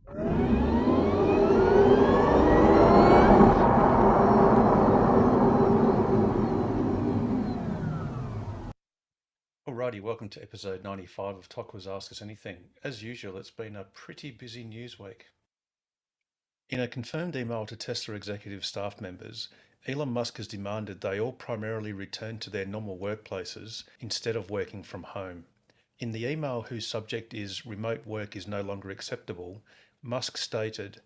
Alrighty, welcome to episode 95 of Tokwa's Ask Us Anything. As usual, it's been a pretty busy news week. In a confirmed email to Tesla executive staff members, Elon Musk has demanded they all primarily return to their normal workplaces instead of working from home. In the email, whose subject is "Remote work is no longer acceptable," Musk stated,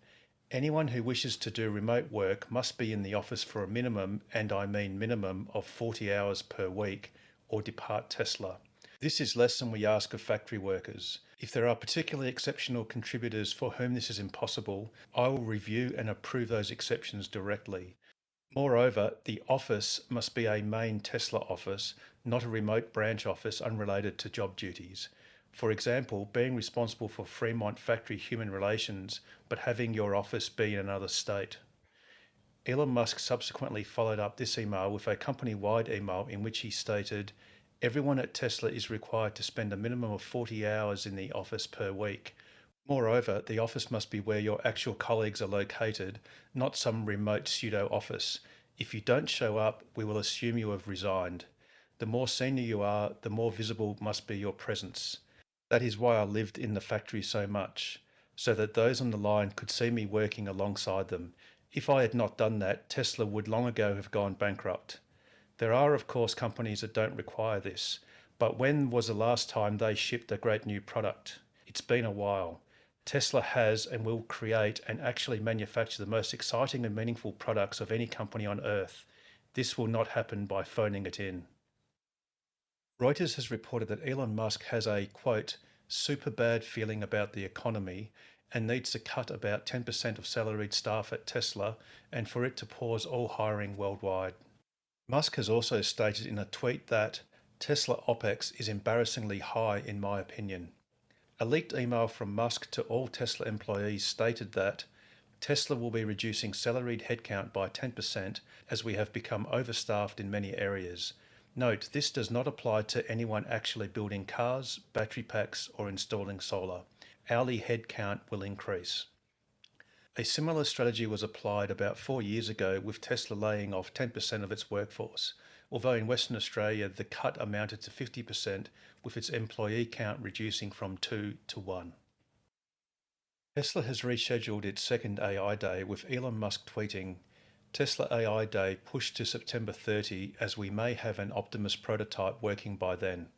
"Anyone who wishes to do remote work must be in the office for a minimum, and I mean minimum, of 40 hours per week, or depart Tesla. This is less than we ask of factory workers. If there are particularly exceptional contributors for whom this is impossible, I will review and approve those exceptions directly. Moreover, the office must be a main Tesla office, not a remote branch office unrelated to job duties. For example, being responsible for Fremont factory human relations, but having your office be in another state." Elon Musk subsequently followed up this email with a company-wide email in which he stated, "Everyone at Tesla is required to spend a minimum of 40 hours in the office per week. Moreover, the office must be where your actual colleagues are located, not some remote pseudo office. If you don't show up, we will assume you have resigned. The more senior you are, the more visible must be your presence. That is why I lived in the factory so much, so that those on the line could see me working alongside them. If I had not done that, Tesla would long ago have gone bankrupt. There are, of course, companies that don't require this, but when was the last time they shipped a great new product? It's been a while. Tesla has and will create and actually manufacture the most exciting and meaningful products of any company on earth. This will not happen by phoning it in." Reuters has reported that Elon Musk has a, quote, "super bad feeling about the economy and needs to cut about 10% of salaried staff at Tesla and for it to pause all hiring worldwide." Musk has also stated in a tweet that Tesla OPEX is embarrassingly high in my opinion. A leaked email from Musk to all Tesla employees stated that Tesla will be reducing salaried headcount by 10% as we have become overstaffed in many areas. Note, this does not apply to anyone actually building cars, battery packs, or installing solar. Hourly headcount will increase. A similar strategy was applied about 4 years ago with Tesla laying off 10% of its workforce, although in Western Australia the cut amounted to 50% with its employee count reducing from 2 to 1. Tesla has rescheduled its second AI Day with Elon Musk tweeting, "Tesla AI Day pushed to September 30 as we may have an Optimus prototype working by then."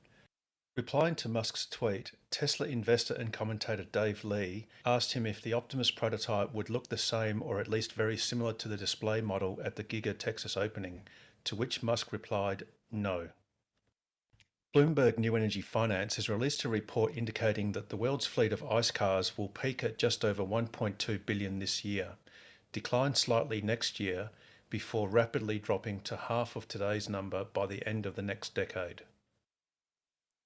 Replying to Musk's tweet, Tesla investor and commentator Dave Lee asked him if the Optimus prototype would look the same or at least very similar to the display model at the Giga Texas opening, to which Musk replied, "No." Bloomberg New Energy Finance has released a report indicating that the world's fleet of ICE cars will peak at just over 1.2 billion this year, decline slightly next year, before rapidly dropping to half of today's number by the end of the next decade.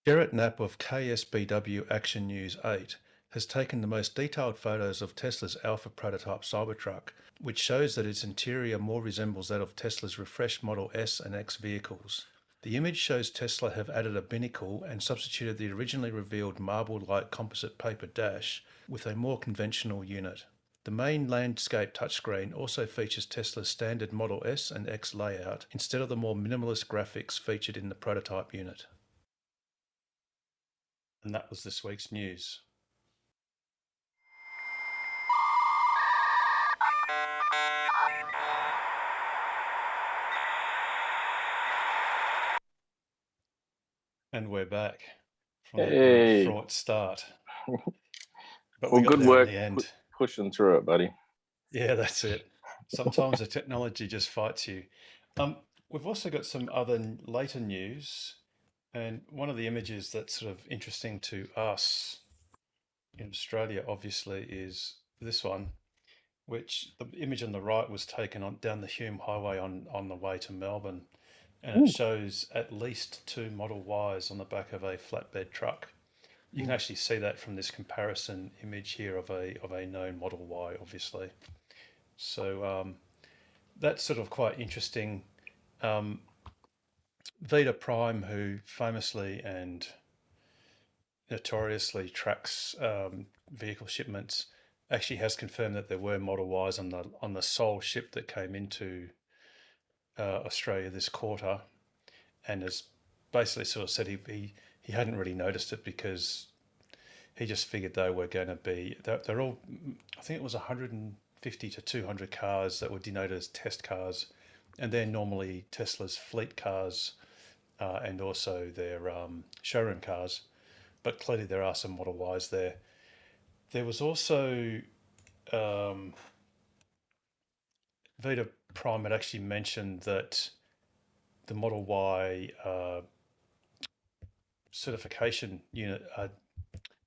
Gerrit Knapp of KSBW Action News 8 has taken the most detailed photos of Tesla's Alpha prototype Cybertruck, which shows that its interior more resembles that of Tesla's refreshed Model S and X vehicles. The image shows Tesla have added a binnacle and substituted the originally revealed marble-like composite paper dash with a more conventional unit. The main landscape touchscreen also features Tesla's standard Model S and X layout instead of the more minimalist graphics featured in the prototype unit. And that was this week's news. And we're back from that very Hey, fraught start. But we well, got good there in work the end. pushing through it, buddy. Yeah, that's it. Sometimes the technology just fights you. We've also got some other later news, and one of the images that's sort of interesting to us in Australia, obviously, is this one, which the image on the right was taken on down the Hume Highway on the way to Melbourne, and it Ooh. shows at least two Model Ys on the back of a flatbed truck. You can actually see that from this comparison image here of a known Model Y, obviously. So that's sort of quite interesting. Vita Prime, who famously and notoriously tracks vehicle shipments, actually has confirmed that there were Model Ys on the sole ship that came into Australia this quarter, and has basically sort of said he hadn't really noticed it because he just figured they were going to be they're all, I think it was 150 to 200 cars that were denoted as test cars, and they're normally Tesla's fleet cars and also their showroom cars. But clearly there are some Model Ys there. There was also Vita Prime had actually mentioned that the Model Y certification unit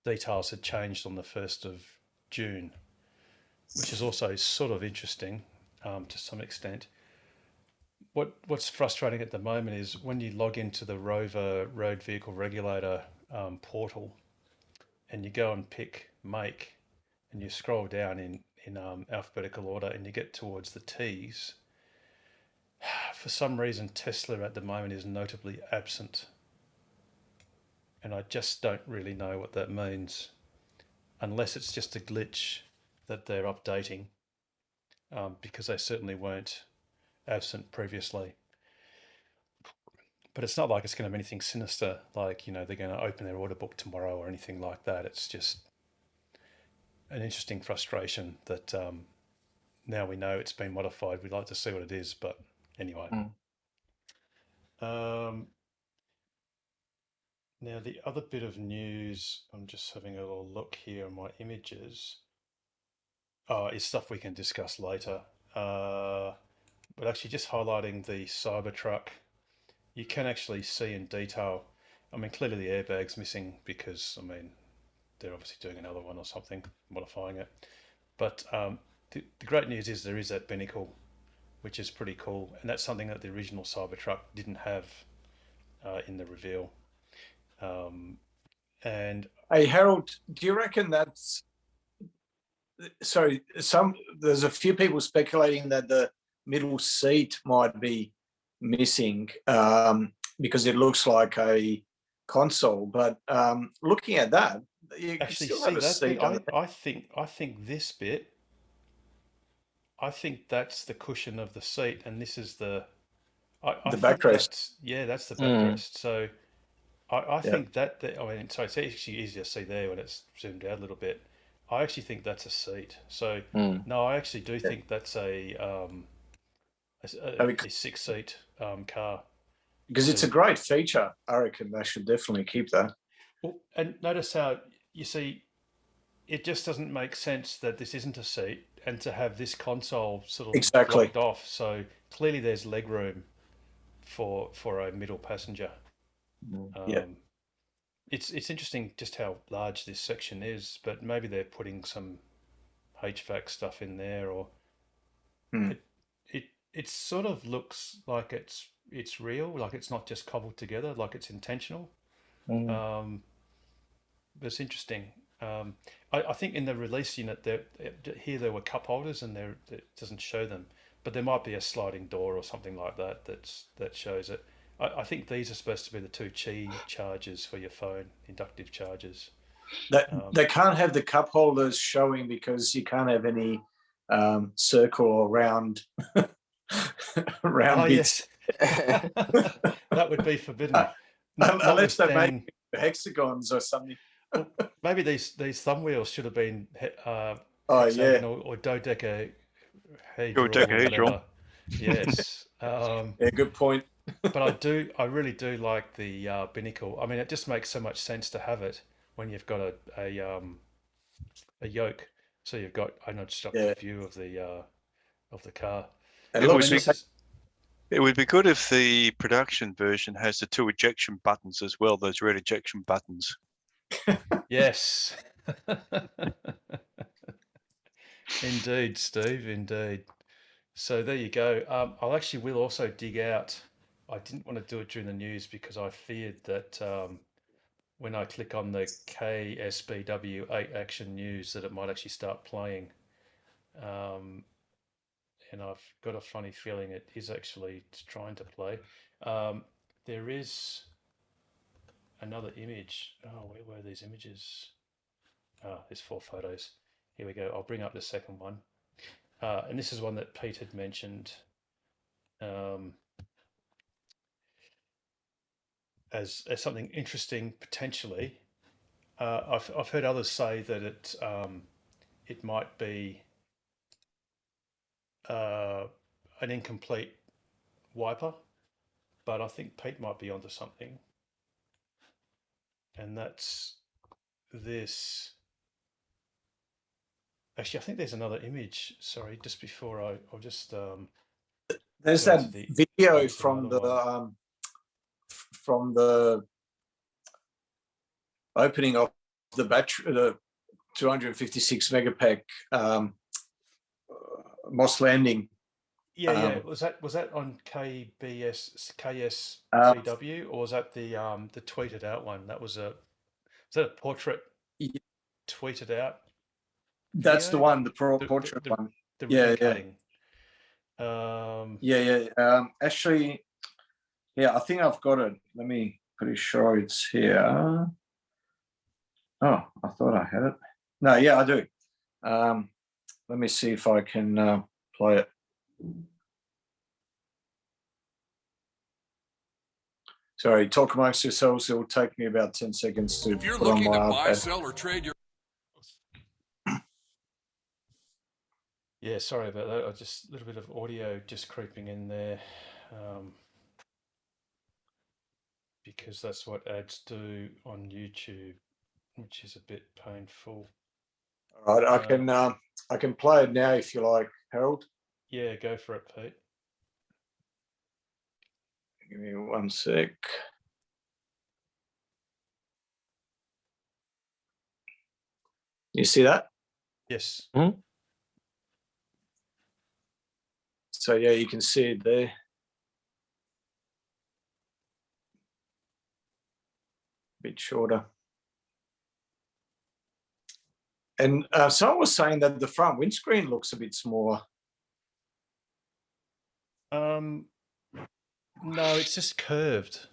details had changed on the 1st of June, which is also sort of interesting to some extent. What's frustrating at the moment is when you log into the Rover Road Vehicle Regulator portal and you go and pick make and you scroll down in alphabetical order and you get towards the T's, for some reason Tesla at the moment is notably absent. And I just don't really know what that means, unless it's just a glitch that they're updating, because they certainly weren't absent previously. But it's not like it's going to be anything sinister, like, they're going to open their order book tomorrow or anything like that. It's just an interesting frustration that now we know it's been modified. We'd like to see what it is, but anyway. Um, Now, the other bit of news, I'm just having a little look here on my images, is stuff we can discuss later. But actually, just highlighting the Cybertruck, you can actually see in detail. I mean, clearly the airbag's missing because, I mean, they're obviously doing another one or something, modifying it. But the great news is there is that binnacle, which is pretty cool. And that's something that the original Cybertruck didn't have in the reveal. And Hey, Harold, do you reckon that's... Sorry, there's a few people speculating that the middle seat might be missing because it looks like a console. But looking at that, you actually still see have a that bit. seat on I think this bit. I think that's the cushion of the seat, and this is the. I the think backrest. that's the backrest. So I Yeah. think I mean, so it's actually easier to see there when it's zoomed out a little bit. I actually think that's a seat. So no, I actually do think that's a six-seat car. Because it's a great feature. I reckon they should definitely keep that. Well, and notice how you see it just doesn't make sense that this isn't a seat and to have this console sort of Exactly. blocked off. So clearly there's leg room for a middle passenger. Yeah. It's interesting just how large this section is, but maybe they're putting some HVAC stuff in there, or it sort of looks like it's real, like it's not just cobbled together, like it's intentional. But it's interesting. I think in the release unit here there were cup holders, and it doesn't show them, but there might be a sliding door or something like that that shows it. I think these are supposed to be the two Qi chargers for your phone, inductive chargers. They can't have the cup holders showing because you can't have any circle or round bits. Yes. That would be forbidden. Unless they Notwithstanding make hexagons or something. well, maybe these thumb wheels should have been Oh hexagon yeah, or dodecahedral or Dodecahedral. whatever. Yes. yeah, good point. But I really do like the binnacle. I mean, it just makes so much sense to have it when you've got a yoke. So you've got an obstructive view of the car. It would be good if the production version has the two ejection buttons as well, those red ejection buttons. Yes. Indeed, Steve, indeed. So there you go. I actually will also dig out. I didn't want to do it during the news because I feared that when I click on the KSBW 8 Action News that it might actually start playing. And I've got a funny feeling it is actually trying to play. There is another image. Oh, where were these images? There's 4 photos. Here we go. I'll bring up the second one. And this is one that Pete had mentioned as something interesting potentially. I've heard others say that it might be an incomplete wiper, but I think Pete might be onto something, and that's this. Actually, I think there's another image. Sorry, just before I'll just There's go that to the video go to from another one. from the opening of the battery, the 256 megapeg Moss Landing. Yeah. Was that on KSPW, or was that the tweeted out one? Is that a portrait Yeah. tweeted out? That's the video? one, the portrait one. The Yeah, ribbon yeah. cutting. Actually, yeah, I think I've got it. Let me, pretty sure it's here. Oh, I thought I had it. No, yeah, I do. Let me see if I can play it. Sorry, talk amongst yourselves. It will take me about 10 seconds to If you're put on looking my to buy, iPad. sell, or trade your Yeah, sorry about that. Just a little bit of audio just creeping in there, because that's what ads do on YouTube, which is a bit painful. All right, I can play it now if you like, Harold. Yeah, go for it, Pete. Give me 1 sec. You see that? Yes. So yeah, you can see it there. Bit shorter. And someone was saying that the front windscreen looks a bit smaller. No, it's just curved.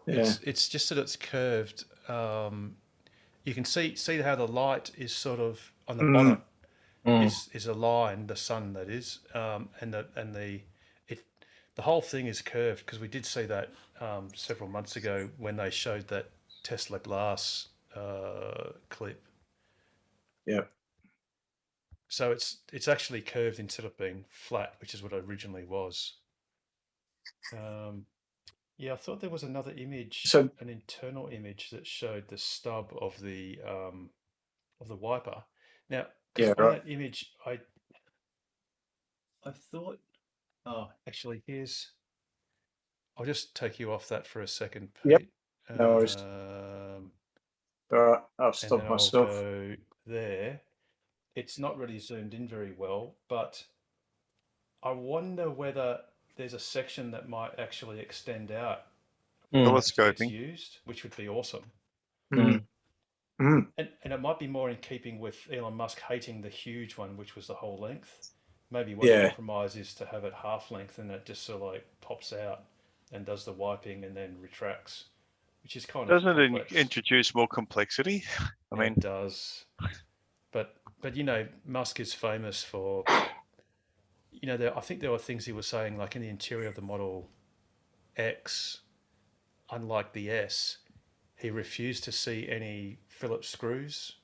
Yeah. It's just that it's curved. You can see how the light is sort of on the bonnet is aligned, the sun that is, and the whole thing is curved, because we did see that several months ago when they showed that Tesla glass clip. Yeah. So it's actually curved instead of being flat, which is what it originally was. Yeah, I thought there was another image, an internal image that showed the stub of the wiper. Now, because on that image, I thought, oh, actually, I'll just take you off that for a second, Pete. Yep. No worries. All right, I've stopped and then myself. I'll go there. It's not really zoomed in very well, but I wonder whether there's a section that might actually extend out gets Telescoping. used, which would be awesome. And it might be more in keeping with Elon Musk hating the huge one, which was the whole length. Maybe one compromise is to have it half length, and it just sort of like pops out and does the wiping and then retracts, which is kind of Doesn't complex. it introduce more complexity? I mean, it does. But you know, Musk is famous for, you know, I think there were things he was saying, like in the interior of the Model X, unlike the S, he refused to see any Phillips screws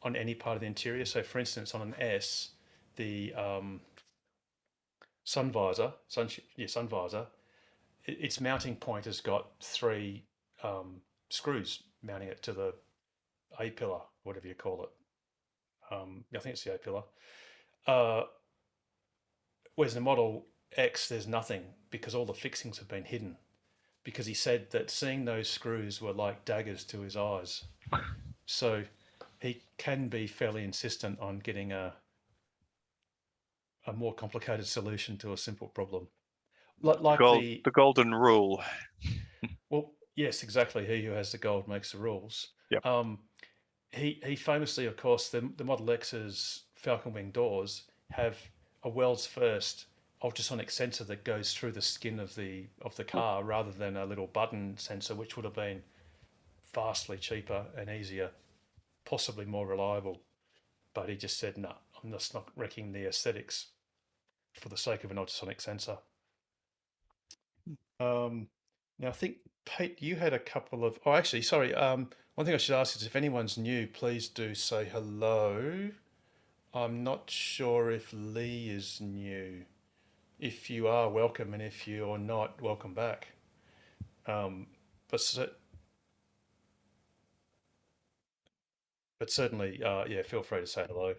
on any part of the interior. So, for instance, on an S, the sun visor, its mounting point has got 3 screws mounting it to the A pillar, whatever you call it. I think it's the A pillar. Whereas the Model X, there's nothing, because all the fixings have been hidden. Because he said that seeing those screws were like daggers to his eyes. So he can be fairly insistent on getting a more complicated solution to a simple problem. Like the golden rule. Well, yes, exactly. He who has the gold makes the rules. Yep. He famously, of course, the Model X's Falcon Wing doors have a world's first ultrasonic sensor that goes through the skin of the car, rather than a little button sensor, which would have been vastly cheaper and easier, possibly more reliable. but he just said, "No, I'm just not wrecking the aesthetics for the sake of an ultrasonic sensor." Now, I think, Pete, you had a couple of. Oh, actually, sorry. One thing I should ask is if anyone's new, please do say hello. I'm not sure if Lee is new. If you are, welcome, and if you're not, welcome back. But certainly, yeah, feel free to say hello.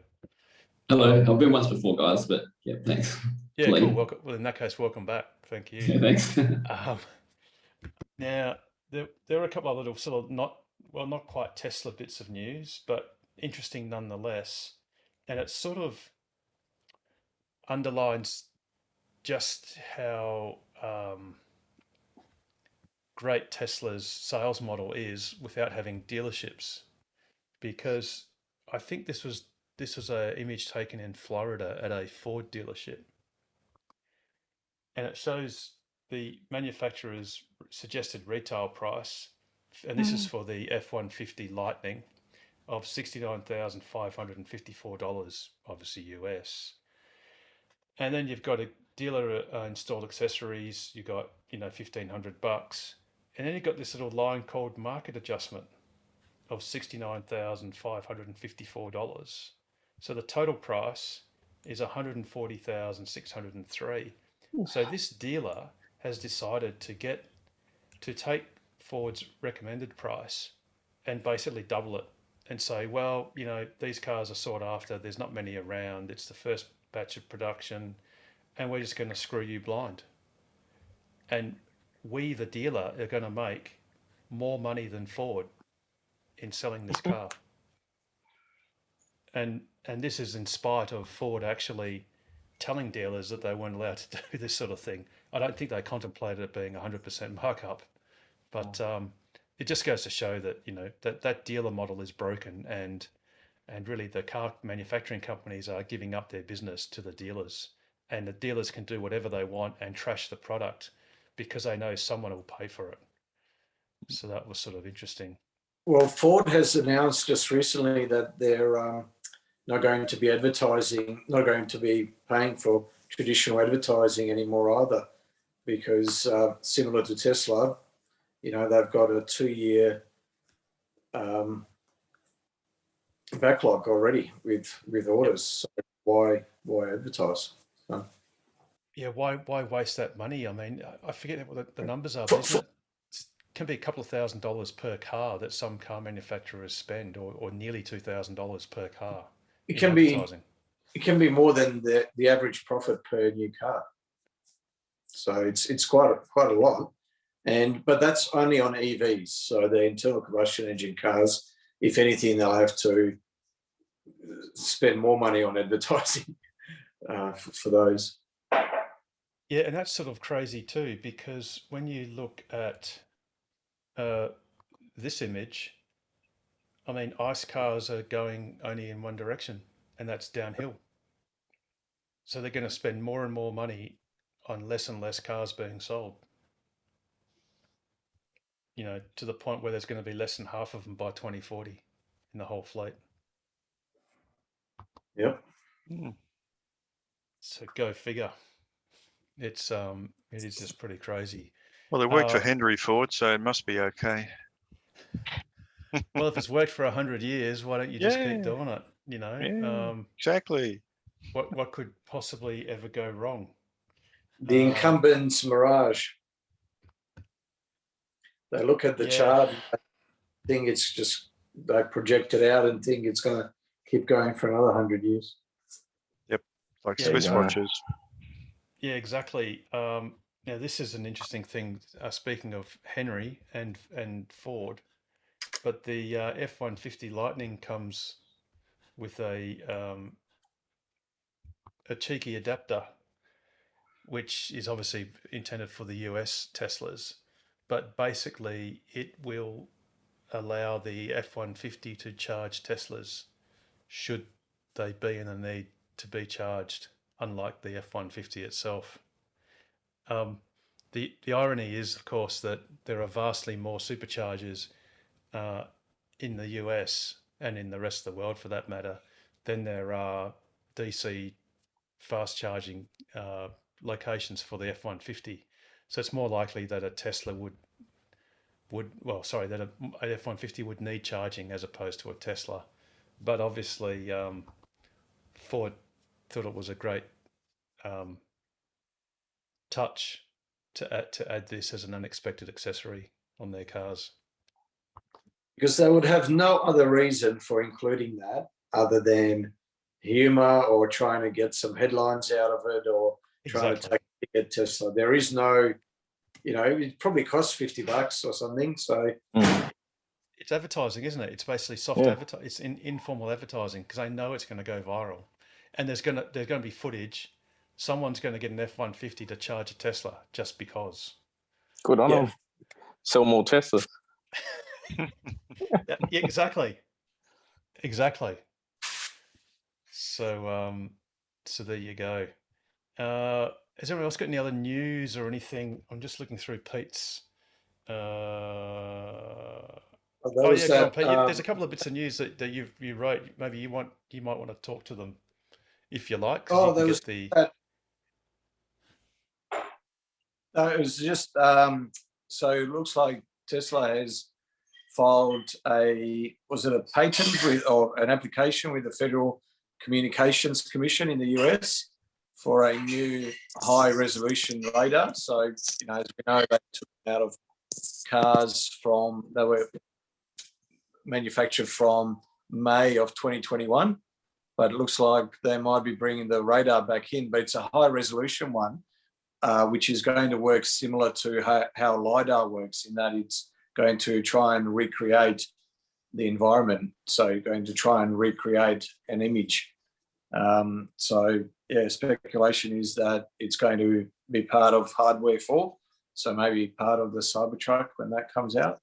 Hello, I've been once before, guys, but yeah, thanks. Yeah, Lee. cool. Welcome. Well, in that case, welcome back. Thank you. Yeah, thanks. Now, there are a couple of little sort of not quite Tesla bits of news, but interesting nonetheless. And it sort of underlines just how great Tesla's sales model is without having dealerships. Because I think this was an image taken in Florida at a Ford dealership. And it shows the manufacturer's suggested retail price, and this is for the F-150 Lightning, of $69,554, obviously US. And then you've got a dealer installed accessories, you got, $1,500. And then you've got this little line called market adjustment of $69,554. So the total price is $140,603. So this dealer has decided to take Ford's recommended price and basically double it and say, well, these cars are sought after. There's not many around. It's the first batch of production, and we're just going to screw you blind. And we, the dealer, are going to make more money than Ford in selling this car. And this is in spite of Ford actually telling dealers that they weren't allowed to do this sort of thing. I don't think they contemplated it being 100% markup, but it just goes to show that that dealer model is broken, and really the car manufacturing companies are giving up their business to the dealers, and the dealers can do whatever they want and trash the product because they know someone will pay for it. So that was sort of interesting. Well, Ford has announced just recently that they're not going to be paying for traditional advertising anymore either, because similar to Tesla, they've got a 2-year backlog already with orders. So why advertise? Yeah, why waste that money? I mean, I forget what the numbers are, but isn't it can be a couple of $1,000s per car that some car manufacturers spend, or nearly $2,000 per car. It can be more than the average profit per new car. So it's quite a lot, but that's only on EVs. So the internal combustion engine cars, if anything, they'll have to spend more money on advertising for those. Yeah, and that's sort of crazy too, because when you look at this image, I mean, ICE cars are going only in one direction, and that's downhill. So they're going to spend more and more money on less and less cars being sold, to the point where there's going to be less than half of them by 2040 in the whole fleet. Yep. So go figure. It is just pretty crazy. Well, they worked for Henry Ford, so it must be okay. Well, if it's worked for 100 years, why don't you just keep doing it? Exactly. What could possibly ever go wrong? The incumbent's mirage. They look at the chart and think it's just, they project it out and think it's going to keep going for another 100 years. Yep, like Swiss watches. Yeah, exactly. Now, this is an interesting thing. Speaking of Henry and Ford, but the F-150 Lightning comes with a cheeky adapter, which is obviously intended for the US Teslas, but basically it will allow the F-150 to charge Teslas should they be in the need to be charged, unlike the F-150 itself. The irony is, of course, that there are vastly more superchargers in the US and in the rest of the world, for that matter, then there are DC fast charging locations for the F-150. So it's more likely that a Tesla that a F-150 would need charging as opposed to a Tesla. But obviously, Ford thought it was a great touch to add this as an unexpected accessory on their cars. Because they would have no other reason for including that other than humor or trying to get some headlines out of it or trying to take a Tesla. There is no, it probably costs $50 or something. So it's advertising, isn't it? It's basically soft advertising. It's informal advertising because they know it's going to go viral, and there's going to be footage. Someone's going to get an F-150 to charge a Tesla just because. Good on them. Sell more Teslas. Yeah, exactly. So, so there you go. Has anyone else got any other news or anything? I'm just looking through Pete's. Go on, Pete. There's a couple of bits of news that you wrote. Maybe you might want to talk to them if you like. It was just so it looks like Tesla has filed a patent or an application with the Federal Communications Commission in the US for a new high resolution radar. So, as we know, they took it out of cars they were manufactured from May of 2021, but it looks like they might be bringing the radar back in, but it's a high resolution one, which is going to work similar to how LiDAR works, in that it's going to try and recreate the environment. So going to try and recreate an image. Speculation is that it's going to be part of Hardware 4. So maybe part of the Cybertruck when that comes out.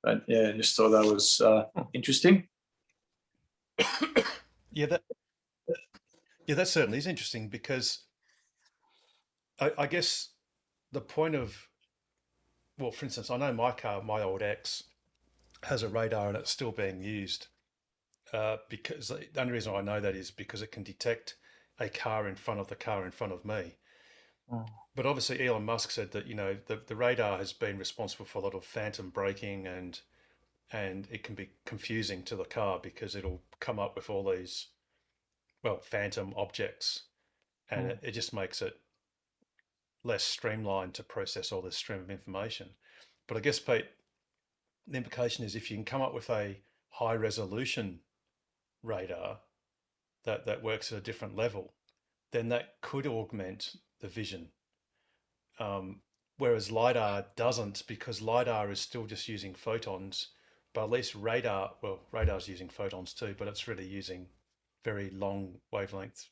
But yeah, just thought that was interesting. That certainly is interesting because I guess the point of, well, for instance, I know my car, my old X, has a radar and it's still being used because the only reason I know that is because it can detect a car in front of the car in front of me. But obviously Elon Musk said that, the radar has been responsible for a lot of phantom braking and it can be confusing to the car because it'll come up with all these, phantom objects, and it just makes it less streamlined to process all this stream of information. But I guess, Pete, the implication is if you can come up with a high resolution radar that works at a different level, then that could augment the vision. Whereas LiDAR doesn't, because LiDAR is still just using photons, but at least radar's using photons too, but it's really using very long wavelength,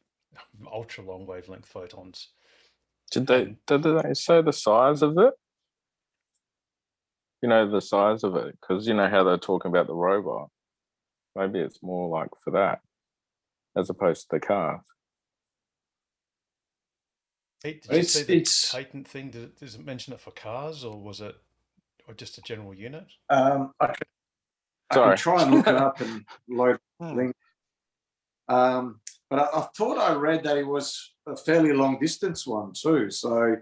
ultra long wavelength photons. Did they say the size of it? The size of it, because how they're talking about the robot. Maybe it's more like for that, as opposed to the cars. Did you see the patent thing? Does it mention it for cars, or was it just a general unit? I can try and look it up and load the link. But I thought I read that it was a fairly long distance one too. So,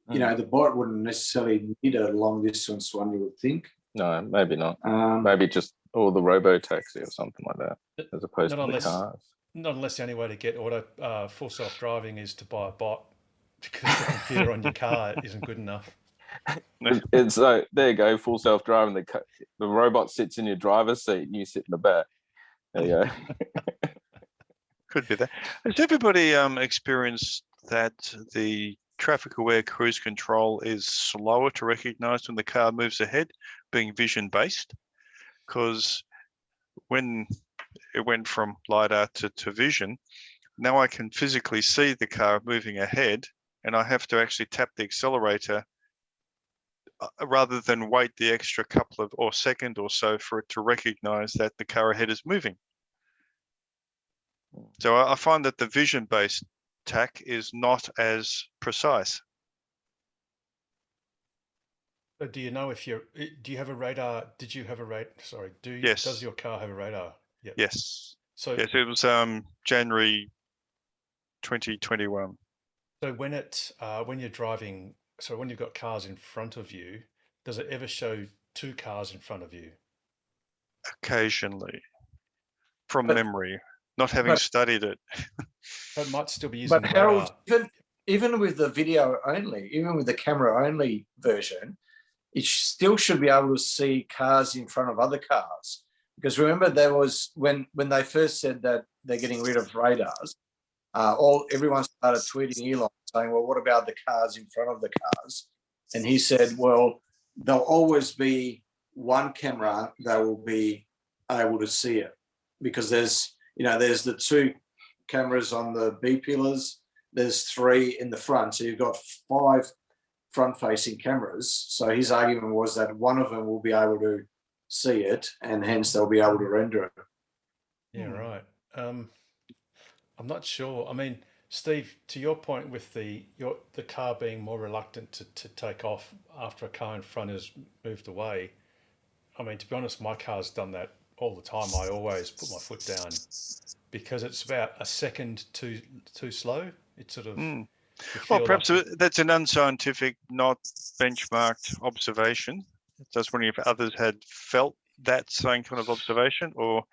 the bot wouldn't necessarily need a long distance one, you would think. No, maybe not. Maybe just the robo-taxi or something like that, as opposed to the cars. Not unless the only way to get full self-driving is to buy a bot, because the computer on your car isn't good enough. It's like, there you go, full self-driving. The robot sits in your driver's seat and you sit in the back. There you go. Could be that. Has everybody experienced that the traffic-aware cruise control is slower to recognise when the car moves ahead, being vision-based? Because when it went from LiDAR to vision, now I can physically see the car moving ahead, and I have to actually tap the accelerator rather than wait the extra couple of or second or so for it to recognise that the car ahead is moving. So I find that the vision-based TAC is not as precise. But do you know do you have a radar? Did you have a radar? Sorry, yes. Does your car have a radar? Yep. Yes. So, Yes, it was January 2021. so when you're driving, so when you've got cars in front of you, does it ever show two cars in front of you? Occasionally, from But- memory, not having but- studied it. But it might still be using But Harold, radar. even with the video only, even with the camera only version, it still should be able to see cars in front of other cars. Because remember, there was when they first said that they're getting rid of radars, everyone started tweeting Elon saying, "Well, what about the cars in front of the cars?" And he said, "Well, there'll always be one camera that will be able to see it, because there's the two cameras on the B pillars, there's three in the front, so you've got 5 front-facing cameras." So his argument was that one of them will be able to see it, and hence they'll be able to render it. Yeah, right. I'm not sure. I mean, Steve, to your point with the car being more reluctant to take off after a car in front has moved away. I mean, to be honest, my car's done that all the time. I always put my foot down because it's about a second too slow. It's sort of you Well, feel perhaps like that's an unscientific, not benchmarked observation. Just wondering if others had felt that same kind of observation, or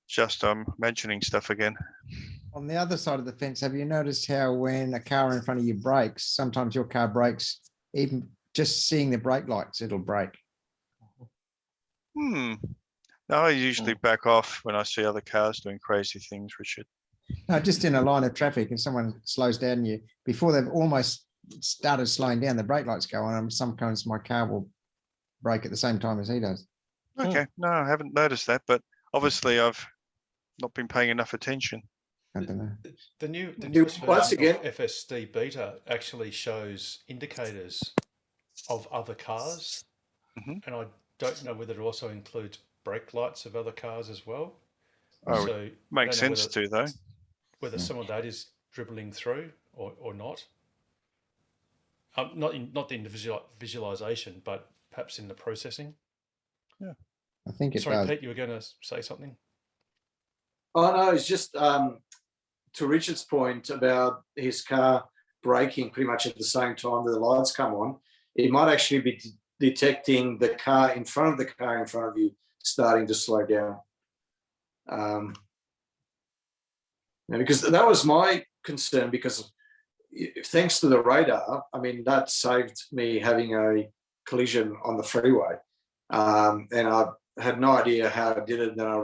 just mentioning stuff again. On the other side of the fence, have you noticed how when a car in front of you brakes, sometimes your car brakes, even just seeing the brake lights, it'll brake. No, I usually back off when I see other cars doing crazy things, Richard. No, just in a line of traffic, if someone slows down you, before they've almost started slowing down, the brake lights go on, and sometimes my car will brake at the same time as he does. Okay, no, I haven't noticed that, but obviously I've not been paying enough attention. I don't know. the newest once version again- of FSD Beta actually shows indicators of other cars, and I don't know whether it also includes brake lights of other cars as well. Oh, So makes I don't know sense too, though. whether some of that is dribbling through or not. Not in the visualization, but perhaps in the processing. I think it Sorry, does. Pete, you were going to say something? Oh no, it's just to Richard's point about his car braking pretty much at the same time that the lights come on. It might actually be detecting the car in front of the car in front of you starting to slow down. Because that was my concern, because thanks to the radar, I mean, that saved me having a collision on the freeway. And I had no idea how I did it. And then I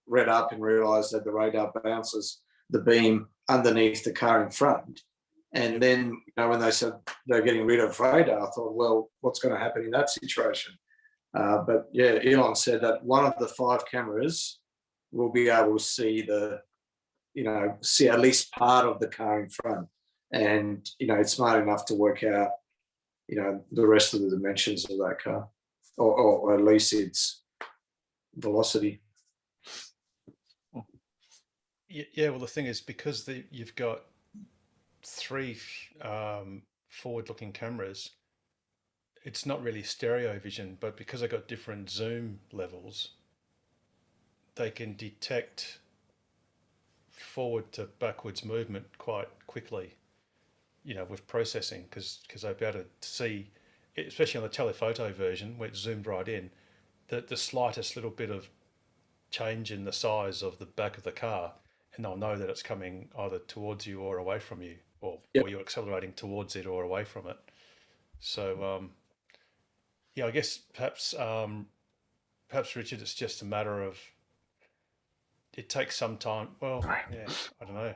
read up and realized that the radar bounces the beam underneath the car in front. And then, when they said they're getting rid of radar, I thought, well, what's going to happen in that situation? But yeah, Elon said that one of the 5 cameras will be able to see see at least part of the car in front. And, it's smart enough to work out, the rest of the dimensions of that car, or at least its velocity. Yeah, well, the thing is, because you've got 3 forward-looking cameras, it's not really stereo vision, but because they've got different zoom levels, they can detect forward to backwards movement quite quickly, with processing, because they'll be able to see, especially on the telephoto version where it's zoomed right in, the slightest little bit of change in the size of the back of the car, and they'll know that it's coming either towards you or away from you, or you're accelerating towards it or away from it. So I guess perhaps Richard, it's just a matter of, it takes some time. Well, yeah, I don't know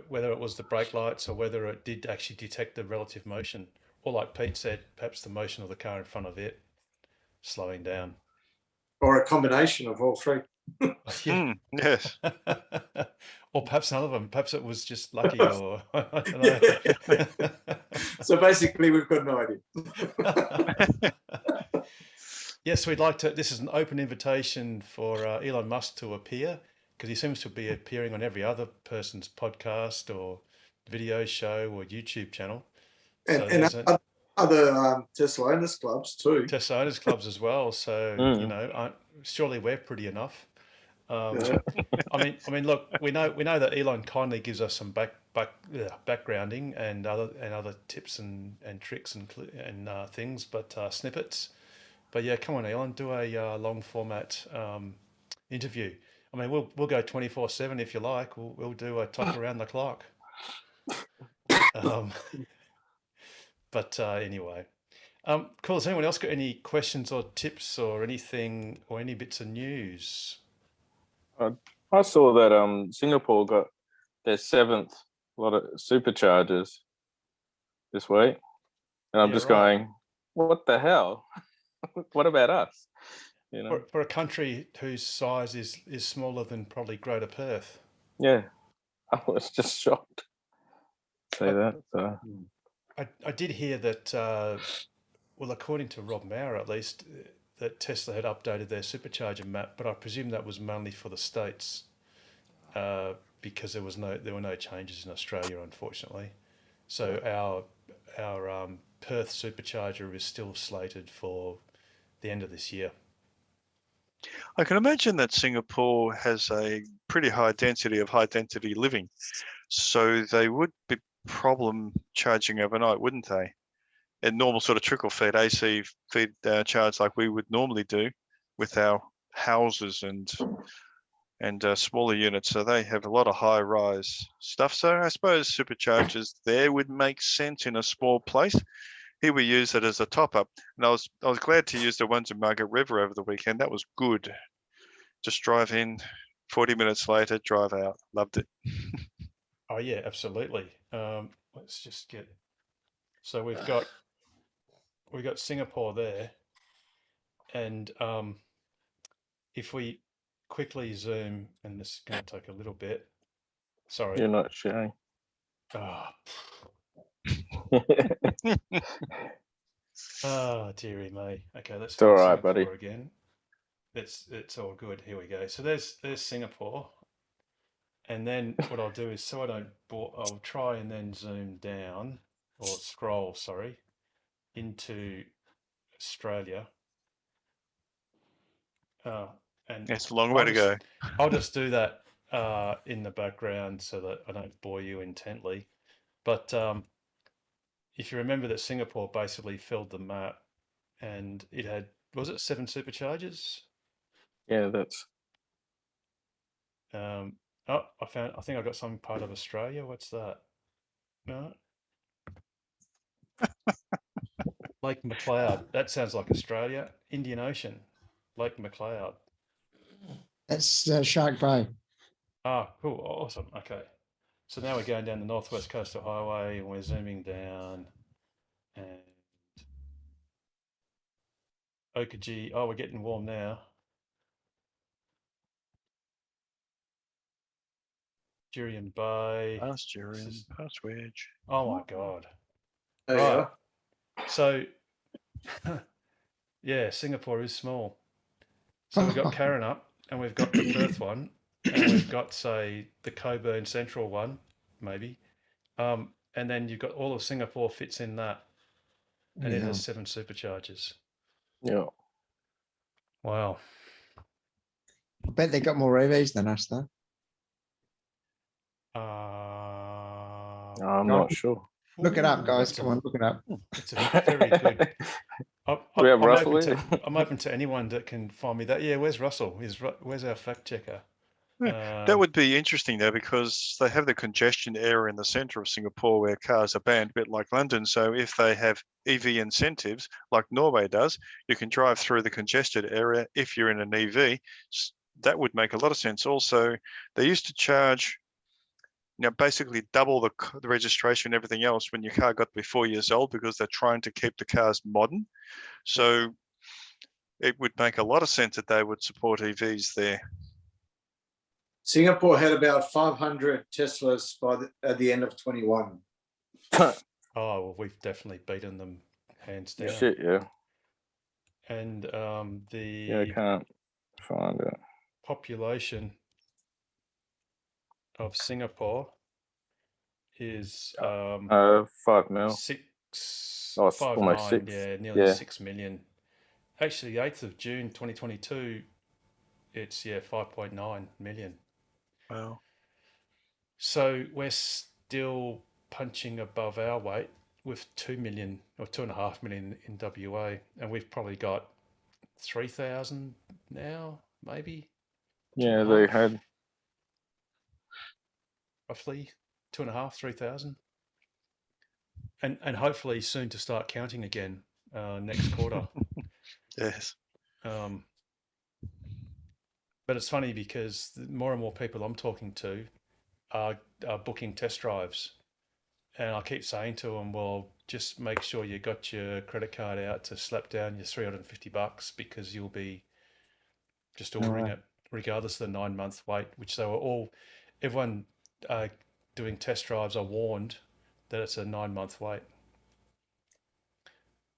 whether it was the brake lights or whether it did actually detect the relative motion, or like Pete said, perhaps the motion of the car in front of it slowing down. Or a combination of all 3. Yeah. Yes. Or perhaps none of them. Perhaps it was just lucky, or I don't know. So basically, we've got no idea. Yes, we'd like to. This is an open invitation for Elon Musk to appear, because he seems to be appearing on every other person's podcast or video show or YouTube channel. And other Tesla owners clubs too. Tesla owners clubs as well. So surely we're pretty enough. I mean, look, we know that Elon kindly gives us some backgrounding and other tips and tricks and things, but snippets. But yeah, come on, Elon, do a long format interview. I mean, we'll go 24/7 if you like. We'll do a talk around the clock. But anyway, cool. Has anyone else got any questions or tips or anything or any bits of news? I saw that Singapore got their 7th lot of superchargers this week, and I'm Yeah, just right. going, what the hell? What about us? You know? For a country whose size is smaller than probably Greater Perth. Yeah, I was just shocked to see that. So. I did hear that, well, according to Rob Maurer at least, that Tesla had updated their supercharger map, but I presume that was mainly for the States because there were no changes in Australia, unfortunately. So our Perth supercharger is still slated for the end of this year. I can imagine that Singapore has a pretty high density of high density living. So they would be problem charging overnight, wouldn't they? And normal sort of trickle feed, AC feed charge like we would normally do with our houses and smaller units. So they have a lot of high rise stuff. So I suppose superchargers there would make sense in a small place. Here we use it as a top up, and I was glad to use the ones in Margaret River over the weekend. That was good. Just drive in, 40 minutes later, drive out. Loved it. Oh yeah, absolutely. Let's just get. So we've got Singapore there, and if we quickly zoom, and this is going to take a little bit. Sorry. You're not sharing. Oh, oh dearie me. Okay, let's It's all find right, Singapore buddy. again. It's all good. Here we go. So there's Singapore, and then what I'll do is I'll try and then zoom down or scroll, sorry, into Australia. And It's a long way to go. I'll just do that in the background so that I don't bore you intently. But if you remember that Singapore basically filled the map, and it had, was it 7 superchargers? Yeah, that's. Oh, I think I got some part of Australia. What's that? No. Lake McLeod. That sounds like Australia. Indian Ocean. Lake McLeod. That's Shark Bay. Ah, cool. Awesome. Okay. So now we're going down the Northwest Coastal Highway and we're zooming down. And Okajee. Oh, we're getting warm now. Jurien Bay. Past Jurien, past Wedge. Oh my God. There you Right. are. So, yeah, Singapore is small. So we've got Karen up, and we've got the Perth one, and we've got, say, the Coburn Central one, maybe. And then you've got all of Singapore fits in that, and it Yeah. has 7 superchargers. Yeah. Wow. I bet they got more EVs than us, though. I'm not sure. Look it up, guys. That's Come on, look it up. It's a very good. We have Russell I'm open to anyone that can find me that. Yeah, where's Russell? Where's our fact checker? That would be interesting though, because they have the congestion area in the centre of Singapore where cars are banned, a bit like London. So if they have EV incentives, like Norway does, you can drive through the congested area if you're in an EV. That would make a lot of sense. Also, they used to charge, basically double the registration and everything else when your car got to be 4 years old, because they're trying to keep the cars modern. So it would make a lot of sense that they would support EVs there. Singapore had about 500 Teslas at the end of 21. Oh, well, we've definitely beaten them hands down. Shit, yeah. And Yeah, I can't find it. population of Singapore is 5 mil. 659, almost 6. yeah, nearly Yeah. 6 million. Actually, 8th of June 2022, it's 5.9 million. Wow. So we're still punching above our weight with 2 million or 2.5 million in WA, and we've probably got 3,000 now, maybe. Yeah, they 2.5, had. roughly 2.5, 3,000, and hopefully soon to start counting again next quarter. Yes. But it's funny because more and more people I'm talking to are booking test drives. And I keep saying to them, well, just make sure you got your credit card out to slap down your $350 because you'll be just ordering way. it regardless of the 9-month wait, which they were all, everyone doing test drives are warned that it's a 9-month wait.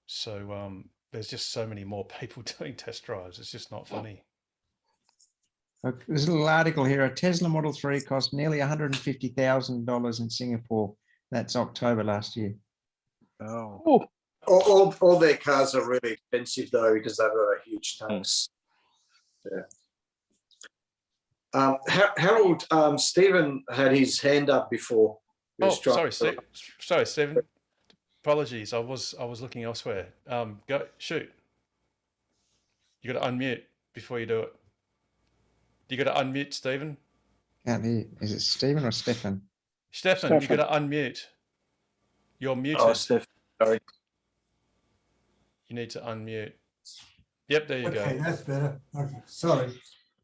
So there's just so many more people doing test drives. It's just not funny. Look, there's a little article here. A Tesla Model 3 cost nearly $150,000 in Singapore. That's October last year. Oh. Oh, All their cars are really expensive though because they've got a huge tax. Yeah. Harold, Stephen had his hand up before. He Oh, was trying sorry, to- Stephen. Apologies. I was looking elsewhere. Go shoot. You got to unmute before you do it. You got to unmute, Stephen. Can't hear. Is it Stephen or Stefan? Stefan, you got to unmute. You're muted. Oh, Steph, sorry. You need to unmute. Yep, there you Okay, go. that's better. Okay, sorry.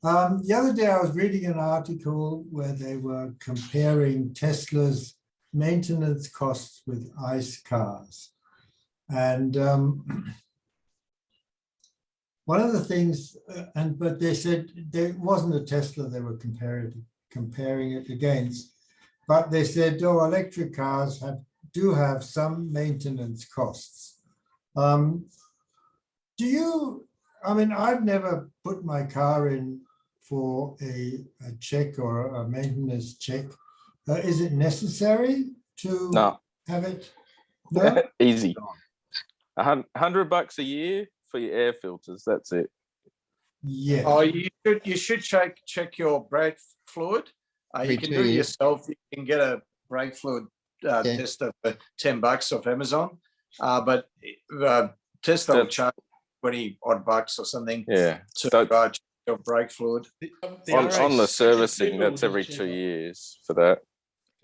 The other day I was reading an article where they were comparing Tesla's maintenance costs with ICE cars. And one of the things, but they said there wasn't a Tesla they were comparing it against, but they said, oh, electric cars do have some maintenance costs. I've never put my car in for a check or a maintenance check. Is it necessary to no. have it? No? Easy. $100 a year for your air filters. That's it. Yeah. Oh, you should check your brake fluid. You Every can 2 do it years. yourself. You can get a brake fluid tester for $10 off Amazon. But Tesla will charge 20 odd bucks or something Yeah. to So check your brake fluid. on the RAC servicing, that's every 2 years for that.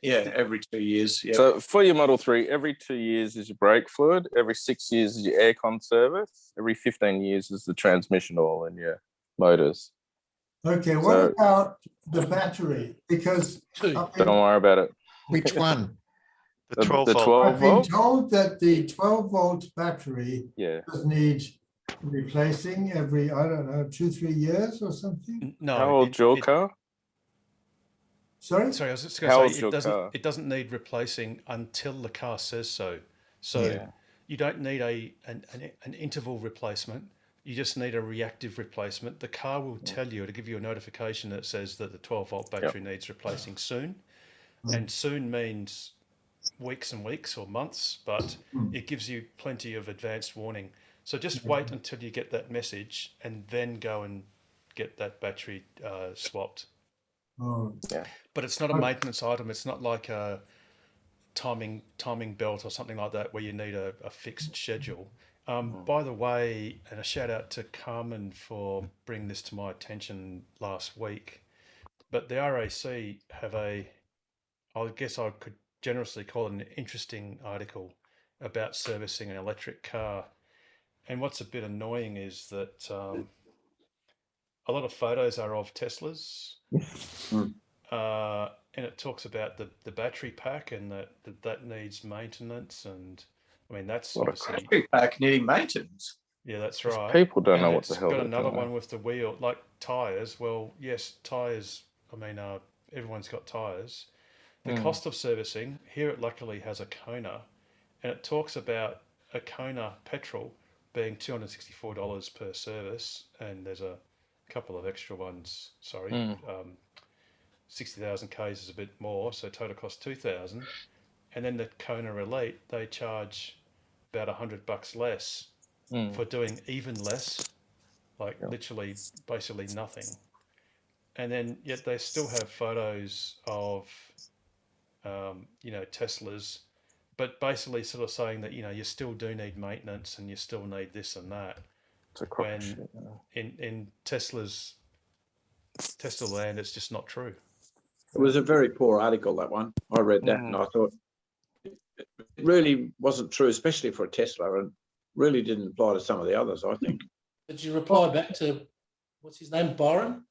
Yeah, every 2 years. Yeah. So for your Model 3, every 2 years is your brake fluid, every 6 years is your aircon service, every 15 years is the transmission oil in your motors. Okay, what So- about the battery? Because Don't worry about it. Which one? The 12 the volt. 12 I've been volt? told that the 12-volt battery Yeah. does need replacing every, I don't know, 2-3 years or something. No. How old's your car? Sorry? Sorry, I was just How going old's to your say car? it doesn't need replacing until the car says so. So Yeah. you don't need an interval replacement. You just need a reactive replacement. The car will tell you, to give you a notification that says that the 12-volt battery needs replacing soon. And soon means weeks and weeks or months, but it gives you plenty of advanced warning. So just wait until you get that message and then go and get that battery swapped. Oh, But it's not a maintenance item. It's not like a timing belt or something like that where you need a fixed schedule. By the way, and a shout out to Carmen for bringing this to my attention last week, but the RAC have I guess I could generously call it an interesting article about servicing an electric car. And what's a bit annoying is that a lot of photos are of Teslas. And it talks about the battery pack and that needs maintenance. And I mean, that's What a obviously, Battery pack needing maintenance. yeah, that's right. People don't And know what it's the hell got they're another doing. one with the wheel, like tires. Well, yes, tires. I mean, everyone's got tires. The cost of servicing here, it luckily has a Kona, and it talks about a Kona petrol being $264 per service, and there's a couple of extra ones. Sorry, 60,000 Ks is a bit more, so total cost 2,000. And then the Kona Elite, they charge about $100 less for doing even less, like literally, basically nothing. and then yet they still have photos of, Teslas, but basically sort of saying that you still do need maintenance and you still need this and that. It's a crock of When shit. in Tesla land, it's just not true. It was a very poor article, that one. I read that and I thought it really wasn't true, especially for a Tesla, and really didn't apply to some of the others, I think. Did you reply back to, what's his name, Byron?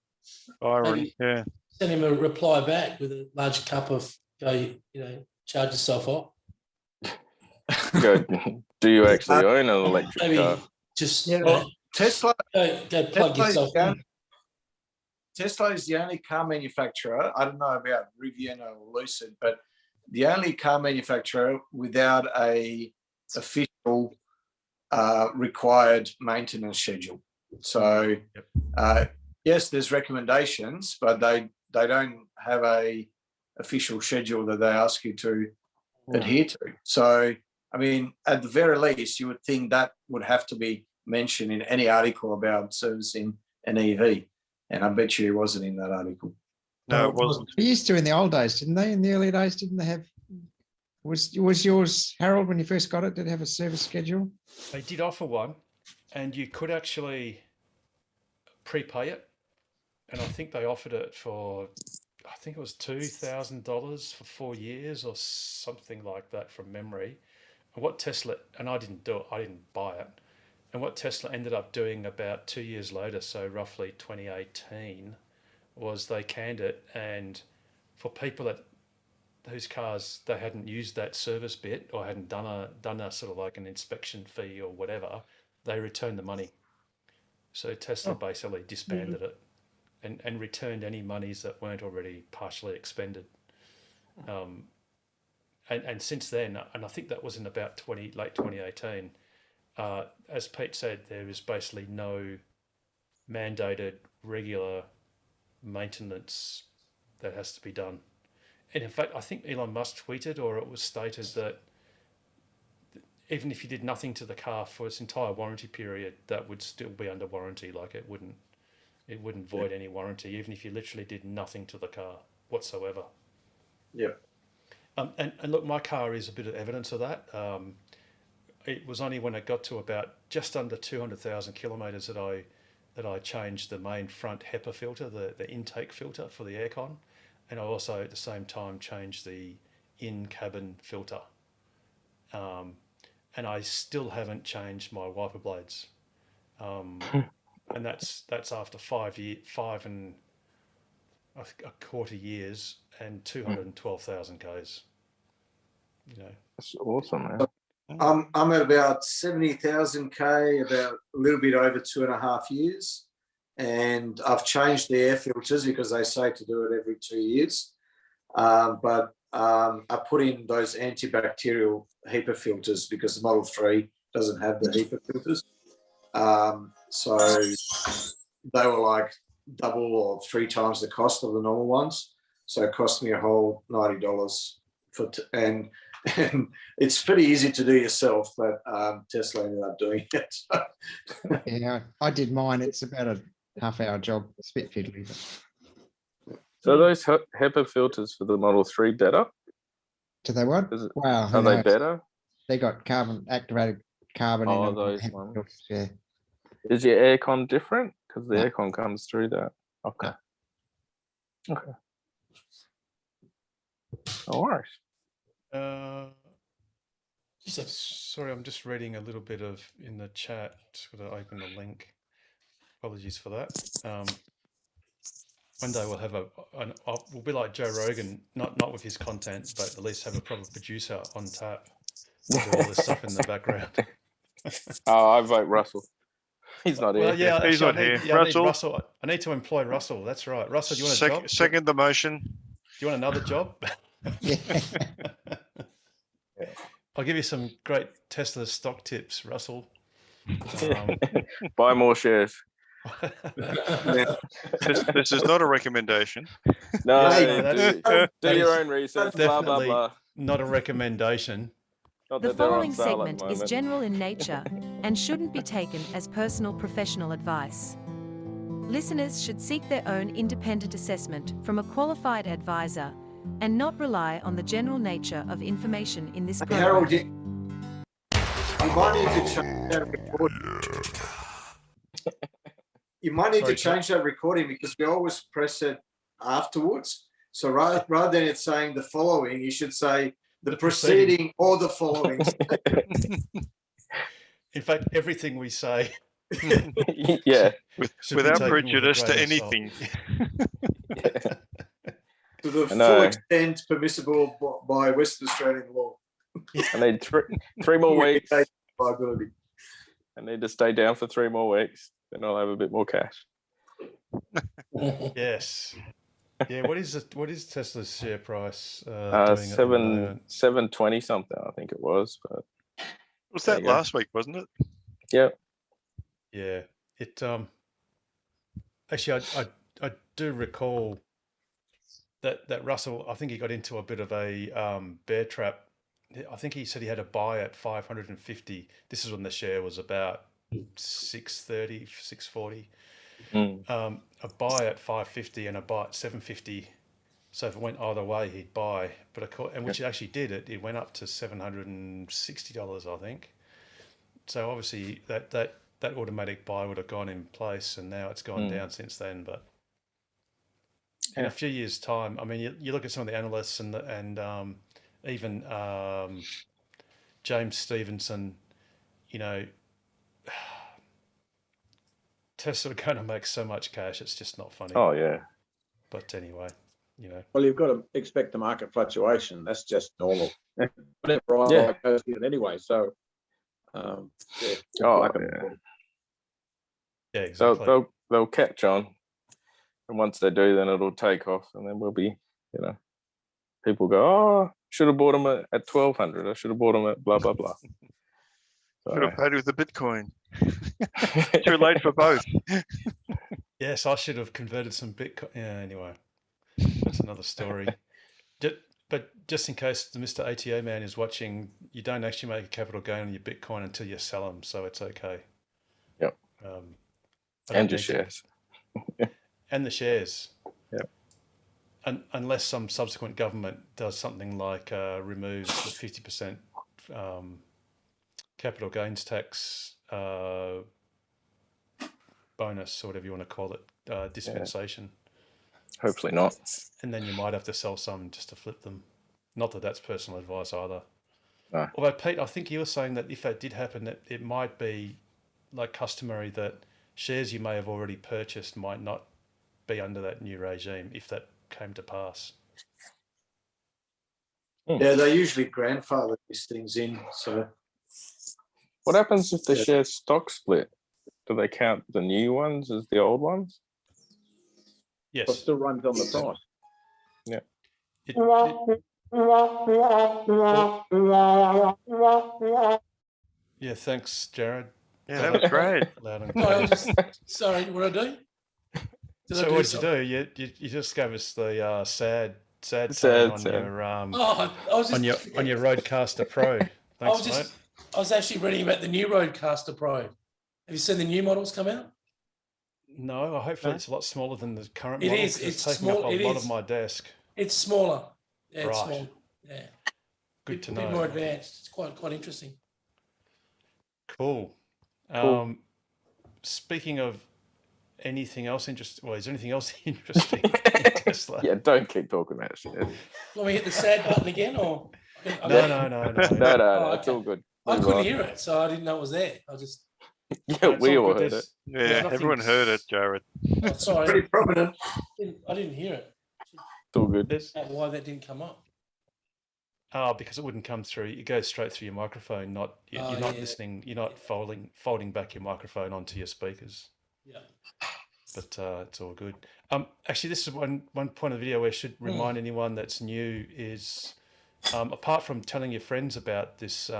Byron, Maybe yeah. send him a reply back with a large cup of, charge yourself up. Go, do you actually own an electric Maybe car? just Well, Tesla go plug Tesla is yourself the in. only- Tesla is the only car manufacturer, I don't know about Rivian or Lucid, but the only car manufacturer without a official required maintenance schedule. So yes, there's recommendations, but they don't have a official schedule that they ask you to adhere to. So, I mean, at the very least, you would think that would have to be mentioned in any article about servicing an EV. And I bet you it wasn't in that article. No, it wasn't. They used to in the old days, didn't they? In the early days, didn't they have? Was yours, Harold, when you first got it? Did it have a service schedule? They did offer one, and you could actually prepay it. And I think they offered it for, I think it was $2,000 for 4 years or something like that from memory. And what Tesla, and I didn't do it, I didn't buy it. And what Tesla ended up doing about 2 years later, so roughly 2018, was they canned it. And for people whose cars they hadn't used that service bit or hadn't done a sort of like an inspection fee or whatever, they returned the money. So Tesla basically disbanded it and returned any monies that weren't already partially expended. And since then, and I think that was in about late 2018, as Pete said, there is basically no mandated regular maintenance that has to be done. And in fact, I think Elon Musk tweeted, or it was stated, that even if you did nothing to the car for its entire warranty period, that would still be under warranty. Like it wouldn't void any warranty, even if you literally did nothing to the car whatsoever. Yeah. And look, my car is a bit of evidence of that. It was only when it got to about just under 200,000 kilometres that I changed the main front HEPA filter, the intake filter for the aircon. And I also at the same time changed the in-cabin filter. And I still haven't changed my wiper blades. And that's after 5 and a quarter years and 212,000 Ks. That's awesome, man. I'm at about 70,000 K, about a little bit over 2.5 years. And I've changed the air filters because they say to do it every 2 years. But I put in those antibacterial HEPA filters because the Model 3 doesn't have the HEPA filters. So they were like double or 3 times the cost of the normal ones. So it cost me a whole $90 and it's pretty easy to do yourself, but Tesla ended up doing it. Yeah, I did mine. It's about a half-hour job. It's a bit fiddly. But So are those HEPA filters for the Model 3 better? do they what? Is it- Wow. who Are they knows? better? They got activated carbon. Oh, in them. those ones. Yeah. Is your aircon different? Because the No. aircon comes through that. Okay. No. Okay. No worries. Sorry, I'm just reading a little bit in the chat. Just got to open the link. Apologies for that. One day we'll have we'll be like Joe Rogan, not with his content, but at least have a proper producer on tap. Do all this stuff in the background. Oh, I vote Russell. He's not here. Well, yeah, He's actually, not I need, here. yeah, I need Russell? Russell. I need to employ Russell. That's right. Russell, do you want a job? Second the motion. Do you want another job? Yeah. I'll give you some great Tesla stock tips, Russell. Buy more shares. This is not a recommendation. No, Yes, do, that do is your own research. Blah blah definitely blah. not a recommendation. Not The that they're on following sale at the segment is moment. general in nature and shouldn't be taken as personal professional advice. Listeners should seek their own independent assessment from a qualified advisor and not rely on the general nature of information in this program. Harold, you might need to change that recording. You might need Sorry, to change that recording because we always press it afterwards. So rather than it saying the following, you should say the preceding or the following. In fact, everything we say Yeah. should be Without taken with a prejudice to grain of salt. anything. To the I know. full extent permissible by Western Australian law. I need three more weeks. Liability. I need to stay down for 3 more weeks. Then I'll have a bit more cash. Yes. Yeah. What is Tesla's share price doing at the moment? 720 something, I think it was. But Was There that you go. last week, wasn't it? yeah, Yeah. It actually I do recall that Russell, I think he got into a bit of a bear trap. I think he said he had a buy at 550. This is when the share was about 630, 640. Mm. A buy at 550 and a buy at 750. So if it went either way, he'd buy. But and which it actually did. It went up to $760, I think. So obviously that automatic buy would have gone in place, and now it's gone down since then. But in a few years' time, I mean, you look at some of the analysts and even James Stevenson, you know, Tesla are going to make so much cash, it's just not funny. Oh yeah. But anyway, you know. Well, you've got to expect the market fluctuation. That's just normal. Whatever I Yeah. like goes in anyway. So, yeah, Oh like yeah. Yeah, So exactly. they'll catch on, and once they do, then it'll take off, and then we'll be, people go, oh, should have bought them at 1200. I should have bought them at blah blah blah. Should have So, paid with the Bitcoin. Too late for both. Yes, I should have converted some Bitcoin. Yeah, anyway, that's another story. But just in case the Mr. ATO man is watching, you don't actually make a capital gain on your Bitcoin until you sell them, so it's okay. Yep. I don't and your need to- shares. And the shares. Yep. Unless some subsequent government does something like removes the 50% capital gains tax bonus, or whatever you want to call it, dispensation. Hopefully not. And then you might have to sell some just to flip them. Not that that's personal advice either. No. Although, Pete, I think you were saying that if that did happen, that it might be like customary that shares you may have already purchased might not be under that new regime if that came to pass. Yeah, they usually grandfather these things in. So What happens if the Yeah. share stock split? Do they count the new ones as the old ones? It Yes. still runs on the price. Yeah, thanks, Jared. Yeah, that was great. Loud and No, I clear. was just, sorry, what did I do? Did I So do what did something? you do? You just gave us the sad Sad, tone on sad. your Oh, I was just, on your Roadcaster Pro. I Thanks, was mate. just, I was actually reading about the new Roadcaster Pro. Have you seen the new models come out? No, hopefully No? it's a lot smaller than the current It model. is, 'cause it's taking small, up a it lot is. of my desk. It's smaller. Yeah, it's Right. small. Yeah. Good to A bit know. more advanced. It's quite interesting. Cool. Cool. Speaking of anything else interesting, well, is there anything else interesting in Tesla? Yeah, don't keep talking about shit. Want me to hit the sad button again, or? I No, mean, no, No, Oh, it's okay. all good. I Move couldn't on. hear it, so I didn't know it was there. I just, Yeah, No, it's we all all good. heard it. Yeah, nothing everyone heard it, Jared. oh, sorry, pretty prominent. I didn't hear it. It's all good. There's, Why that didn't come up? because it wouldn't come through. It goes straight through your microphone. You're Oh, not yeah. listening. You're not folding back your microphone onto your speakers. Yeah. But it's all good. Actually, this is one point of the video where I should remind anyone that's new is, apart from telling your friends about this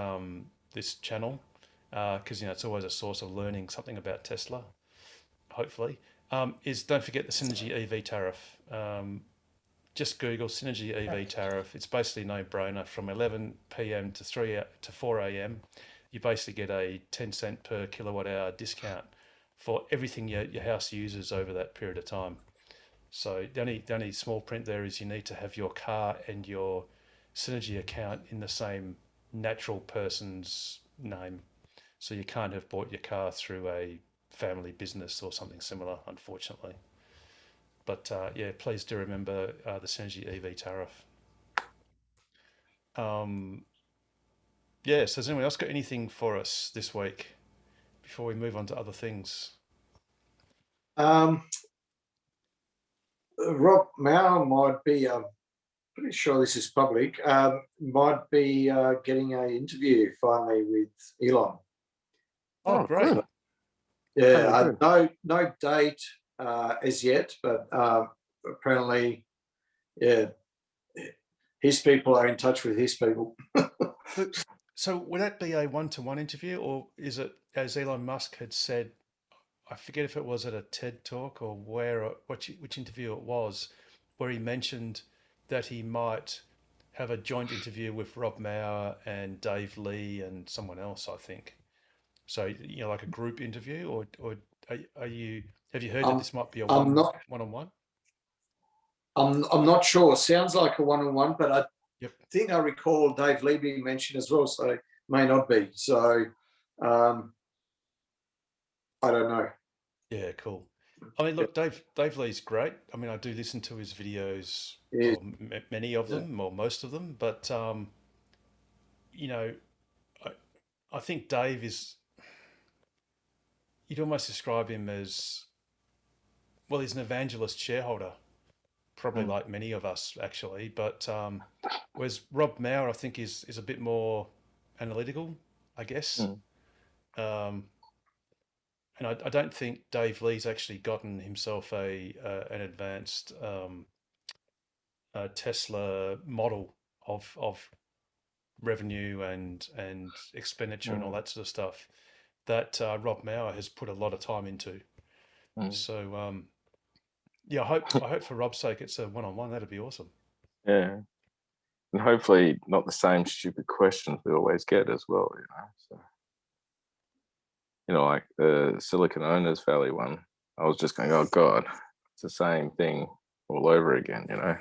this channel, because it's always a source of learning something about Tesla. Hopefully, is don't forget the Synergy EV tariff. Just Google Synergy EV tariff. It's basically no brainer. From 11 p.m. to 4 a.m., you basically get a 10 cent per kilowatt hour discount for everything your house uses over that period of time. So the only small print there is you need to have your car and your Synergy account in the same natural person's name. So you can't have bought your car through a family business or something similar, unfortunately. But yeah, please do remember the Synergy EV tariff. Yeah, so has anyone else got anything for us this week before we move on to other things? Rob Mauer might be, pretty sure this is public, might be getting an interview finally with Elon. Oh, great. good. Yeah, good. no date as yet, but apparently, yeah, his people are in touch with his people. So would that be a one-to-one interview, or is it, as Elon Musk had said, I forget if it was at a TED talk or which interview it was, where he mentioned that he might have a joint interview with Rob Mauer and Dave Lee and someone else, I think. So, like a group interview, or have you heard that this might be a one-on-one? I'm not sure. Sounds like a one-on-one, but I Yep. think I recall Dave Lee being mentioned as well, so it may not be. So I don't know. Yeah, cool. I mean, look, Dave Lee's great. I mean, I do listen to his videos, Yeah. or many of them, or most of them. But I think Dave is. You'd almost describe him as, well, he's an evangelist shareholder, probably like many of us actually. But whereas Rob Mauer, I think, is a bit more analytical, I guess. And I don't think Dave Lee's actually gotten himself an advanced Tesla model of revenue and expenditure and all that sort of stuff that Rob Mauer has put a lot of time into. So yeah, I hope for Rob's sake it's a one-on-one. That'd be awesome. Yeah, and hopefully not the same stupid questions we always get as well. So like the Silicon Owners Valley one, I was just going, oh God, it's the same thing all over again. To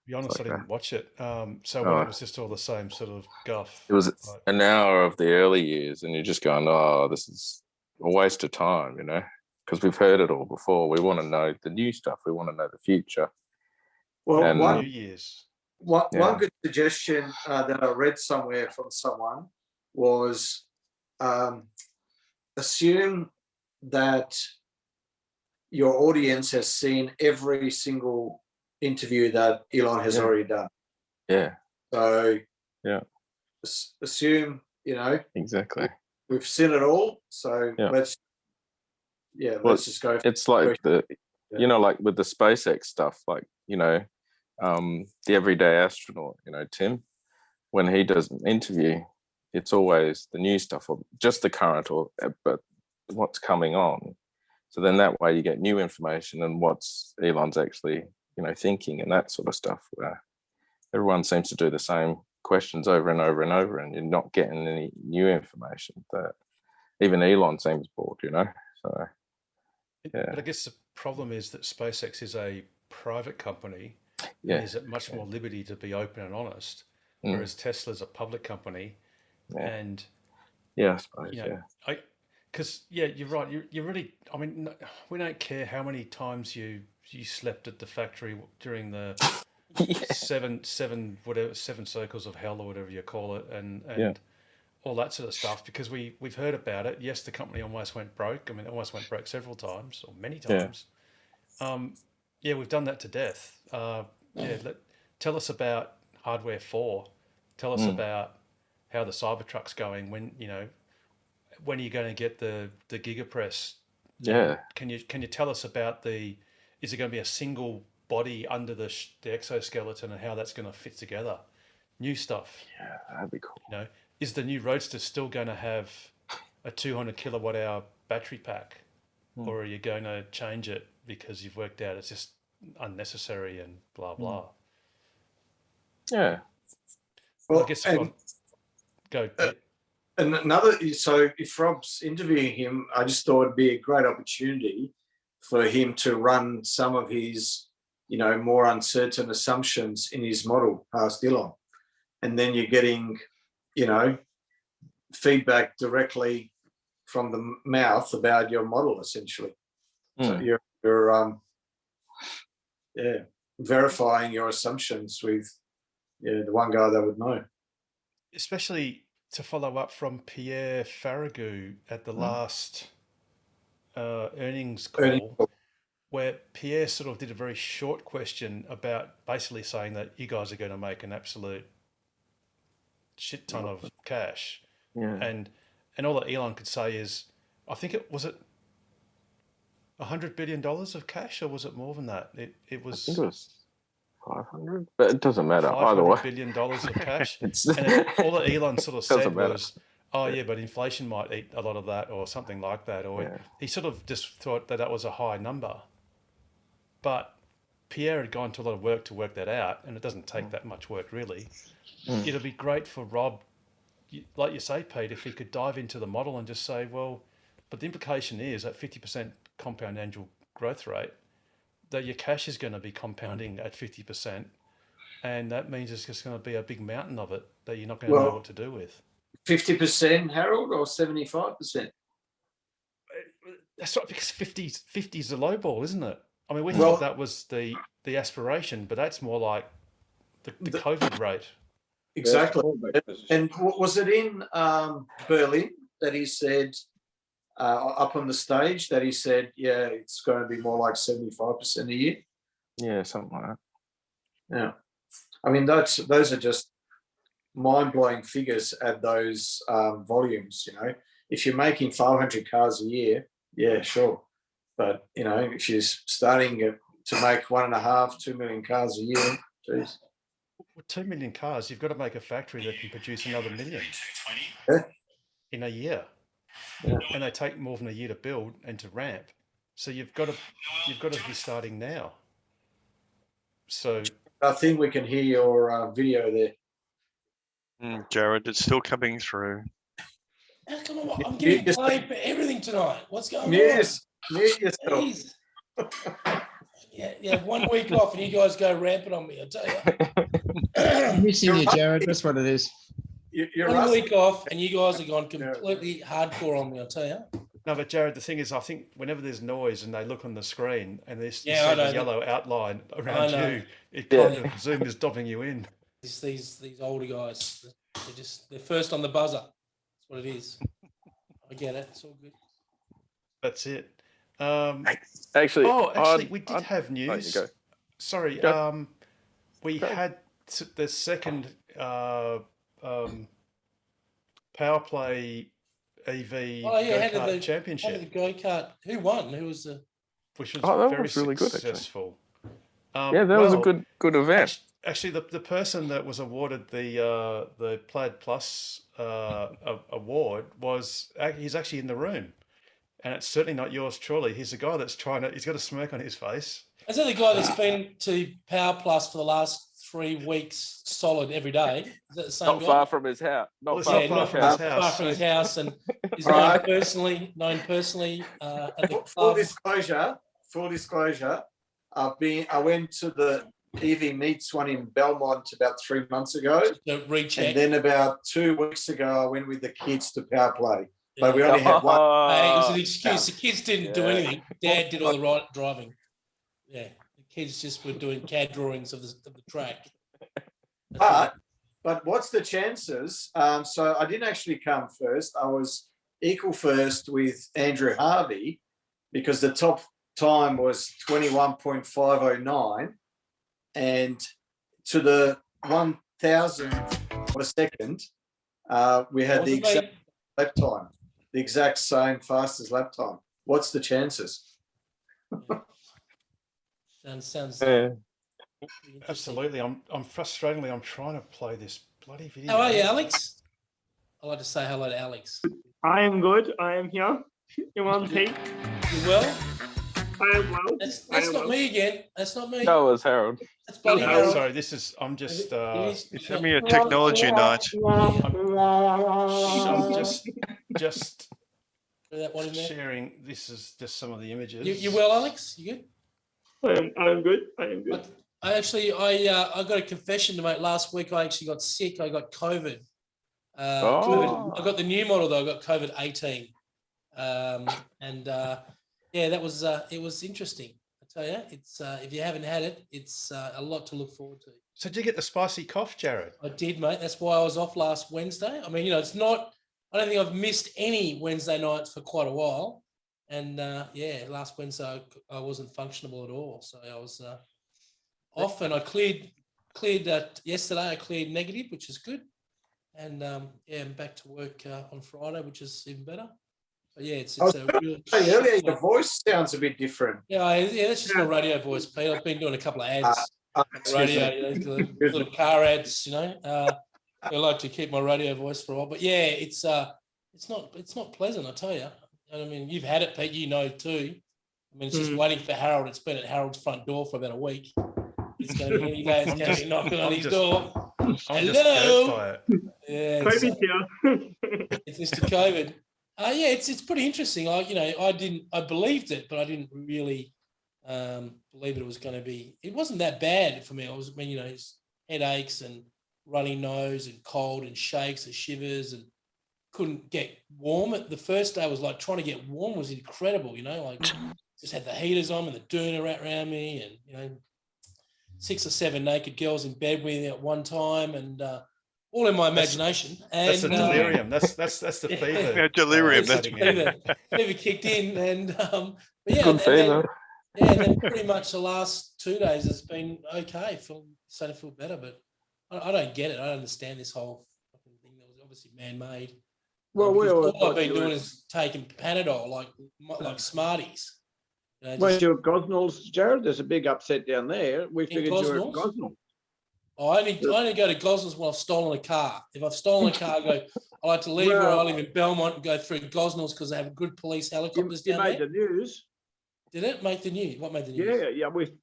be honest, like I didn't watch it. So it was just all the same sort of guff. It was an hour of the early years, and you're just going, oh, this is a waste of time, because we've heard it all before. We want to know the new stuff. We want to know the future. Well, New Year's. One good suggestion that I read somewhere from someone was assume that your audience has seen every single interview that Elon has already done. Yeah. So yeah, assume, exactly. We've seen it all. So let's just go. It's like like with the SpaceX stuff, like, the everyday astronaut, Tim, when he does an interview, it's always the new stuff or just the current but what's coming on. So then that way you get new information and what's Elon's actually, thinking and that sort of stuff, where everyone seems to do the same questions over and over and over, and you're not getting any new information. That even Elon seems bored, So But I guess the problem is that SpaceX is a private company. Yeah. And is at much more liberty to be open and honest, whereas Tesla's a public company. Yeah. And I suppose, because you're right. You really, I mean, we don't care how many times you slept at the factory during the seven circles of hell or whatever you call it, and all that sort of stuff, because we've heard about it. Yes, the company almost went broke. I mean, it almost went broke several times or many times. Yeah, we've done that to death. Tell us about Hardware 4. Tell us about how the Cybertruck's going. When are you going to get the GigaPress? Yeah. Can you tell us about is it going to be a single body under the exoskeleton and how that's going to fit together? New stuff. Yeah, that'd be cool. Is the new Roadster still going to have a 200 kilowatt hour battery pack, or are you going to change it because you've worked out it's just unnecessary and blah blah? Yeah. Well, I guess and, go. And so if Rob's interviewing him, I just thought it'd be a great opportunity for him to run some of his, more uncertain assumptions in his model past Elon. And then you're getting, feedback directly from the mouth about your model, essentially. So you're verifying your assumptions with the one guy that would know. Especially to follow up from Pierre Farragut at the last earnings call, where Pierre sort of did a very short question about basically saying that you guys are going to make an absolute shit ton of cash. Yeah. And all that Elon could say is, I think it was $100 billion of cash, or was it more than that? It was. I think it was 500, but it doesn't matter either way. $500 billion of cash. It's And all that Elon sort of said Doesn't matter. was, oh yeah, but inflation might eat a lot of that, or something like that. Or Yeah. he sort of just thought that was a high number. But Pierre had gone to a lot of work to work that out, and it doesn't take that much work really. It'd be great for Rob, like you say, Pete, if he could dive into the model and just say, well, but the implication is at 50% compound annual growth rate, that your cash is going to be compounding at 50%. And that means it's just going to be a big mountain of it that you're not going to know what to do with. 50%, Harold, or 75%? That's right, because 50's the low ball, isn't it? I mean, we Well- thought that was the aspiration, but that's more like the COVID rate. Exactly. And was it in Berlin that he said, up on the stage, that he said, yeah, it's going to be more like 75% a year? Yeah, something like that. Yeah. I mean, those are just mind-blowing figures at those volumes. If you're making 500 cars a year, yeah, sure. But, if you're starting to make 1.5, 2 million cars a year, geez. With 2 million cars, you've got to make a factory that can produce another million in a year. And they take more than a year to build and to ramp. So you've got to be starting now. So I think we can hear your video there. Jared, it's still coming through. How come I'm getting played for everything tonight? What's going Yes, mute on? yourself. Jeez. Yeah, 1 week off and you guys go rampant on me, I tell you. I'm missing you, Jared. That's what it is. You're 1 right. week off and you guys have gone completely hardcore on me, I tell you. no, but Jared, the thing is, I think whenever there's noise and they look on the screen and there's Yeah, I a know. yellow outline I around know. you, it kind of Zoom is dobbing you in. These older guys, they're first on the buzzer. That's what it is. I get it. It's all good. That's it. Actually, we did have news. go. Sorry, Go. we had the second Power Play EV go-kart championship, The go-kart. Who won? Who was the? which was that very was really good, actually. successful. Yeah, that was a good event. Actually, the person that was awarded the Plaid Plus award he's actually in the room, and it's certainly not yours truly. He's the guy that's he's got a smirk on his face. Is that the guy that's been to Power Plus for the last 3 weeks solid every day? Is that the same Not guy? far from his house. Not Well, far it's from not his far house. from his house. Far from his house, and he's Right. known personally at the Full club. disclosure, I went to the EV Meets one in Belmont about 3 months ago. To recheck. And then about 2 weeks ago, I went with the kids to Power Play. But we only had one. Hey, it was an excuse. The kids didn't do Yeah. anything. Dad did all the right driving. Yeah, the kids just were doing CAD drawings of the track. That's But what's the chances? So I didn't actually come first. I was equal first with Andrew Harvey because the top time was 21.509. And to the 1,000 of a second, we had the exact lap time, the exact same fastest lap time. What's the chances? sounds Yeah. Absolutely, I'm frustratingly, I'm trying to play this bloody video. How are you, Alex? I'd like to say hello to Alex. I am good. I am here. You want to take? You well? I am well. That's I am not well. me again. That's not me. No, it was Harold. That's bloody No, Harold. sorry, this is, I'm just, It's having a technology night. I'm just Throw that one in there. sharing, this is just some of the images. You well, Alex? You good? I am good. I am good. I got a confession to make. Last week I actually got sick. I got COVID. Oh. I got the new model though. I got COVID-18, yeah, that was it was interesting. I tell you, it's if you haven't had it, it's a lot to look forward to. So did you get the spicy cough, Jared? I did, mate. That's why I was off last Wednesday. I mean, you know, it's not. I don't think I've missed any Wednesday nights for quite a while, and yeah, last Wednesday I wasn't functionable at all, so I was off, and I cleared yesterday. I cleared negative, which is good. And yeah, I'm back to work on Friday, which is even better. But yeah, it's a real. Hey, earlier, your voice sounds a bit different. Yeah, that's just my radio voice, Pete. I've been doing a couple of ads on Excuse radio, me. you know, little car ads, you know. I like to keep my radio voice for a while, but yeah, it's not pleasant, I tell you. And I mean, you've had it, Pete. You know too. I mean, it's just waiting for Harold. It's been at Harold's front door for about a week. It's going to be any day. It's going to be knocking on his door. I'm just Hello. hurt by it. Yeah, COVID here. it's Mr. COVID. Yeah, it's pretty interesting. I believed it, but I didn't really believe it was going to be. It wasn't that bad for me. It's headaches and runny nose and cold and shakes and shivers and couldn't get warm. The first day was like trying to get warm was incredible. You know, like just had the heaters on and the doona around me, and you know, 6 or 7 naked girls in bed with me at one time, and all in my imagination. That's the and delirium. That's the yeah. fever. Yeah, delirium. That's That's fever kicked in, and but yeah, Good and fever. then pretty much the last 2 days has been okay. Starting to feel better, but I don't get it. I don't understand this whole fucking thing that was obviously man-made. Well, Because we all I've been doing is taking Panadol, like Smarties. You know, Weren't just- you at Gosnells, Jared? There's a big upset down there. We figured you were at Gosnells? Gosnells. I only go to Gosnells when I've stolen a car. If I've stolen a car, I like to leave where I Well- live in Belmont and go through Gosnells because they have good police You, helicopters you down made there. the news. Did it make the news? What made the news? Yeah. We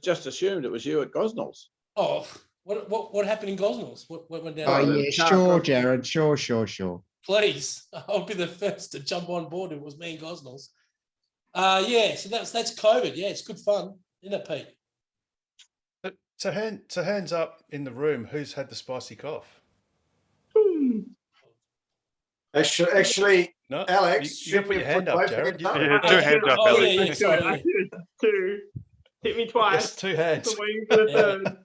just assumed it was you at Gosnells. Oh, what happened in Gosnells? What went down? Oh, there? yeah, car sure, crossing. Jared. Sure. Please, I'll be the first to jump on board if it was me and Gosnells. Yeah, so that's COVID. Yeah, it's good fun, isn't it, Pete? So hands up in the room. Who's had the spicy cough? Actually, No, Alex, you gotta put your hand up, Jared. Yeah, 2 hands up, Oh, Alex. yeah, sorry. I did it too. Hit me Yes, twice. 2 hands. I'm waiting for the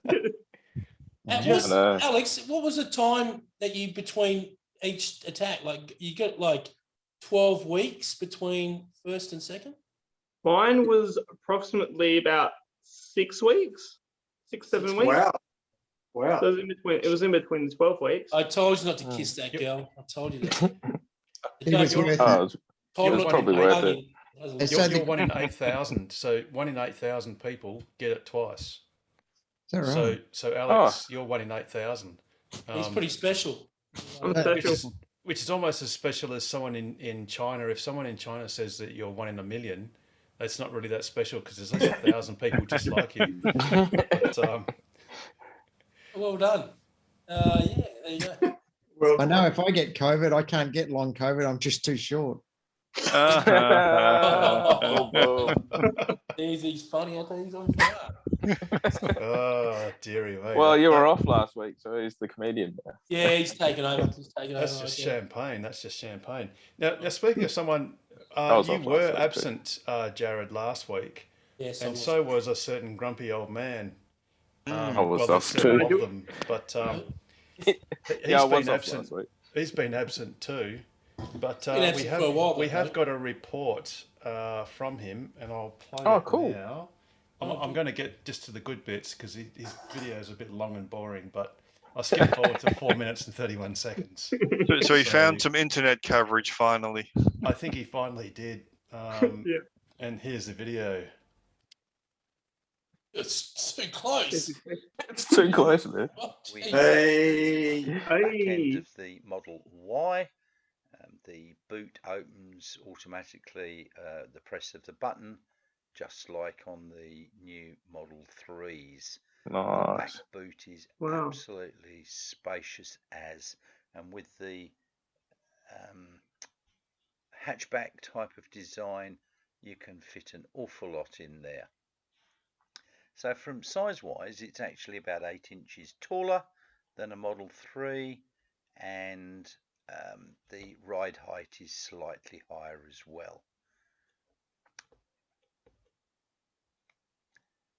third. Alex, what was the time that you between each attack? Like you got like 12 weeks between first and second? Mine was approximately about 6 weeks, 7 weeks. Wow. So it was in between the 12 weeks. I told you not to kiss that girl. I told you that. It was worth Oh, it. it was, Told her was not to probably be worth hugging. It's You're, so you're the- 1 in 8,000. So 1 in 8,000 people get it twice. Is that right? So Alex, you're 1 in 8,000. He's pretty special. I'm that- special. Which is almost as special as someone in China. If someone in China says that you're 1 in a million, that's not really that special because there's like 1,000 people just like you. But, Well done. Yeah, there you go. Well, I know if I get COVID, I can't get long COVID. I'm just too short. oh, He's funny. I think he's on fire. oh, dearie me. well, you were off last week, so he's the comedian now. Yeah, he's taken over. That's just champagne. That's just champagne. Now speaking of someone, was you off last were week too. absent, Jared, last week, Yes, and so was a certain grumpy old man. I was there's off several too. of them, but Yeah, I was been off absent. last week. He's been absent too, but Been absent we for a while, we though, have mate. got a report from him, and I'll play Oh, it cool. now. I'm going to get just to the good bits because his video is a bit long and boring, but I'll skip forward to 4 minutes and 31 seconds. So he found some internet coverage finally. I think he finally did. Yeah. And here's the video. It's too close. It's too close, man. Oh, We geez. hey, back end Hey. of the Model Y. The boot opens automatically, the press of the button, just like on the new Model 3s. The Nice. back boot is Wow. absolutely spacious as, and with the hatchback type of design, you can fit an awful lot in there. So from size wise, it's actually about 8 inches taller than a Model 3, and the ride height is slightly higher as well.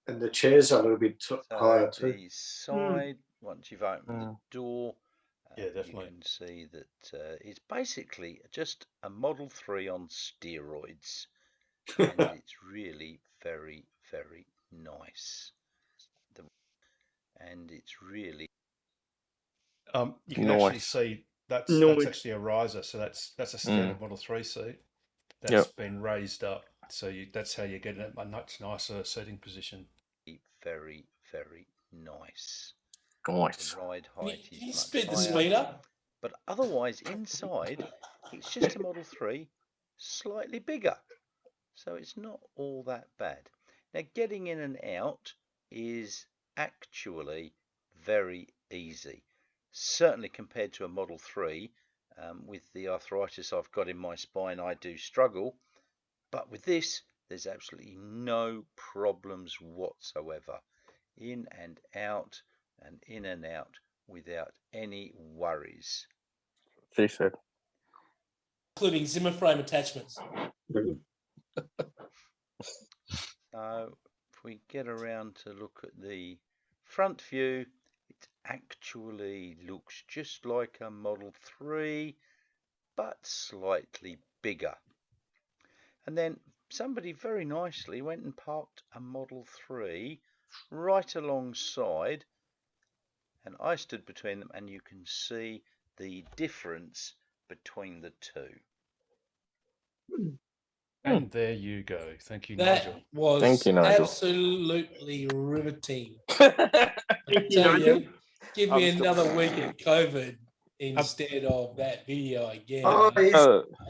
And the chairs are a little bit So higher too. the side, once you've opened the door, Yeah, definitely. you can see that it's basically just a Model 3 on steroids, and it's really very, very nice. And it's really You can actually Nice. see that's Noise. actually a riser. So that's a standard Model 3 seat that's Yep. been raised up. So that's how you get a much nicer seating position. very, very nice. Nice. The ride Can height you is speed the much higher, speed up? but otherwise inside it's just a Model 3 slightly bigger, so it's not all that bad. Now getting in and out is actually very easy, certainly compared to a Model 3. With the arthritis I've got in my spine, I do struggle, but with this there's absolutely no problems whatsoever. In and out and in and out without any worries. She said. Including Zimmer frame attachments. So if we get around to look at the front view, it actually looks just like a Model 3, but slightly bigger. And then somebody very nicely went and parked a Model 3 right alongside, and I stood between them, and you can see the difference between the two. And there you go. Thank you, That Nigel. was Thank you, Nigel. absolutely riveting. Thank you, Tell Nigel. you, give I'm me still- another week of COVID instead of that video again. Oh,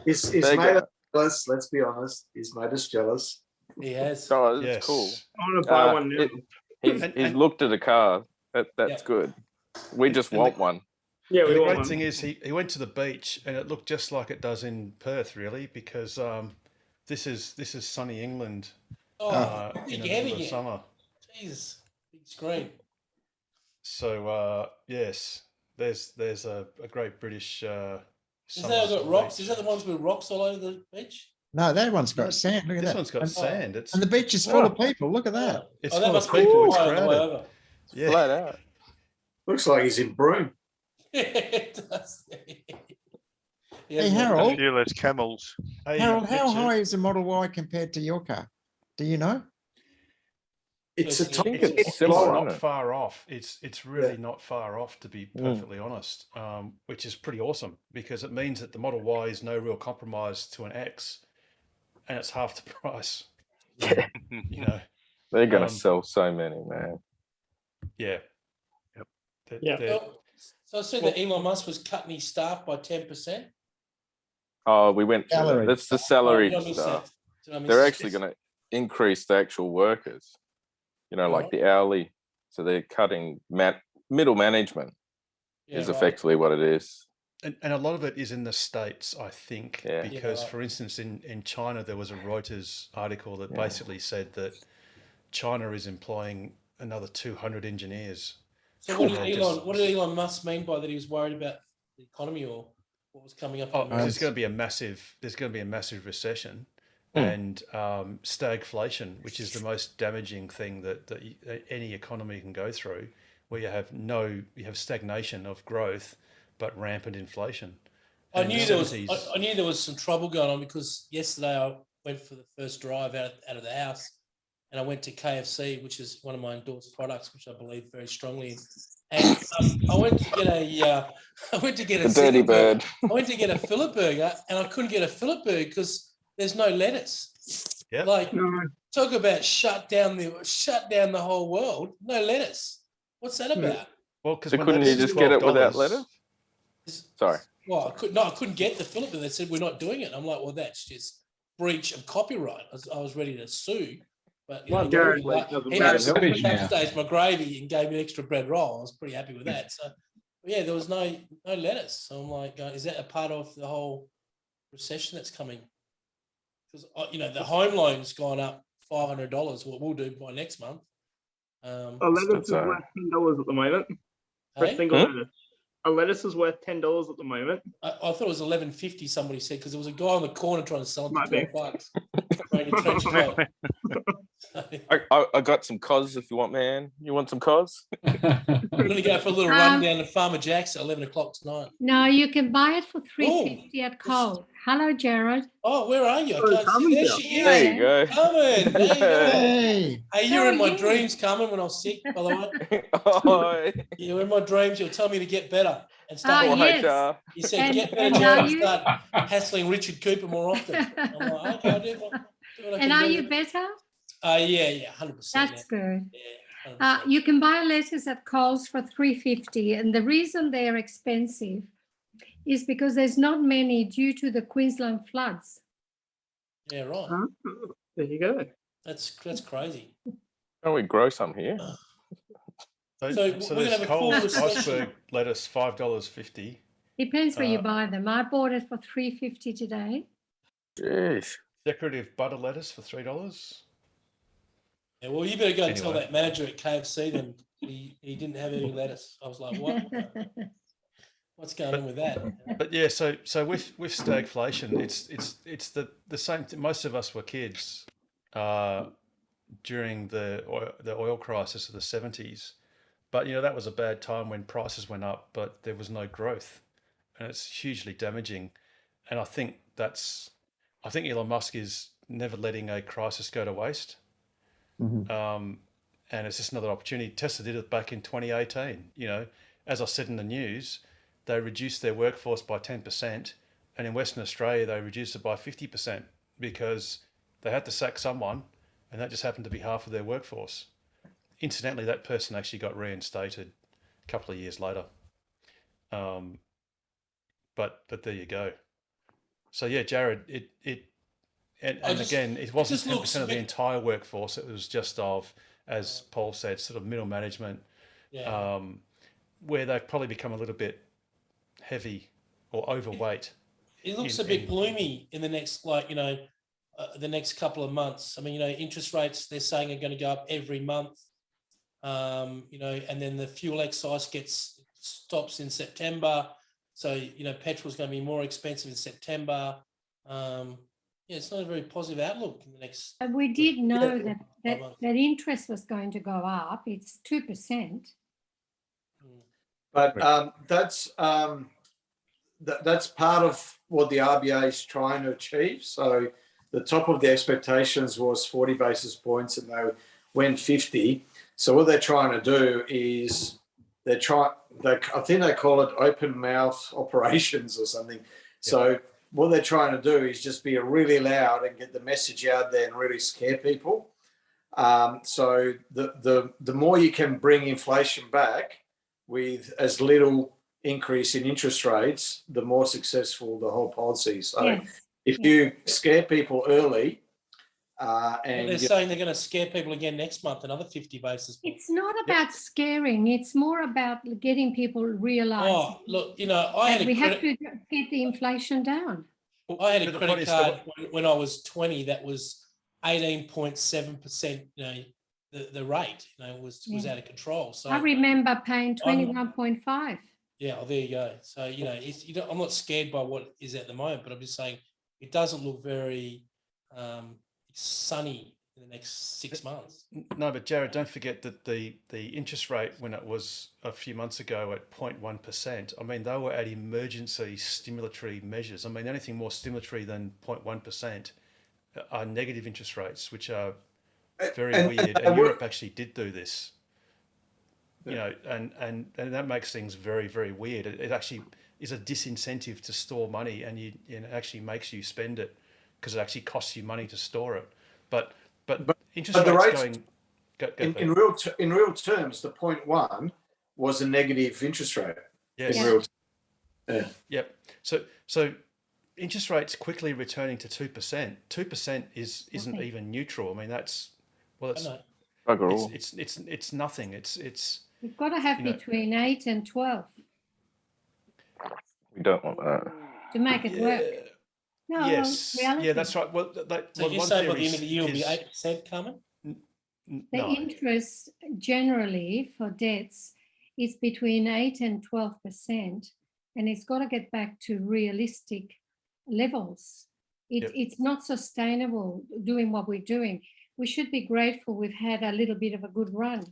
he's there you made go. us jealous. Let's be honest. He's made us jealous. He has. Oh, that's Yes. cool. I want to buy one now. He's And- looked at a car. That's Yeah. good. We just and want the- one. Yeah, And we the want great one. thing is he went to the beach and it looked just like it does in Perth, really, because this is sunny England Oh, in big the head middle of again. summer. Jesus, big screen. So yes, there's a great British. Is that summer got rocks? beach. Is that the ones with rocks all over the beach? No, that one's No, got sand. Look at This that. one's got and, sand. It's and the beach is full of people. Look at that. it's Oh, that full of must be people. It's quiet on the way crowded. over. Yeah. Flat out. Looks like he's in Broome. It does. Hey, Harold. A few less camels. Hey, Harold, how Richard, high is the Model Y compared to your car? Do you know? It's a Yes, tiny it's bit similar, lower. isn't not it? far off. It's really not far off, to be perfectly honest, which is pretty awesome because it means that the Model Y is no real compromise to an X, and it's half the price. Yeah. You know, They're going Um, to sell so many, man. yeah. Yep. Yeah. So I said that Elon Musk was cutting his staff by 10%. Oh, we went through Salary. that. That's the salary Did I miss stuff. that? Did I miss They're that? actually going to increase the actual workers, like the hourly. So they're cutting middle management Yeah, is right. effectively what it is. And a lot of it is in the States, I think, Yeah. because, right. for instance, in China, there was a Reuters article that Yeah. basically said that China is employing another 200 engineers. So what Yeah, did just- what did Elon Musk mean by that? He was worried about the economy or what was coming up? Oh, in there's America? going to be a massive recession Hmm. and stagflation, which is the most damaging thing that any economy can go through, where you have stagnation of growth, but rampant inflation. I And knew the there was 70s I knew there was some trouble going on because yesterday I went for the first drive out of the house, and I went to KFC, which is one of my endorsed products, which I believe very strongly in. And I went to get a The dirty Zinger burger. bird. I went to get a fillet burger, and I couldn't get a fillet burger because there's no lettuce. Yep. Like, No, talk about shut down the whole world. No lettuce. What's that about? Well, because So couldn't you just get it without lettuce? Sorry. Well, I couldn't get the fillet burger. They said we're not doing it. I'm like, well, that's just breach of copyright. I was ready to sue But you Well, know, Jared, like, doesn't he matter. absolutely upstaged my gravy and gave me an extra bread roll. I was pretty happy with that. So yeah, there was no lettuce. So I'm like, is that a part of the whole recession that's coming? Because you know, the home loan's gone up $500. What we'll do by next month. A lettuce is worth $10 at the moment. For a Hey? single lettuce. A lettuce is worth $10 at the moment. I thought it was $11.50. Somebody said because there was a guy on the corner trying to sell it Might for be. $12 wearing a trench coat. I got some cos if you want, man. You want some cos? We're going to go for a little run down to Farmer Jack's at 11 o'clock tonight. No, you can buy it for $3.50 at Coles. Hello, Jared. Oh, where are you? I Oh, can't see. Carmen's There out. she is. There you go. Carmen, there you go. Hey, Hey, How you're in are my you? dreams, Carmen, when I was sick, by the way. Oh, You're in my dreams. You'll tell me to get better and start. Ah, yes. HR. You said, And- get better, and Jared, are and you? start hassling Richard Cooper more often. I'm like, okay, I'll do what I And can are do. you better? Yeah, 100%. That's good. Yeah, 100%. You can buy lettuce at Coles for $3.50, and the reason they're expensive is because there's not many due to the Queensland floods. Yeah, right. Huh? There you go. That's crazy. Can we grow some here? So So we're gonna there's have a full Coles recession. iceberg lettuce, $5.50. Depends where you Uh, buy them. I bought it for $3.50 today. Jeez. Decorative butter lettuce for $3. Yeah, well, you better go and tell Anyway. that manager at KFC then he didn't have any lettuce. I was like, what? What's going on with that? But yeah, so with stagflation, it's the same thing. Most of us were kids during the oil crisis of the 70s, but you know that was a bad time when prices went up, but there was no growth, and it's hugely damaging. And I think Elon Musk is never letting a crisis go to waste. And it's just another opportunity. Tesla did it back in 2018. You know, as I said in the news, they reduced their workforce by 10%, and in Western Australia they reduced it by 50% because they had to sack someone, and that just happened to be half of their workforce. Incidentally, that person actually got reinstated a couple of years later. But there you go. So yeah, Jared, and again, it wasn't just looks 10% of the bit- entire workforce. It was just of, as Paul said, sort of middle management, Yeah. where they've probably become a little bit heavy or overweight. It looks in- a bit in- gloomy in the next, the next couple of months. I mean, interest rates they're saying are going to go up every month. And then the fuel excise stops in September. So petrol's going to be more expensive in September. It's not a very positive outlook in the next. But we did know Yeah. that interest was going to go up. It's 2%. But that's part of what the RBA is trying to achieve. So the top of the expectations was 40 basis points, and they went 50. So what they're trying to do is I think they call it open mouth operations or something. So what they're trying to do is just be really loud and get the message out there and really scare people. So the more you can bring inflation back with as little increase in interest rates, the more successful the whole policy. So Yes. if you scare people early, And they're saying they're going to scare people again next month, another 50 basis points. It's not about scaring. It's more about getting people realize Oh, look, I had that a we have credit, to get the inflation down. I had a But the credit point is card when I was 20 that was 18.7%, the rate, was Yeah. out of control. So I remember paying 21.5. yeah, well, there you go. So, I'm not scared by what is at the moment, but I'm just saying it doesn't look very sunny in the next 6 months. No, but Jared, don't forget that the interest rate when it was a few months ago at 0.1%, I mean, they were at emergency stimulatory measures. I mean, anything more stimulatory than 0.1% are negative interest rates, which are very weird. And Europe actually did do this, and that makes things very, very weird. It actually is a disincentive to store money, and it actually makes you spend it because it actually costs you money to store it. But interest the rates rates going in real terms, the 0.1 was a negative interest rate. Yes. In real yeah. Yep. So interest rates quickly returning to 2%. 2% isn't even neutral. I mean, that's Well, I know. Bugger all. it's nothing. It's You've got to have you know- between 8 and 12 We don't want that. to make it work. No, yes, reality. yeah, that's right. Well, So well, you one say by theory the end of the year will be is- 8%, Carmen? The no. interest generally for debts is between 8 and 12%, and it's got to get back to realistic levels. Yep. It's not sustainable doing what we're doing. We should be grateful we've had a little bit of a good run.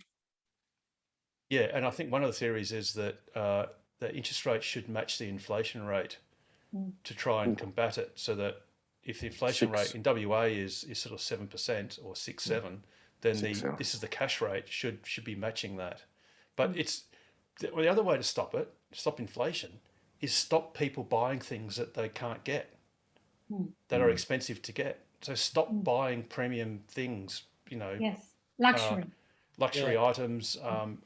Yeah, and I think one of the theories is that the interest rate should match the inflation rate to try and combat it, so that if the inflation rate in WA is sort of 7% or 6-7, then this is the cash rate should be matching that. But it's the other way to stop inflation, is stop people buying things that they can't get, that are expensive to get. So stop buying premium things, Yes, luxury. luxury items,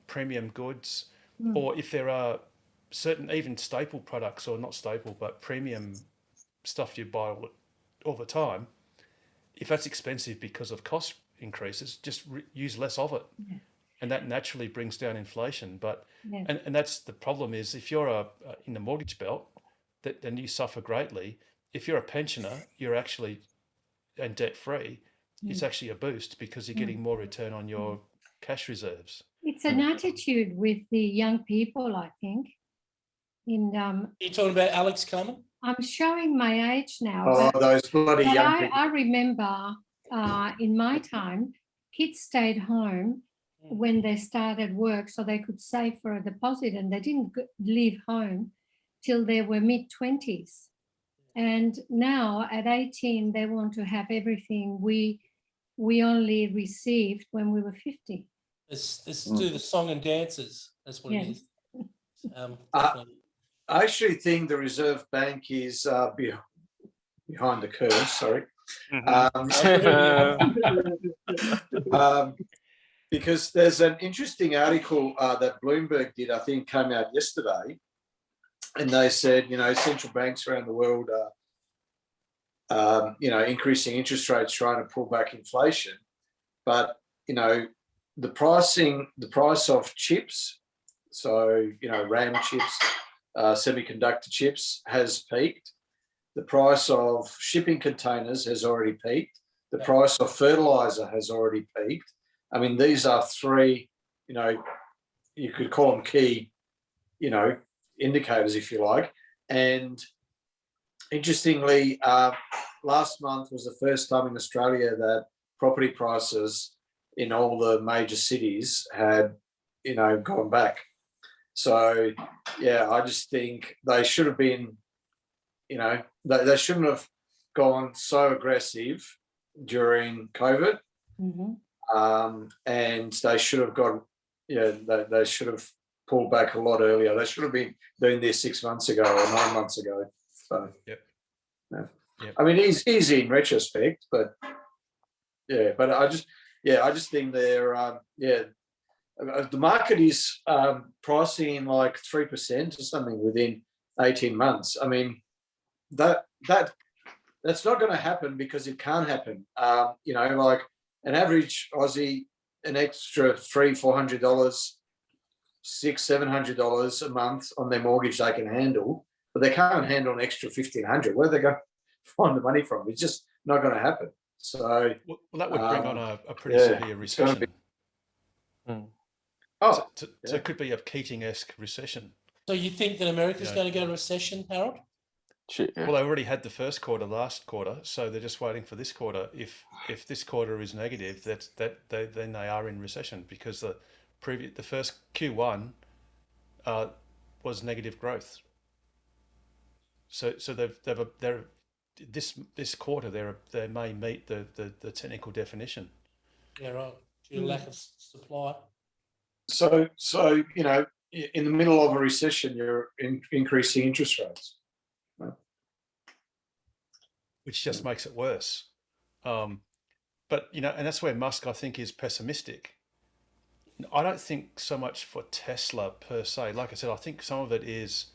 premium goods, or if there are certain even staple products, or not staple, but premium stuff you buy all the time, if that's expensive because of cost increases, just use less of it. Yeah. And that naturally brings down inflation. But Yeah. and that's the problem, is if you're in the mortgage belt, then you suffer greatly. If you're a pensioner, you're actually and debt free, it's actually a boost because you're getting more return on your cash reserves. It's an attitude with the young people, I think. Are you talking about Alex, Carmen? I'm showing my age now. Oh, but- those bloody but young people. I remember in my time, kids stayed home when they started work so they could save for a deposit, and they didn't leave home till they were mid-20s. And now at 18, they want to have everything we only received when we were 50. Let's do the song and dances. That's what it Yes. is. Definitely. I actually think the Reserve Bank is behind the curve. Sorry, because there's an interesting article that Bloomberg did, I think, came out yesterday, and they said, central banks around the world are, increasing interest rates, trying to pull back inflation, but the price of chips, so RAM chips, semiconductor chips, has peaked. The price of shipping containers has already peaked. The price of fertilizer has already peaked. I mean, these are three, you could call them key, indicators, if you like. And interestingly, last month was the first time in Australia that property prices in all the major cities had, gone back. So, yeah, I just think they should have been, they shouldn't have gone so aggressive during COVID. And they should have got, they should have pulled back a lot earlier. They should have been doing this 6 months ago or 9 months ago. So, I mean, easy in retrospect, but but I just think they're, the market is pricing in like 3% or something within 18 months. I mean, that's not going to happen because it can't happen. Like an average Aussie, an extra $300-400, $600-700 a month on their mortgage they can handle, but they can't handle an extra $1,500. Where are they going to find the money from? It's just not going to happen. So, well, that would bring on a pretty severe recession. So it could be a Keating-esque recession. So you think that America's going to go to recession, Harold? Well, they already had the first quarter, last quarter, so they're just waiting for this quarter. If this quarter is negative, then they are in recession, because the first Q1 was negative growth. So they're this quarter they may meet the technical definition. Yeah, right. Due to lack of supply. So in the middle of a recession, you're increasing interest rates, which just makes it worse. But and that's where Musk, I think, is pessimistic. I don't think so much for Tesla per se. Like I said, I think some of it is,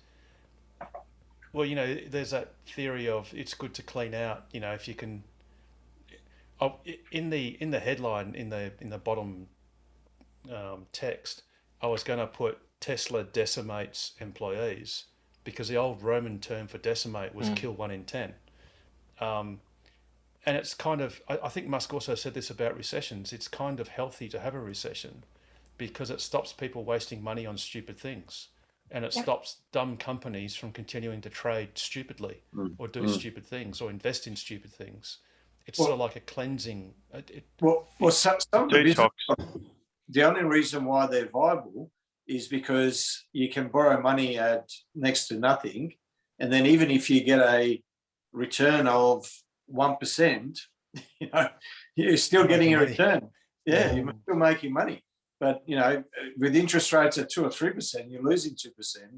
well, there's that theory of it's good to clean out. If you can, in the headline in the bottom text, I was going to put Tesla decimates employees, because the old Roman term for decimate was kill 1 in 10. And it's kind of, I think Musk also said this about recessions. It's kind of healthy to have a recession because it stops people wasting money on stupid things, and it stops dumb companies from continuing to trade stupidly or do stupid things or invest in stupid things. It's sort of like a cleansing. Some of the business, the only reason why they're viable is because you can borrow money at next to nothing, and then even if you get a return of 1%, you're still getting a return. Yeah, you're still making money. But with interest rates at 2 or 3%, you're losing 2%.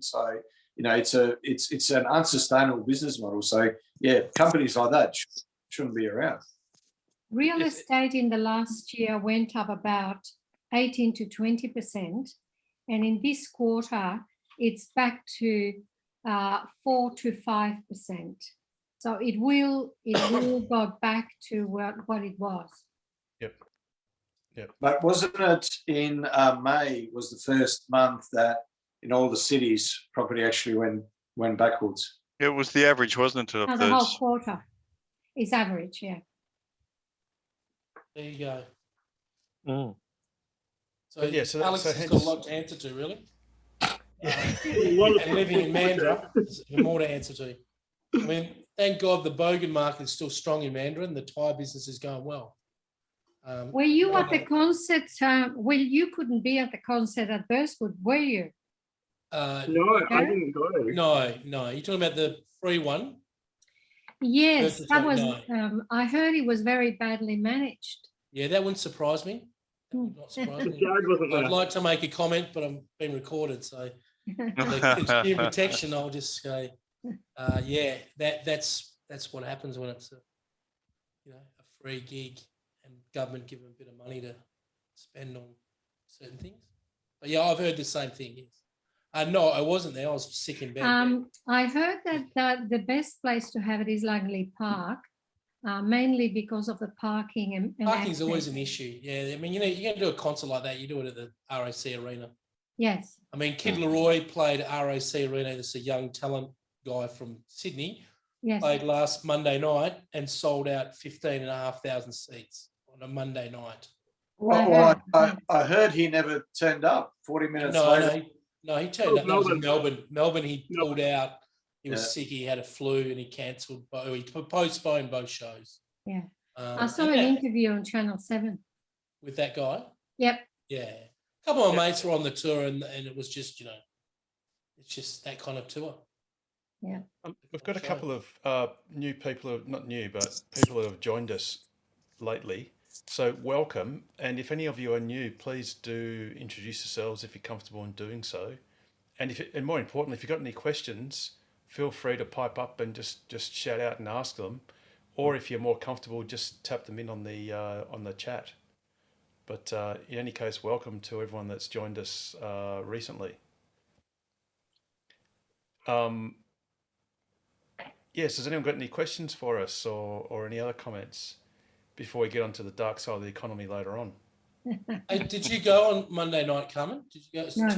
So it's an unsustainable business model. So yeah, companies like that shouldn't be around. Real estate in the last year went up about 18 to 20%, and in this quarter, it's back to 4 to 5%. So it will go back to what it was. Yep. But wasn't it in May was the first month that in all the cities property actually went backwards? It was the average, wasn't it? No, the whole quarter is average, yeah. There you go. So Alex has got a lot to answer to, really. And living in Mandurah, there's more to answer to. I mean, thank God the Bogan market is still strong in Mandurah and the tyre business is going well. Were you at the concert? Well, you couldn't be at the concert at Burstwood, were you? No, I didn't go. No. You're talking about the free one? Yes, Versus that was. no. I heard it was very badly managed. Yeah, that wouldn't surprise me. That would not surprise me. Jared wasn't there. I'd like to make a comment, but I'm being recorded, so the consumer protection. I'll just say, yeah, that's what happens when it's a free gig and government give them a bit of money to spend on certain things. But yeah, I've heard the same thing. Yes. No, I wasn't there. I was sick in bed. I heard that the best place to have it is Langley Park, mainly because of the parking and Parking's access. always an issue. Yeah, I mean, you're going to do a concert like that, you do it at the RAC Arena. Yes. I mean, Kid Leroy played at RAC Arena. This is a young talent guy from Sydney. Yes. Played last Monday night and sold out 15,500 seats on a Monday night. Well, I heard he never turned up 40 minutes later. No, he turned up. That was in Melbourne. Melbourne, he pulled out. He was sick. He had a flu and he cancelled. He postponed both shows. Yeah. I saw an interview on Channel 7. With that guy? Yep. Yeah. A couple of my mates were on the tour and it was just, it's just that kind of tour. Yeah. We've got a couple of new people, not new, but people who have joined us lately. So welcome. And if any of you are new, please do introduce yourselves if you're comfortable in doing so. And more importantly, if you've got any questions, feel free to pipe up and just shout out and ask them. Or if you're more comfortable, just tap them in on the chat. But in any case, welcome to everyone that's joined us recently. Yes, has anyone got any questions for us or any other comments before we get onto the dark side of the economy later on? Hey, did you go on Monday night, Carmen? Did you go? No.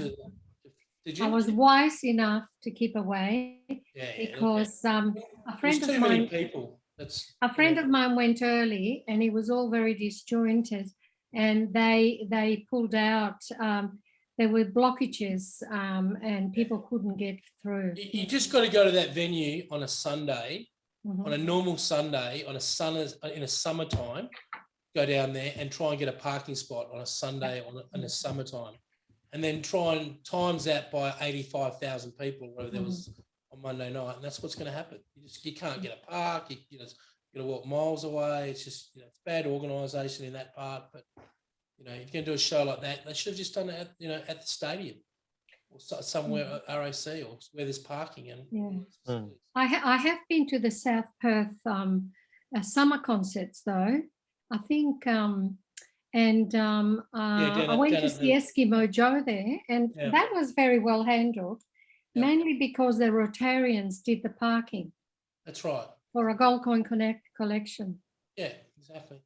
Did you? I was wise enough to keep away because a friend of mine. People. A friend of mine went early, and it was all very disjointed, and they pulled out. There were blockages, and people couldn't get through. You just got to go to that venue on a Sunday, on a normal Sunday, in a summertime. Go down there and try and get a parking spot on a Sunday in the summertime, and then try and times that by 85,000 people, whatever there was on Monday night, and that's what's going to happen. You can't get a park. You got to walk miles away. It's just it's bad organisation in that part. But if you're going to do a show like that, they should have just done it at the stadium or somewhere at RAC or where there's parking. And I have been to the South Perth summer concerts though. I think I went to see Eskimo Joe there, and that was very well handled, mainly because the Rotarians did the parking. That's right. For a Gold Coin Connect collection. Yeah, exactly.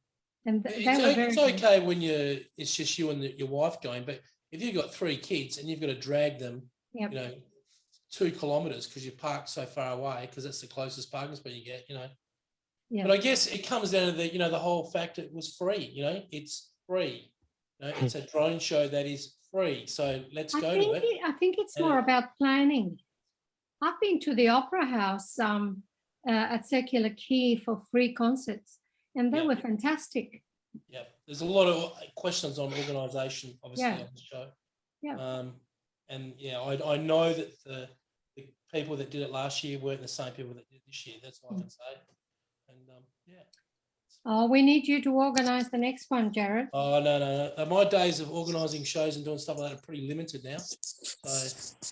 And they It's, were very it's good. okay when it's just you and your wife going, but if you've got 3 kids and you've got to drag them, Yep. 2 kilometres because you parked so far away, because that's the closest parking spot you get, Yeah. But I guess it comes down to the whole fact that it was free, it's free. It's a drone show that is free. So let's go to it. I think it's And more it- about planning. I've been to the Opera House at Circular Quay for free concerts, and they Yeah. were fantastic. Yeah, there's a lot of questions on organisation, obviously, Yeah. on the show. Yeah. And yeah, I know that the people that did it last year weren't the same people that did it this year. That's all I can say. And yeah. Oh, we need you to organise the next one, Jared. Oh no. My days of organising shows and doing stuff like that are pretty limited now. So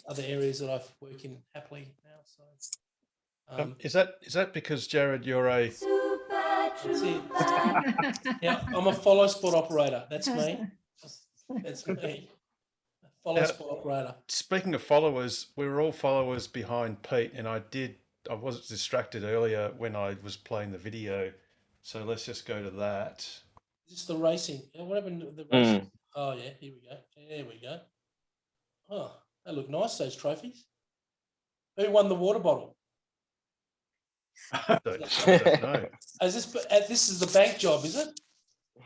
other areas that I've worked in happily now. So Is that because, Jared, you're a that's it. Yeah, I'm a follow spot operator. That's me. That's me. Follow spot operator. Speaking of followers, we were all followers behind Pete, and I was distracted earlier when I was playing the video. So let's just go to that. Just the racing. What happened to the racing? Oh yeah, here we go. There we go. Oh, they look nice, those trophies. Who won the water bottle? I don't know. This is the bank job, is it?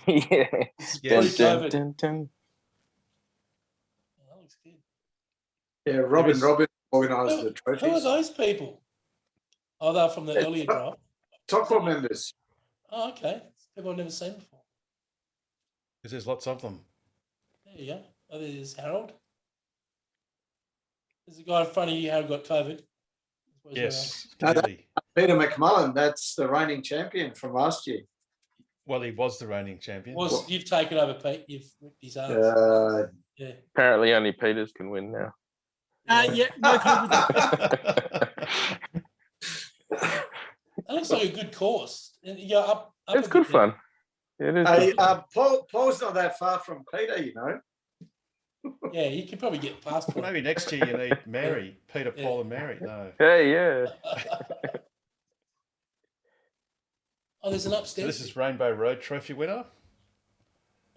Yeah. This is Yes. pre-COVID. Dun. Oh, that looks good. Yeah, Robin organised the Who are trophies. those people? Oh, they're from the earlier draft. Top four members. Oh, okay. People I've never seen before. Because there's lots of them. There you go. Oh, there's Harold. There's a guy in front of you who got COVID. Yes, No, clearly. Peter McMullen, that's the reigning champion from last year. Well, he was the reigning champion. You've taken over, Pete. You've ripped his ass. Yeah. Apparently, only Peters can win now. Yeah, no COVID. That looks like a good course. And you're up It's a good bit there. fun. It is. Hey, good fun. Paul's not that far from Peter, Yeah, you could probably get past for Maybe next year you need Mary, Peter, Paul, and Mary. No. Hey, yeah. Oh, there's an So upstairs. this is Rainbow Road Trophy winner.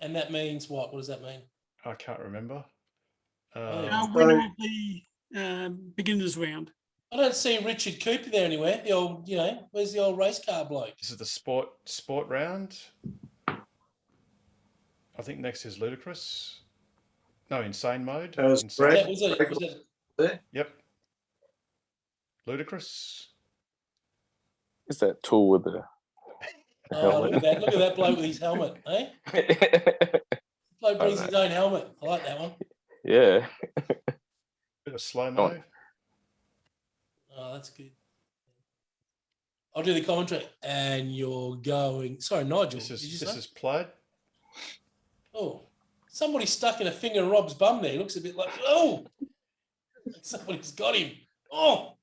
And that means what? What does that mean? I can't remember. Winner of the beginners round. I don't see Richard Cooper there anywhere. The old, where's the old race car bloke? This is the sport round. I think next is Ludicrous. No, Insane Mode. That was Insane. Brett. Was it? Yep. Ludicrous. Is that tool with the Oh, look at that! Look at that bloke with his helmet, eh? Bloke brings his own helmet. I like that one. Yeah. Bit of slow-mo. Oh, that's good. I'll do the commentary. And you're going. Sorry, Nigel. This did you is say? Plaid. Oh, somebody stuck in a finger in Rob's bum there. He looks a bit like, somebody's got him. Oh,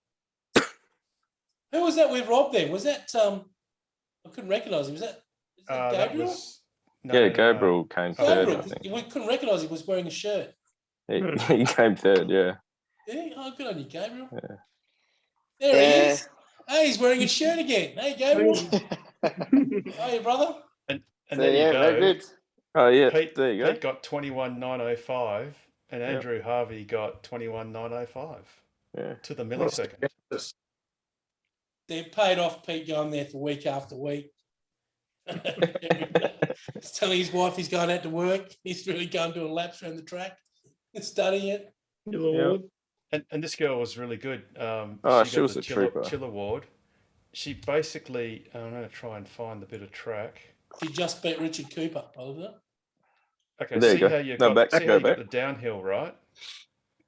who was that with Rob then? Was that, I couldn't recognise him. Was that That Gabriel? was Yeah, Gabriel came third, I Gabriel, think. we couldn't recognise him. He was wearing a shirt. He came third, yeah. Yeah, oh, good on you, Gabriel. Yeah. There he is. Hey, he's wearing a shirt again. Hey, Gabriel. Hey, brother. And there you go. Oh, yeah, Pete, there you go. Pete got 21.905 and Andrew Harvey got 21.905 Yeah. to the millisecond. They've paid off Pete going there for week after week. He's telling his wife he's going out to work. He's really going doing laps around the track and studying it. Yeah. And this girl was really good. She got was the a trooper. Chill Award. She basically, I'm going to try and find the bit of track. He just beat Richard Cooper, wasn't it? Okay, There you see go. how you No, got, back- see go how you back. got the downhill, right?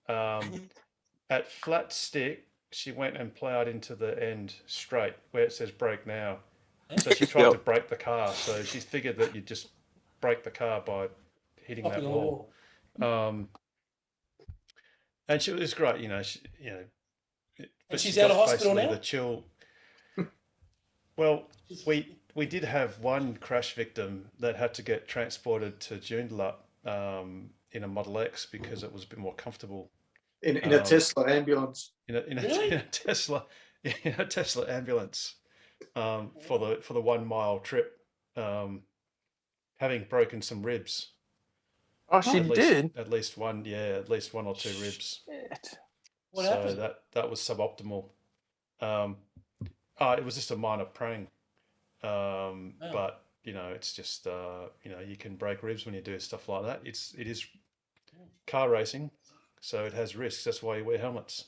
At flat stick, she went and ploughed into the end straight where it says brake now. So she tried Yep. to brake the car. So she figured that you just brake the car by hitting that Popping on the wall. And she was great, but she's she out of got hospital basically now? the chill. Well, we did have one crash victim that had to get transported to Joondalup in a Model X because it was a bit more comfortable. In a Tesla ambulance. In a Tesla ambulance for the 1 mile trip. having broken some ribs. Oh, she At least- did? At least one, yeah, at least 1 or 2 ribs. What so happened? that was suboptimal. It was just a minor prang. But you know, it's just you know, you can break ribs when you do stuff like that. It is car racing, so it has risks. That's why you wear helmets.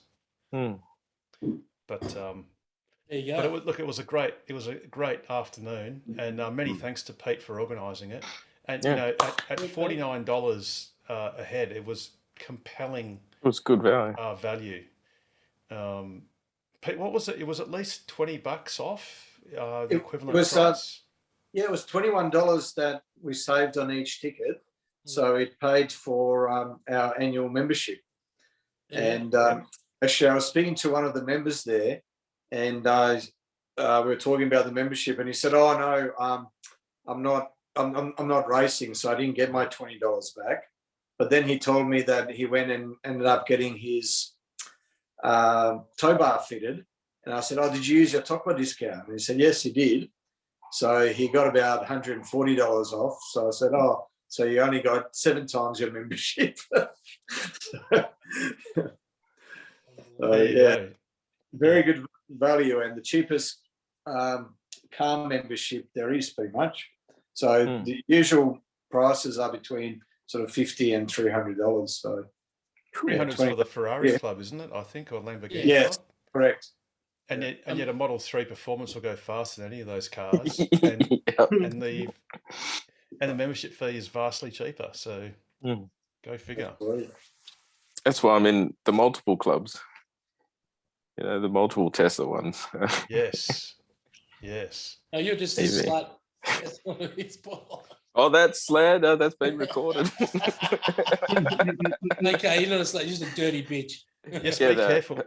But there you go. But it was a great afternoon, and many thanks to Pete for organising it. And you know, at $49 a head, it was compelling. It was good value. Value. Pete, what was it? It was at least $20 off the equivalent price. Yeah, it was $21 that we saved on each ticket, so it paid for our annual membership. And actually, I was speaking to one of the members there, and we were talking about the membership, and he said, "Oh no, I'm not racing, so I didn't get my $20 back." But then he told me that he went and ended up getting his tow bar fitted, and I said, "Oh, did you use your Tokwa discount?" And he said, "Yes, he did." So he got about $140 off. So I said, "Oh, so you only got 7 times your membership." Yeah, very good value, and the cheapest car membership there is, pretty much. So the usual prices are between sort of $50 and $300. So $300 for the Ferrari Club, isn't it? I think, or Lamborghini. Yes, Club. Correct. And yet a Model 3 Performance will go faster than any of those cars, and the membership fee is vastly cheaper. So go figure. That's why I'm in the multiple clubs. You know, the multiple Tesla ones. Yes. No, you're just a Easy. slut. That's what it is, Paul. Oh, that's slander. That's been recorded. Okay, you're not a slut. You're just a dirty bitch. Yes, Yeah, be careful. Be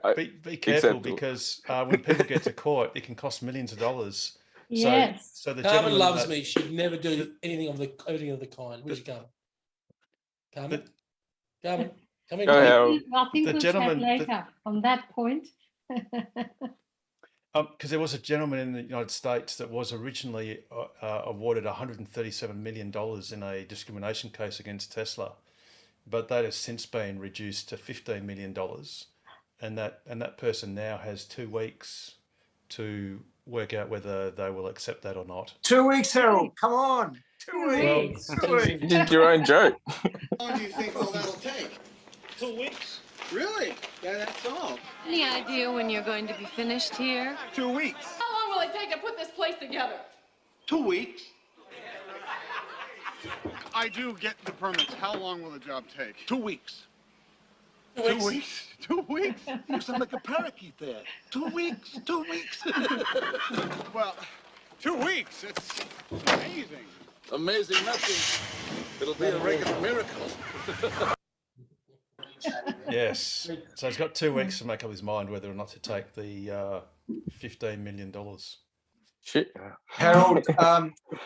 careful acceptable. because when people get to court, it can cost millions of dollars. Yes. So the Carmen gentleman loves that- me. She'd never do anything of the kind. Where's Carmen? Carmen, come in. Go, please. Harold. I think The we'll gentleman- chat later on that point. Because there was a gentleman in the United States that was originally awarded $137 million in a discrimination case against Tesla, but that has since been reduced to $15 million, and that person now has 2 weeks to work out whether they will accept that or not. 2 weeks, Harold. Come on. 2 weeks. Well, 2 weeks. You did your own joke. How long do you think all that'll take? 2 weeks. Really? Yeah, that's all. Any idea when you're going to be finished here? 2 weeks. How long will it take to put this place together? 2 weeks. I do get the permits. How long will the job take? 2 weeks. 2 weeks. 2 weeks. 2 weeks. You sound like a parakeet there. 2 weeks. 2 weeks. Well, 2 weeks. It's amazing. Amazing nothing. It'll be a regular miracle. Yes. So he's got 2 weeks to make up his mind whether or not to take the $15 million. Shit. Harold, we've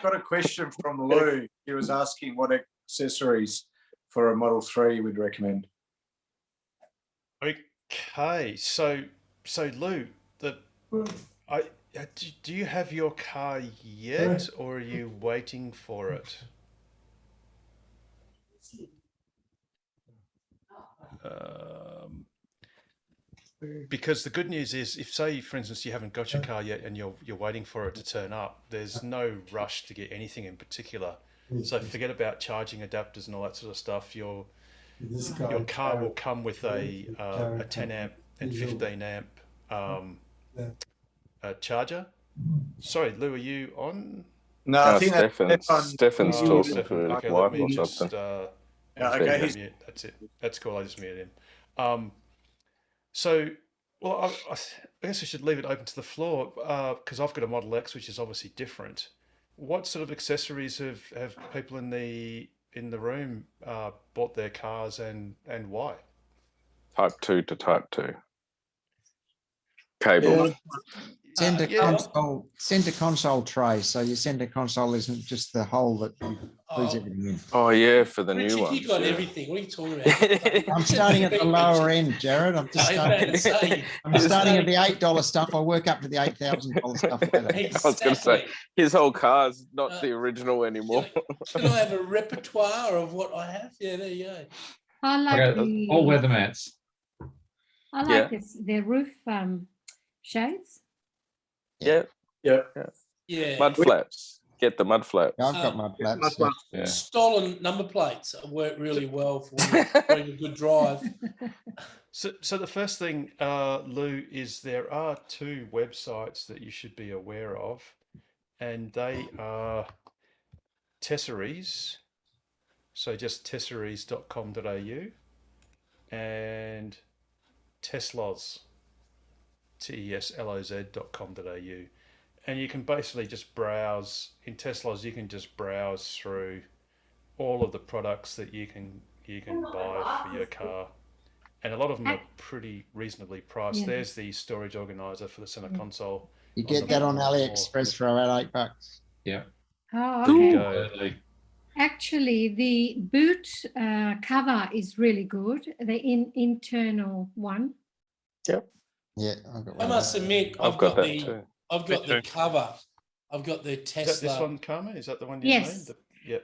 got a question from Lou. He was asking what accessories for a Model 3 we'd recommend. Okay, so Lou, do you have your car yet, or are you waiting for it? Because the good news is, if say, for instance, you haven't got your car yet and you're waiting for it to turn up, there's no rush to get anything in particular. So forget about charging adapters and all that sort of stuff. Your car will come with a 10 amp and 15 amp charger. Sorry, Lou, are you on? No, I think Stefan's Oh, talking Stefan. to his Okay, wife let me or just, something. okay, he's- mute. That's it. That's cool. I just muted him. So, well, I guess we should leave it open to the floor because I've got a Model X, which is obviously different. What sort of accessories have people in the room bought their cars, and why? Type 2 to Type 2. Cable. Center yeah. console tray. So your center console isn't just the hole that you freeze Oh. everything in. Oh yeah, for the new Richard, one. you got everything. What are you talking about? I'm starting at the lower end, Jared. I'm just I was about to starting. say, I'm starting at the $8 stuff. I work up to the $8,000 stuff later. I was going to say Exactly. his whole car's not the original anymore. Can I have a repertoire of what I have? Yeah, there you go. I like Okay, all weather mats. I like Yeah. the roof shades. Yeah. Yeah. Mud flaps. Get the mud flaps. I've got mud flaps. Yeah. Stolen number plates work really well for when you're doing a good drive. So the first thing, Lou, is there are 2 websites that you should be aware of, and they are Tesseries, so just tesseries.com.au, and Tesloz, tesloz.com.au. And you can basically just browse, in Tesloz, you can just browse through all of the products that you can buy for your car. And a lot of them are pretty reasonably priced. Yeah. There's the storage organizer for the center console. You get that on AliExpress for about $8. Yeah. Oh, There you okay. go. Actually, the boot cover is really good. The internal one. Yep. Yeah, I've got I one. must admit, I've got that too. I've got the cover. I've got the Is that Tesla. this one, Carmen? Is that the one you Yes. named?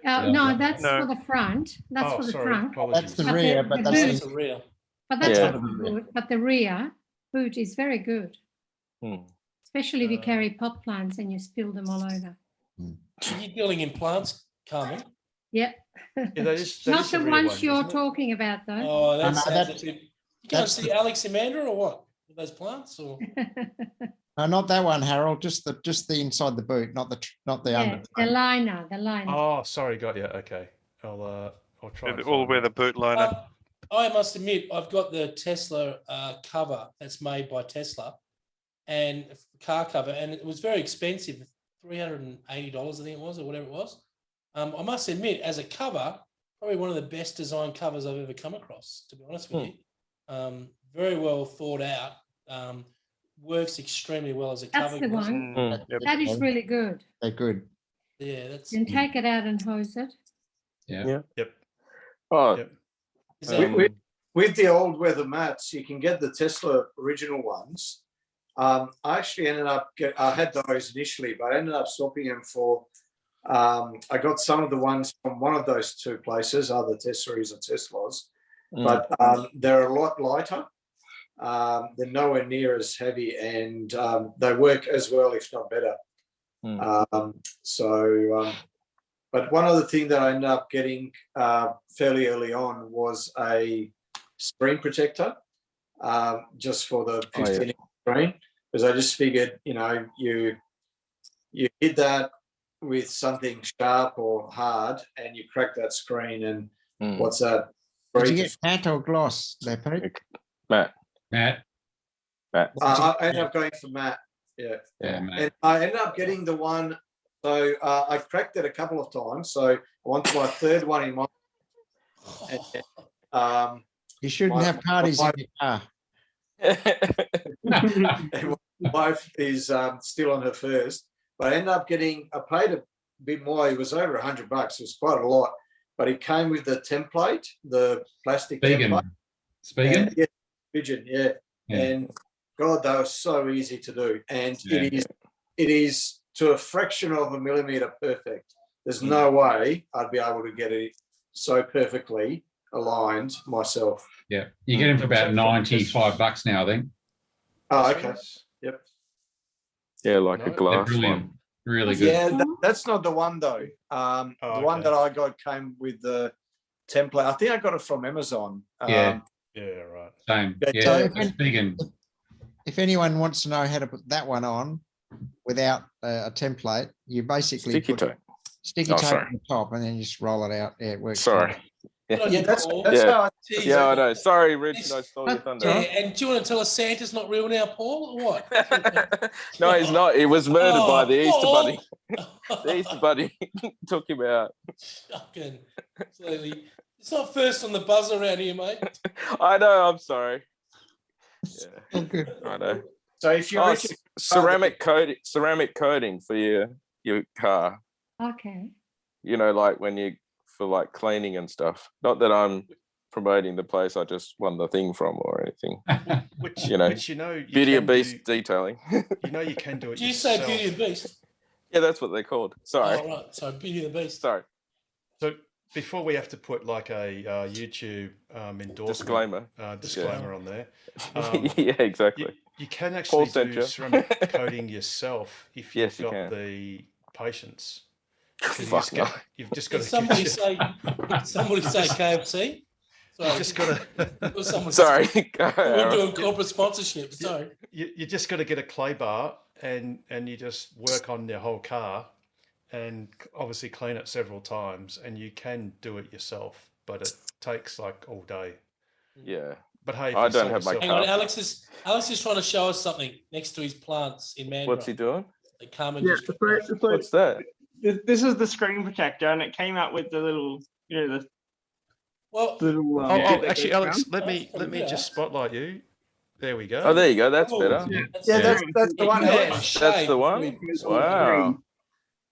Yep. No, that's No. for the front. That's Oh, for the sorry. front. Apologies. That's the But rear, the but boot- that's That's the, a real. But that's Yeah. not good. But the rear boot is very good, Hmm. especially if you carry pot plants and you spill them all over. Are you dealing in plants, Carmen? Yep. Yeah, that is Not the the rear ones one, you're isn't it? talking about, though. Oh, that no, sounds that's- a bit. You going to that's see the- Alex Amanda or what? With those plants or? no, not that one, Harold. Just the inside the boot, not the Yeah, under. the liner, the liner. Oh, sorry, got you. Okay, I'll try. And All find weather that. boot liner. I must admit, I've got the Tesla cover that's made by Tesla, and car cover, and it was very expensive, $380, I think it was, or whatever it was. I must admit, as a cover, probably one of the best design covers I've ever come across, to be honest with you. Very well thought out. Works extremely well as a That's cover. the Chris. one. That is really good. They're good. Yeah, that's. You can take it out and hose it. Yeah. Yep. Oh, Yep. Is that- With the old weather mats, you can get the Tesla original ones. I actually ended up, I had those initially, but I ended up swapping them for, I got some of the ones from one of those 2 places, either Tesseries or Teslas, but they're a lot lighter. They're nowhere near as heavy, and they work as well, if not better. But one other thing that I ended up getting fairly early on was a screen protector, just for the 15-inch screen, because I just figured, you hit that with something sharp or hard, and you crack that screen, and what's that? Did you get matte or gloss there, Pete? Matt. I ended up going for matte. Yeah. Matt. And I ended up getting the one. So I cracked it a couple of times. So I went to my 3rd one in my. You shouldn't have parties in your car. And my wife is still on her 1st, but I ended up getting. I paid a bit more. It was over $100. It was quite a lot, but it came with the template, the plastic template. Spigen? Yeah, Pigeon, yeah. And God, they were so easy to do, and it is to a fraction of a millimeter perfect. There's no way I'd be able to get it so perfectly aligned myself. Yeah. You get them for about $95 now, I think. Oh, okay. Yep. Yeah, like a glass brilliant. one. Really good. Yeah, that's not the one though. The one that I got came with the template. I think I got it from Amazon. Yeah. Yeah, right. Same. So Yeah. if- If anyone wants to know how to put that one on without a template, you basically Sticky put tape. sticky Oh, tape sorry. on the top and then you just roll it out. Yeah, it works. Sorry. Yeah, that's how I see Yeah, I know. Sorry, Rich. I stole your thunder. Yeah, and do you want to tell us Santa's not real now, Paul, or what? No, he's not. He was murdered by the Easter Paul! Bunny. The Easter Bunny took him out. Fucking absolutely. It's not first on the buzz around here, mate. I know. I'm sorry. Yeah. Oh, good. I know. So if you're Oh, Richard, ceramic coating for your car. Okay. You know, like when you for like cleaning and stuff. Not that I'm promoting the place I just won the thing from or anything. Which you know, you Beauty and can Beast do- detailing. You know you can do it Do you yourself. say Beauty and Beast? Yeah, that's what they're called. Sorry. Oh, right. So Beauty and the Beast. Sorry. So before we have to put like a YouTube endorsement disclaimer on there. Yeah, exactly. You can Paul actually sent do you. ceramic coating yourself if you've Yes, you got can. the patience. 'Cause Fuck no. You've just got Did to somebody say KFC? Sorry. You just got Or someone- Sorry. We're doing corporate sponsorship. Sorry. You just got to get a clay bar and you just work on your whole car and obviously clean it several times, and you can do it yourself, but it takes like all day. Yeah. But hey, if I you don't save have my yourself- Hang on, car. Alex is trying to show us something next to his plants in Mandurah. What's he doing? The Carmen Yeah, District. so What's that? this is the screen protector, and it came out with the little, the well, little. Oh, bit that actually, goes Alex, around. let me just spotlight you. There we go. Oh, there you go. That's Oh, better. yeah, that's the one. Yeah, Alex. That's the one. Wow.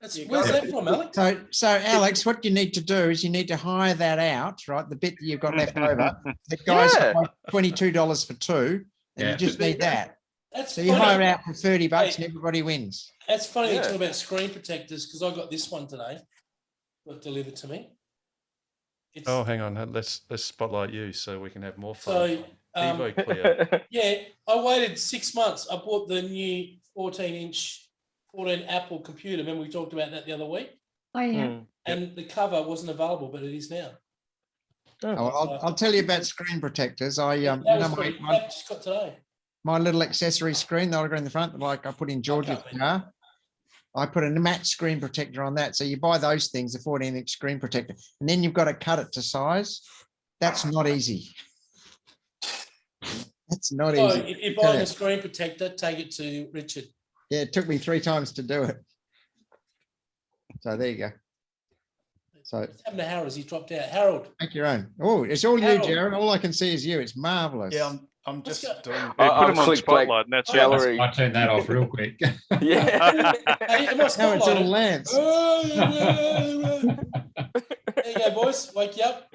Where's that from, Alex? So Alex, what you need to do is you need to hire that out, right? The bit that you've got left over. The guys Yeah. like $22 for two, and Yeah. you just need that. That's So you funny. hire out for $30 Hey. and everybody wins. That's funny you Yeah. talk about screen protectors because I got this one today. Got delivered to me. It's, Oh, hang on. Let's spotlight you so we can have more fun. so Evo Clear. yeah, I waited 6 months. I bought the new 14 Apple computer. Remember we talked about that the other week? Oh, yeah. Hmm. And the cover wasn't available, but it is now. Oh, well, I'll tell you about screen protectors. I that you was know, from, my, that just got today. my little accessory screen that I got in the front, like I put in George's Okay. car. I put a matte screen protector on that. So you buy those things, a 14-inch screen protector, and then you've got to cut it to size. That's not easy. That's not So easy. if you're Tell buying you. a screen protector, take it to Richard. Yeah, it took me 3 times to do it. So there you go. So What's happened to Harold? Has he dropped out? Harold. make your own. Oh, it's all you, Harold. Jared. All I can see is you. It's marvelous. Yeah, I'm just Let's doing. Yeah, put I'm him on click spotlight, and that's it. gallery. I turned that off real quick. Yeah. Hey, am I No, it's all spotlighted? Lance. There you go, boys. Wake you up.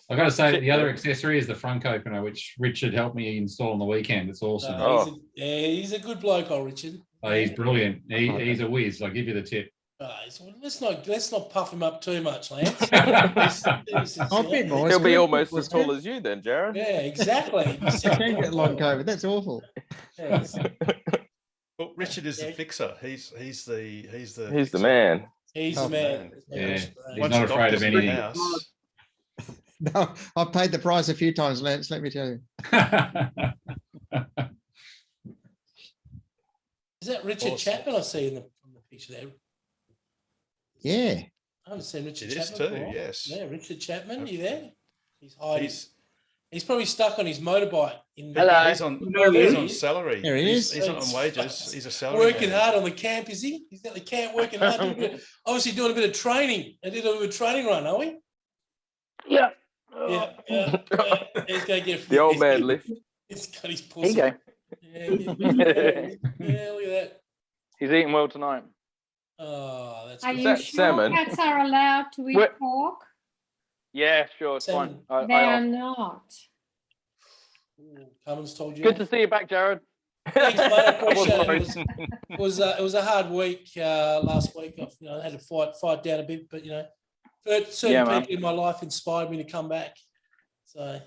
I got to say, the other accessory is the front opener, which Richard helped me install on the weekend. It's awesome. He's a good bloke, old Richard. Oh, he's brilliant. He's a whiz. I'll give you the tip. Let's not puff him up too much, Lance. Oh, a bit more. He'll be It's almost good. as tall as you then, Jared. Yeah, exactly. I can't get long COVID. That's awful. Yes. Well, Richard is the Yeah. fixer. He's the He's the fixer. man. He's Oh, the man. Yeah, he's Once not the afraid doctor's of in the anything. house, No, I've paid the price a few times, Lance. Let me tell you. Is that Richard Awesome. Chapman I see in the picture there? Yeah. I haven't seen Richard It is Chapman. too, before. yes. Yeah, Richard Chapman, you there? He's hiding. he's He's probably stuck on his motorbike in the he's on Oh, there he's he on is. salary. There he He's, is. he's not on wages. He's a salary working man. hard on the camp, is he? He's got the camp working hard. Obviously doing a bit of training. I did a bit of a training run, are we? Yeah. Yeah. He's going to get The old man lift. He's got his pussy. Here you Yeah, yeah, look at that. He's eating well tonight. Oh, that's Are good. you that sure salmon? cats are allowed to eat What? pork? Yeah, sure, it's Salmon. fine. They are not. Ooh, Cummins told you. Good to see you back, Jared. Thanks, mate. I I was appreciate it. worried. It was a hard week last week. I had to fight down a bit, but certain Yeah, man. people in my life inspired me to come back. So,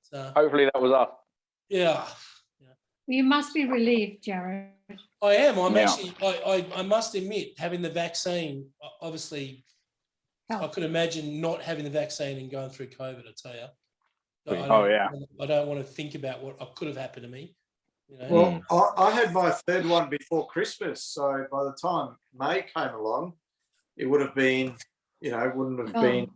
so Hopefully that was us. yeah, You must be relieved, Jared. I am. I'm Yeah. actually. I must admit, having the vaccine, obviously, I could imagine not having the vaccine and going through COVID. I tell you. Oh, yeah. I don't want to think about what could have happened to me. Well, I had my third one before Christmas, so by the time May came along, it would have been, wouldn't have been,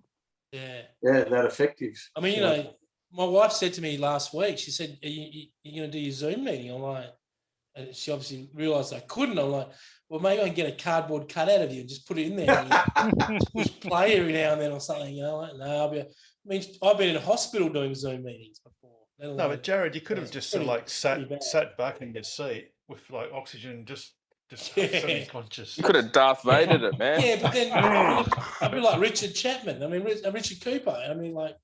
yeah. that effective. I mean, my wife said to me last week, she said, are you going to do your Zoom meeting? I'm like, and she obviously realised I couldn't. I'm like, well, maybe I can get a cardboard cutout of you and just put it in there and just play every now and then or something, like, no, I've been in a hospital doing Zoom meetings before. let No, alone- but Jared, you could have it's just sort of pretty- like pretty bad. sat back in your seat with like oxygen, just Yeah. semi-conscious. You could have Darth Vadered it, man. Yeah, but then I'd be like Richard Chapman. I mean, Richard Cooper. I mean, like,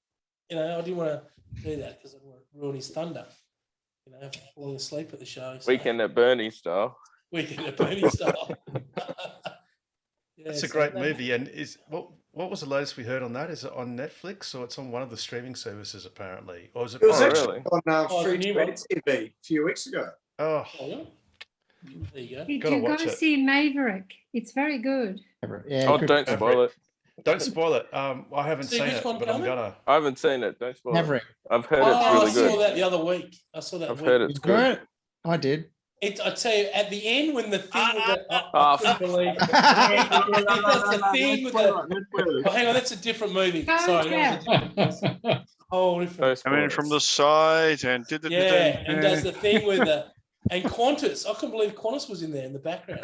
you know, I didn't want to do that because I didn't want to ruin his thunder. You know, falling asleep at the show. So. Weekend at Bernie style. Weekend at Bernie style. Yeah, It's a so great that- movie, and is what was the latest we heard on that? Is it on Netflix or it's on one of the streaming services apparently, or is it? It was Oh, actually really? on Oh, Free the new to Air one? TV a few weeks ago. Oh, Oh, yeah. There you go. Did Gotta you go watch it. see Maverick? It's very good. Yeah, Oh, good. don't spoil it. don't spoil it. I haven't See seen which it, one but I'm coming? gonna. I haven't seen it. Don't spoil Maverick. it. I've heard Oh, it's really I saw good. that the other week. I saw that. I've week. heard it's good. I did. I tell you, at the end when the thing with the, I Ah, couldn't believe it. That's the thing with the. Oh, hang on, that's a different movie. Go Sorry, that was a tell. different, whole different. Don't spoil Coming in it. from the side and did the Yeah, and does the thing with the and Qantas. I couldn't believe Qantas was in there in the background.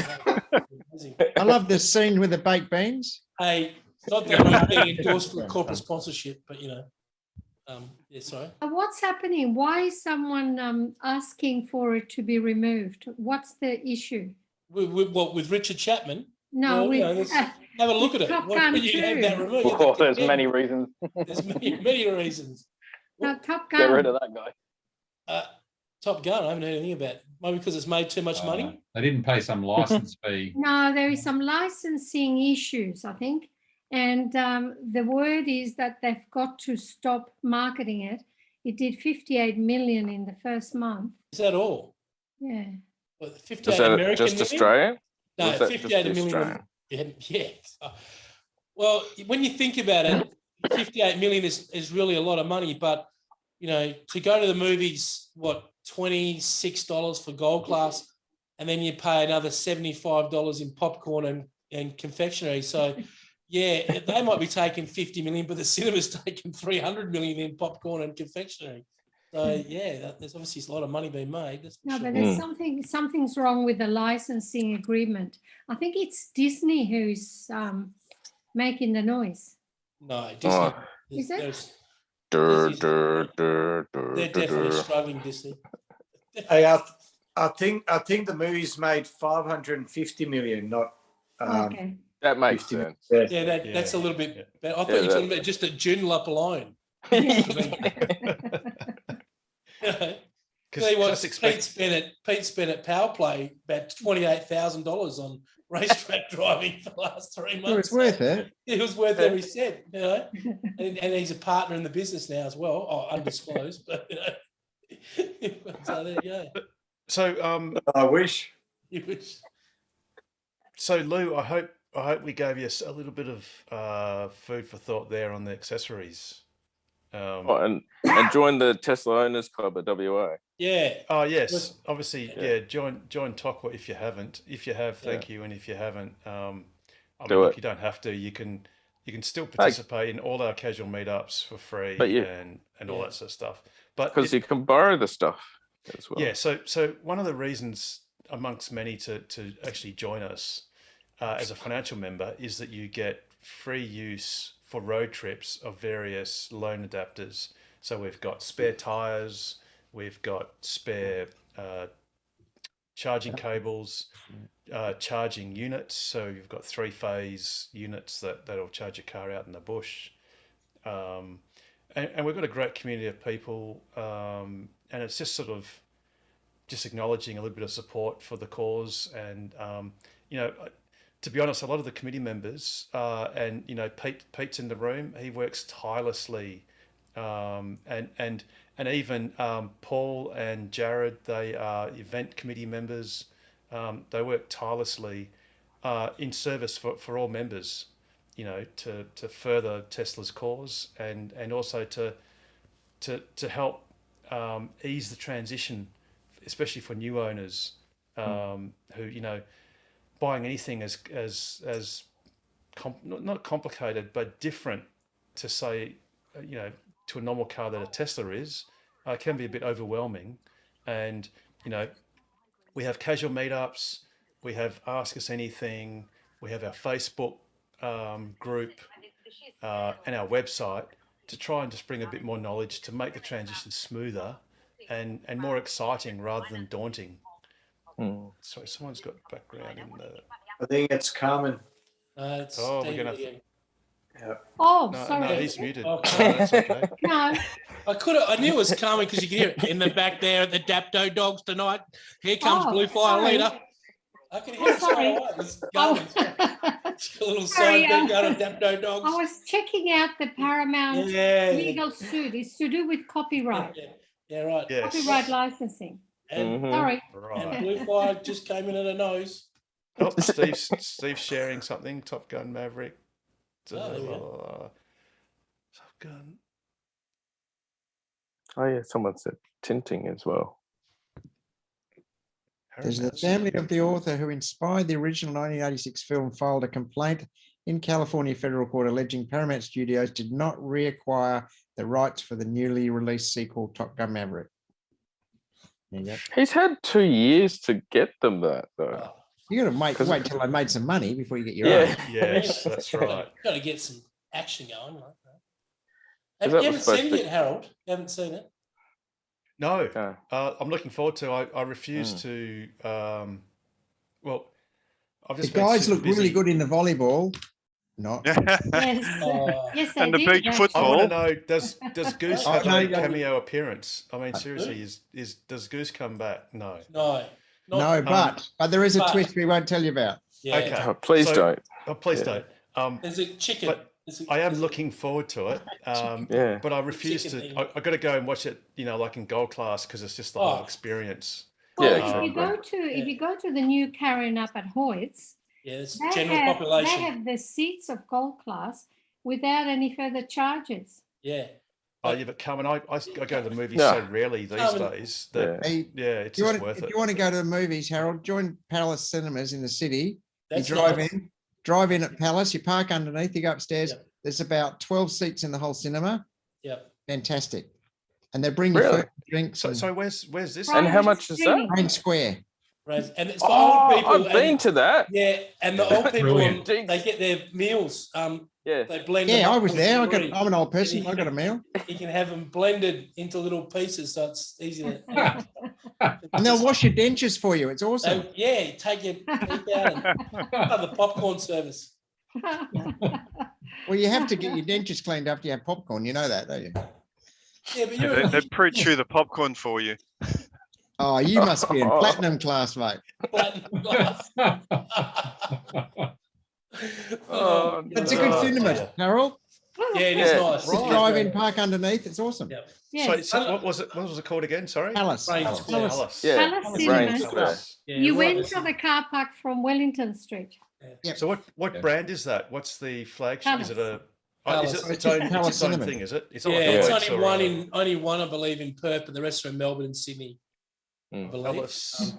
Amazing. I love this scene with the baked beans. Hey, not that we're being endorsed for corporate sponsorship, but you know, yeah, sorry. What's happening? Why is someone asking for it to be removed? What's the issue? With Richard Chapman? No, Well, you know, with, let's have a look at it. Top Why Gun would you have 2. that removed? Oh, there's many reasons. There's many reasons. no, Top Get rid Gun. of that guy. Top Gun, I haven't heard anything about. Maybe because it's made too much money. They didn't pay some license fee. No, there is some licensing issues, I think. And the word is that they've got to stop marketing it. It did 58 million in the first month. Is that all? Yeah. Well, Is 58 that American just million? Australian? No, Was that just 58 million. Australian? Yeah. Well, when you think about it, 58 million is really a lot of money. But you know, to go to the movies, what, $26 for gold class, and then you pay another $75 in popcorn and confectionery. So yeah, they might be taking 50 million, but the cinema's taking 300 million in popcorn and confectionery. So yeah, there's obviously a lot of money being made. That's for No, sure. but there's something's wrong with the licensing agreement. I think it's Disney who's making the noise. No, Disney. Oh. Is it? They're definitely struggling, Disney. Hey, I think the movie's made 550 million, not. Okay. That makes 50 sense. million. Yeah, that's a little bit better. I thought Yeah, you were talking that- about just a Joondalup alone. Tell you what, Pete spent at Power Play about $28,000 on racetrack driving for the last 3 months. Well, it's worth it. It was worth every cent, you know. And he's a partner in the business now as well. Oh, undisclosed, but you know. So there you go. So I wish. You wish. So Lou, I hope we gave you a little bit of food for thought there on the accessories. Oh, and join the Tesla Owners Club at WA. Yeah. Oh yes, Was- obviously, Yeah. yeah. Join Tokwa if you haven't. If you have, thank you, and if you haven't, I mean, Do look, it. you don't have to. You can still participate in all our casual meetups for free But you- and all that sort of stuff. But Because it- you can borrow the stuff as well. yeah, so one of the reasons amongst many to actually join us as a financial member is that you get free use for road trips of various loan adapters. So we've got spare tires, we've got spare charging cables, charging units. So you've got 3-phase units that'll charge your car out in the bush. And we've got a great community of people, and it's just sort of just acknowledging a little bit of support for the cause. And you know, to be honest, a lot of the committee members, and you know, Pete's in the room. He works tirelessly, and even Paul and Jared, they are event committee members. They work tirelessly in service for all members, you know, to further Tesla's cause and also to help ease the transition, especially for new owners who, you know, buying anything not complicated but different to say, you know, to a normal car that a Tesla is, can be a bit overwhelming. And you know, we have casual meetups, we have Ask Us Anything, we have our Facebook group and our website to try and just bring a bit more knowledge to make the transition smoother and more exciting rather than daunting. Mm. Sorry, someone's got background in the. I think it's Carmen. It's Oh, we're Steve gonna. again. Yeah. Oh, No, sorry. no, he's muted. Oh, No, that's okay. No, I knew it was coming because you could hear it in the back there at the Dapto Dogs tonight. Here comes Oh, Blue Fire sorry. Leader. I can hear it straight sorry. away. It's Oh. going. It's a little Sorry, side beat going on Dapto Dogs. I was checking out the Paramount Yeah. legal suit. It's to do with copyright, Yeah, right. Yes. copyright licensing. And, Mhm. Sorry. and Right. Blue Fire just came in at the nose. Oh, Steve's sharing something. Top Gun Maverick. Oh, there we go. Top Gun. Oh yeah, someone said tinting as well. There's the family of the author who inspired the original 1986 film filed a complaint in California federal court alleging Paramount Studios did not reacquire the rights for the newly released sequel Top Gun Maverick. There you go. He's had 2 years to get them that though. You got to wait 'Cause- till I made some money before you get your Yeah. own. Yes, that's right. Got to get some action going. Like that. Is You that haven't was supposed seen it to- yet, Harold? You haven't seen it? No, No. I'm looking forward to. I refuse to. Well, I've The just been guys super look really busy. good in the volleyball. Not. Yes, Oh. yes, they And the did, beach actually. I football. want to know, does Goose Oh, have no, a no. cameo appearance? I mean, seriously, does Goose come back? No. No. No, Not- but there is a but- twist we won't tell you about. Yeah. Okay. Oh, please So- don't. Oh, please Yeah. don't. There's a chicken. But I am looking forward to it. Yeah. But I refuse Chicken to. thing. I got to go and watch it. Like in gold class because it's just the Oh. whole experience. Well, Yeah, if exactly. you go to the new Karen up at Hoyt's, Yeah, it's they general have, population. they have the seats of gold class without any further charges. Yeah. Oh, yeah, but Carmen, I go to the movies No. so rarely these Carmen- days that Hey, it's you just want, worth if it. you want to go to the movies, Harold, join Palace Cinemas in the city. That's you drive nice. in at Palace, you park underneath, you go upstairs. Yep. There's about 12 seats in the whole cinema. Yep. Fantastic. And they bring you Really? food, drinks. So where's this? And how Private much is that? screening. Main Square. Right. And it's for Oh, old people. I've been and- to that. Yeah, and the old people, Brilliant. they get their meals. Yeah. They blend them Yeah, I up was with there. curry. I'm an old person. I got a meal. You can have them blended into little pieces, so it's easy to. And they'll wash your dentures for you. It's awesome. So, yeah, take your teeth out and have the popcorn service. Well, you have to get your dentures cleaned after you have popcorn. You know that, don't you? Yeah, but Yeah, they pre-chew the popcorn for you. Oh, you must be in platinum class, mate. platinum glass. Oh, It's a Oh, good cinema, dear. Harold. Yeah, it is Yeah. nice. Just drive in, park underneath. It's awesome. Yeah. Yes. So what was it? What was it called again? Sorry. Palace. Rain Palace. Square. Palace. Yeah. Palace Rain Cinemas. Square. Yeah, You right, went it's- to the car park from Wellington Street. Yep. So what Yeah. brand is that? What's the flagship? Is it a? Palace. Is it its It's own, Palace it's its own Cinema. thing? Is it? It's Yeah, not like it's Lloyd's only or one only one, I believe, in Perth, but the rest are in Melbourne and Sydney. I Mm. believe. Palace.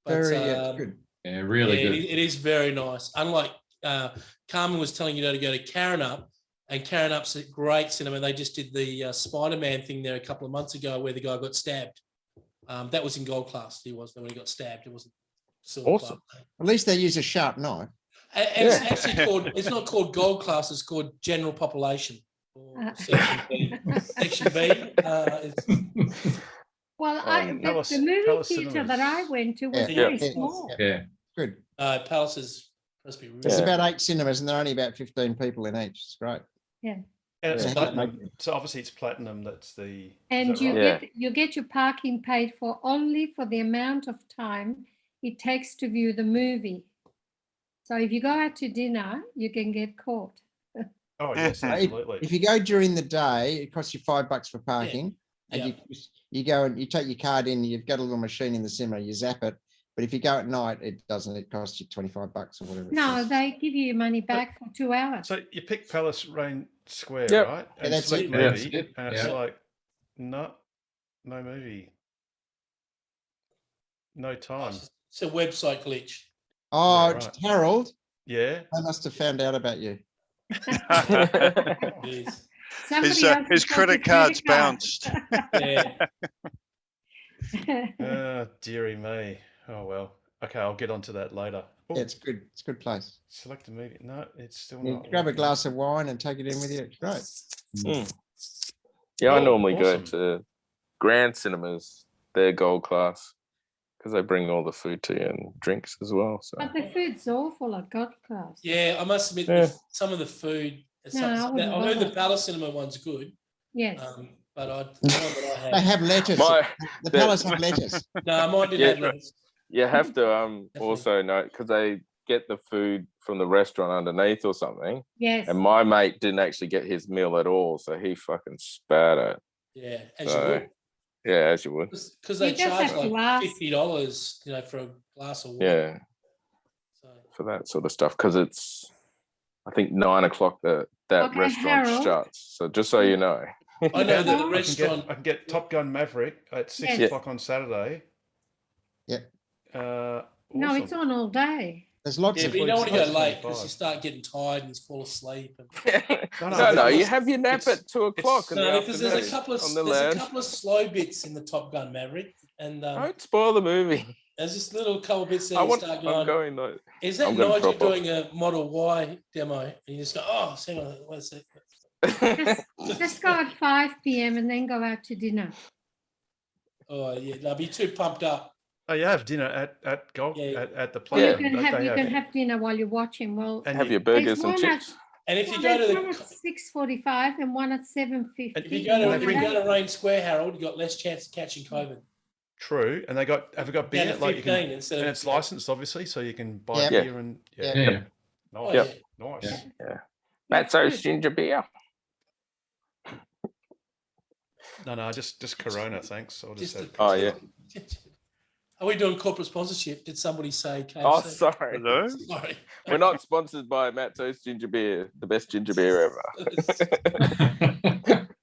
But, Very yeah, good. Yeah, really yeah, good. it is very nice. Unlike Carmen was telling you to go to Karen Up, and Karen Up's a great cinema. They just did the Spider-Man thing there a couple of months ago where the guy got stabbed. That was in gold class. He was when he got stabbed. It wasn't silver. Awesome. Club. At least they use a sharp knife. And it's actually called. It's not called gold class. It's called general population. Or section B. Section B. Well, Palace- the movie Palace theatre Cinemas. that I went to was Yeah, very yeah, small. Yeah. Good. Palace is supposed to be There's really. about 8 cinemas and there are only about 15 people in each. It's great. And it's Yeah. platinum. So obviously it's platinum. That's the. And is that you right? get your parking paid for only for the amount of time it takes to view the movie. So if you go out to dinner, you can get caught. Oh yes, If- absolutely. If you go during the day, it costs you $5 for parking. And Yeah. you go and you take your card in, you've got a little machine in the cinema, you zap it. But if you go at night, it doesn't. It costs you $25 or whatever. it No, is. they give you your money back for 2 hours. So you pick Palace Rain Square, Yep. right? Yeah, And that's select it. Yeah, that's movie, it. and it's Yeah. like, no movie, no time. It's a website glitch. Oh, Yeah, right. Harold, Yeah. I must have found out about you. It is. Somebody else His has got credit your card's card. bounced. Yeah. Dearie me. Oh well. Okay, I'll get onto that later. Oh, Yeah, it's good. It's a good place. select a movie. No, it's still You not. grab a working. glass of wine and take it in with you. It's great. Yeah, I Oh, normally awesome. go to Grand Cinemas, they're gold class because they bring all the food to you and drinks as well. So But the food's awful at Gold Class. Yeah, I must admit, Yeah. some of the food. No, I wouldn't I heard the bother. Palace Cinema one's good. Yes. But the one that I They have lettuce. My- The the- Palace have lettuce. No, mine didn't Yeah. have lettuce. you have to also note because they get the food from the restaurant underneath or something. Yes. And my mate didn't actually get his meal at all, so he fucking spat it. Yeah, as you So, would. yeah, as you would. Because they You just charge have to like ask. $50, for a glass of water. Yeah. For that sort of stuff, because it's, I think 9 o'clock that Okay, restaurant Harold. shuts. So just so you know. I know that the I can restaurant. get Top Gun Maverick at 6 Yes. o'clock on Saturday. Yep. No, Awesome. it's on all day. There's lots Yeah, of but you food. don't want to go Lots of late food. because you start getting tired and you fall asleep. And... No, you have your nap at 2 o'clock. in the No, because there's a afternoon couple of on the lounge. slow bits in the Top Gun Maverick, and Don't spoil the movie. there's just little couple of bits that I you want. start I'm going. going though. Is that I'm gonna Nigel drop off. doing a Model Y demo? And you just go, oh, hang on, wait a sec. Just go at 5 p.m. and then go out to dinner. Oh yeah, no, be too pumped up. Oh, you have dinner at Gold at the Or place. you can have dinner while you're watching. Well, And Have you- your burgers and one chips. And if you well, go to there's one at 6:45 and one at 7:50. if you go to Rain Square, Harold, you got less chance of catching COVID. True, and have got beer Down to like you 15 can, instead and of- it's licensed obviously, so you can buy Yep. beer and Yeah. Yeah. nice, Yep. nice. Yeah. Matzo's ginger beer. No, just Corona, thanks. I'll just have. Oh yeah. Are we doing corporate sponsorship? Did somebody say KFC? Oh, sorry. Hello? Sorry. We're not sponsored by Matzo's ginger beer, the best ginger beer ever.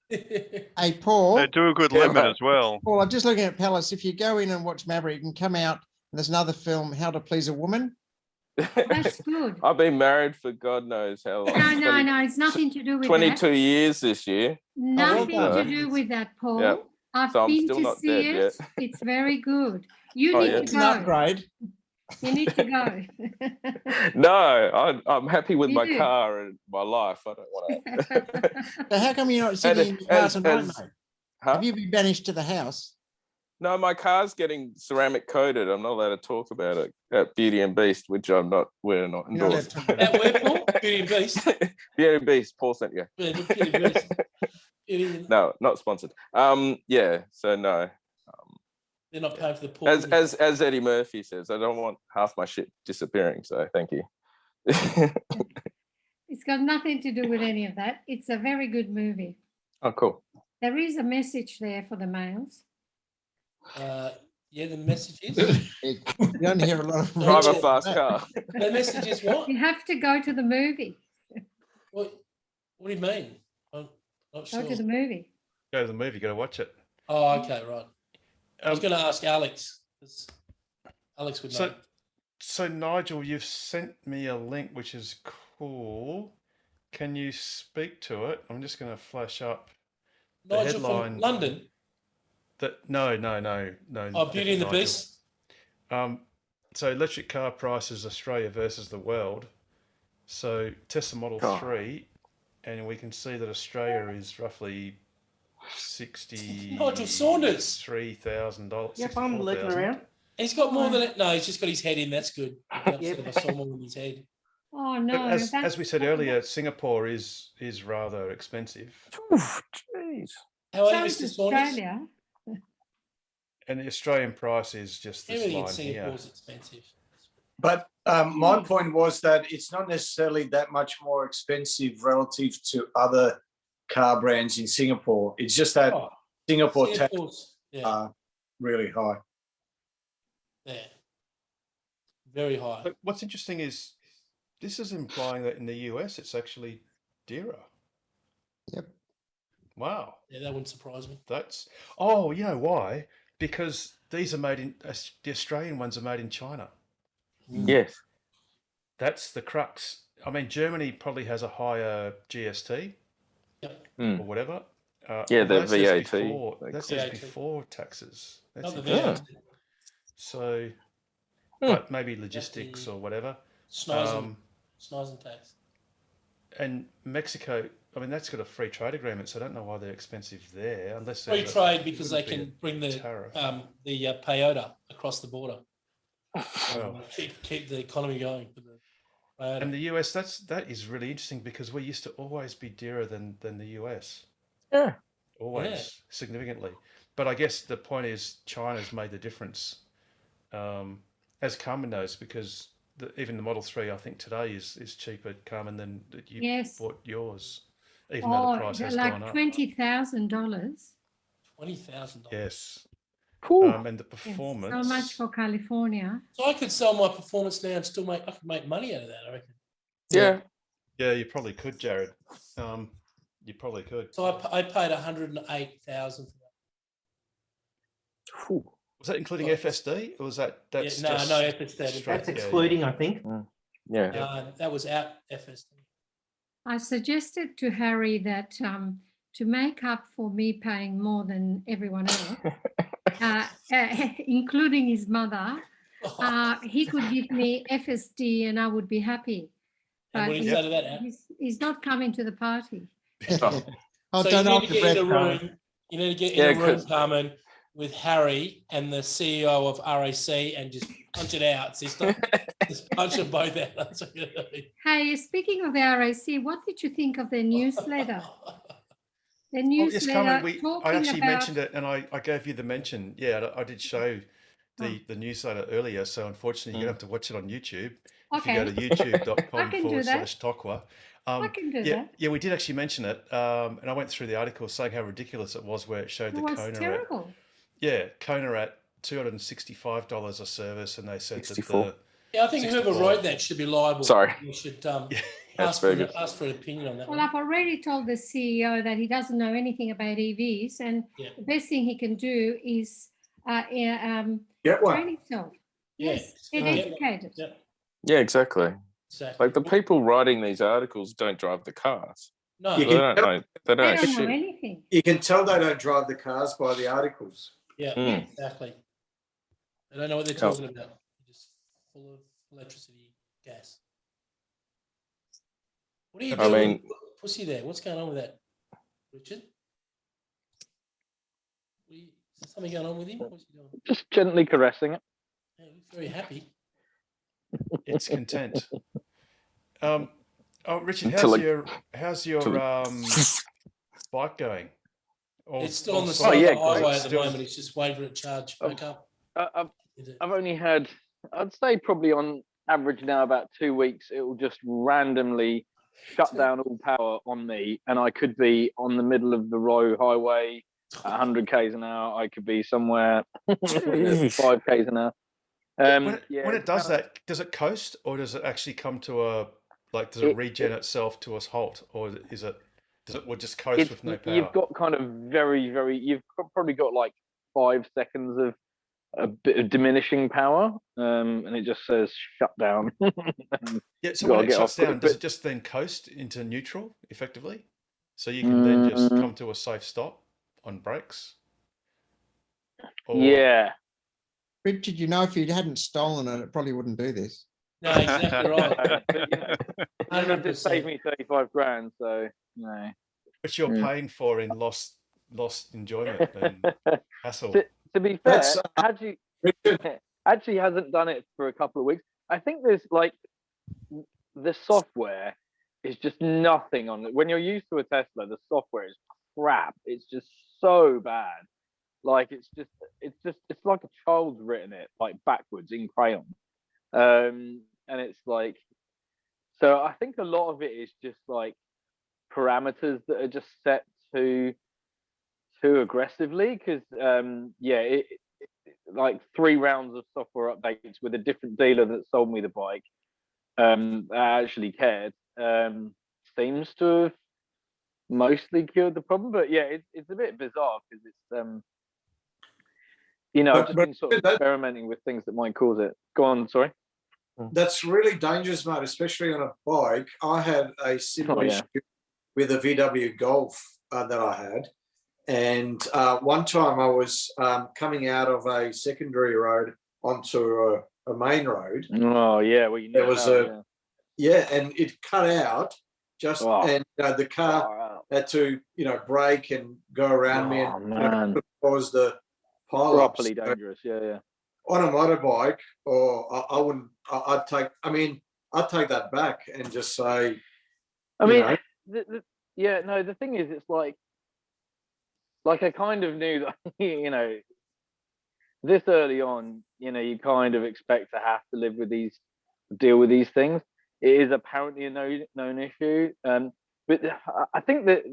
Hey, Paul. They do a good Yeah, lemon mate. as well. Paul, I'm just looking at Palace. If you go in and watch Maverick, you can come out and there's another film, How to Please a Woman. That's good. I've been married for God knows how long. No, it's nothing to do with 22 that. years this year. Nothing well to done. do with that, Paul. Yeah. I've So I'm been still to not see dead it. yet. It's very good. You Oh, need yeah. to It's an go. upgrade. You need to go. No, I'm happy with You my do. car and my life. I don't want to. So how come you're not sitting in your car tonight, mate? Huh? Have you been banished to the house? No, my car's getting ceramic coated. I'm not allowed to talk about it at Beauty and Beast, which we're not You're not allowed endorsed. to talk about At where, Paul? Beauty and Beast. Beauty and Beast, Paul sent you. Beauty and Beast. Beauty- No, not sponsored. Yeah, so no. They're not paying for the Paul. As Eddie Murphy says, I don't want half my shit disappearing. So thank you. It's got nothing to do with any of that. It's a very good movie. Oh, cool. There is a message there for the males. Yeah, the message is. You don't hear a lot of Drive a fast car. The message is what? You have to go to the movie. What do you mean? I'm not Go sure. to the movie. Go to the movie, got to watch it. Oh, okay, right. I was going to ask Alex. 'Cause Alex would know. So Nigel, you've sent me a link, which is cool. Can you speak to it? I'm just going to flash up the Nigel headline. from London. No. Oh, Beauty and the Nigel. Beast. So electric car prices, Australia versus the world. So Tesla Model Oh. 3, and we can see that Australia is roughly Nigel Saunders. $63,000. Yep, I'm looking $64,000. around. He's got more than it. No, he's just got his head in. That's good. If I saw more than his head. Oh But no! as we said earlier, Singapore is rather expensive, Jeez. How are so you, is Mr. Saunders? Australia. and the Australian price is just this Everything in line here. Singapore is expensive. But my point was that it's not necessarily that much more expensive relative to other car brands in Singapore. It's just that Oh, Singapore taxes Singapore's, yeah, are really high. yeah, very high. But what's interesting is this is implying that in the US it's actually dearer. Yep. Wow. Yeah, that wouldn't surprise me. You know why? Because these are made in the Australian ones are made in China. Yes. That's the crux. I mean, Germany probably has a higher GST Mm. or whatever. Yeah, the although that says VAT, before- they That call says it. before taxes. That's Not the interesting. VAT. So, Hmm. but maybe logistics or whatever. Schneisen tax. And Mexico, I mean, that's got a free trade agreement, so I don't know why they're expensive there, unless Free there's a- trade because they wouldn't be a can bring the tariff. peyote across the border. Wow. Keep the economy going. For the peyote. And the US, that is really interesting because we used to always be dearer than the US. Yeah. Always, significantly. But I guess the point is China's made the difference, as Carmen knows, because even the Model 3, I think today is cheaper, Carmen, than that you Yes. bought yours, even though the price has like gone up. $20,000. $20,000. Yes. Whew. And the performance. So much for California. So I could sell my performance now and still I could make money out of that, I reckon. Yeah. Yeah, you probably could, Jared. You probably could. So I paid $108,000 for that. Was that including FSD, or was that's no just FSD. straight- That's yeah, excluding, I think. Yeah. That was out FSD. I suggested to Harry that to make up for me paying more than everyone else, including his mother, he could give me FSD and I would be happy. And But what do you say to that, Al? he's not coming to the party. So you need to get in a room. You need to get in a room, Carmen, with Harry and the CEO of RAC and just punch it out, sister. Just punch them both out. That's what you're doing. Hey, speaking of the RAC, what did you think of their newsletter? The Oh, yes, newsletter Carmen, talking I actually about mentioned it, and I gave you the mention. Yeah, I did show the newsletter earlier, so unfortunately you're going to have to watch it on YouTube. If you go to Okay. youtube.com/Tokwa. I can do yeah, that. yeah, we did actually mention it, and I went through the article saying how ridiculous it was, where it showed It the was Kona terrible. Kona at $265 a service, and they said 64. that Yeah, I think whoever 64. wrote that should be liable. Sorry. You should That's ask very for an opinion on that Well, one. I've already told the CEO that he doesn't know anything about EVs, and Yeah. the best thing he can do is Get one. train himself. Yes, Yeah. get Yeah. educated. Yeah. Yeah, exactly. Exactly. Like the people writing these articles don't drive the cars. No. You So they can don't know. They They don't know don't know shit. anything. You can tell they don't drive the cars by the articles. Yeah, Mm. exactly. They don't know what they're Oh. talking about. They're just full of electricity, gas. What are you I doing, mean- pussy? There, what's going on with that, Richard? Is there something going on with him? What's he doing? Just gently caressing it. Yeah, he looks very happy. it's content. Richard, Until how's your bike going? Or- It's still on or the sorry, side yeah, of the highway at the still- moment. It's just waiting for it to charge back up. I've Is it? I've only had, I'd say probably on average now about 2 weeks, it will just randomly shut down all power on me, and I could be on the middle of the row highway at 100 k's an hour. I could be somewhere 5 k's an hour. when Yeah, it does that, does it coast, or does it actually come to a does it regen itself to a halt, or does it just coast with no power? You've got kind of you've probably got like 5 seconds of a bit of diminishing power, and it just says shut down. Yeah, so gotta when it get shuts off down, quick, does but- it just then coast into neutral effectively? So you can then just come to a safe stop on brakes? Or- Yeah. Richard, you know, if you hadn't stolen it, it probably wouldn't do this. No, exactly right. And it just 100%. saved me 35 grand, so you know. Which you're Yeah. paying for in lost enjoyment and hassle. To be fair, That's, actually hasn't done it for a couple of weeks. I think there's like the software is just nothing on it. When you're used to a Tesla, the software is crap. It's just so bad. Like it's like a child's written it like backwards in crayon. And it's like, so I think a lot of it is just like parameters that are just set too aggressively, because like 3 rounds of software updates with a different dealer that sold me the bike that actually cared seems to have mostly cured the problem. But yeah, it's a bit bizarre because it's I've just been sort of experimenting with things that might cause it. Go on, sorry. That's really dangerous, mate, especially on a bike. I had a similar issue with a VW Golf that I had. And one time I was coming out of a secondary road onto a main road. Oh, yeah. Well, there was and it cut out just Oh. and the car had to, brake and go around me Oh, and man. cause the pile-ups. Properly dangerous. Yeah. On a motorbike, or I wouldn't. I'd take. I mean, I'd take that back and just say. I mean, the thing is, it's like I kind of knew that, this early on, you kind of expect to have to deal with these things. It is apparently a known issue. But I think that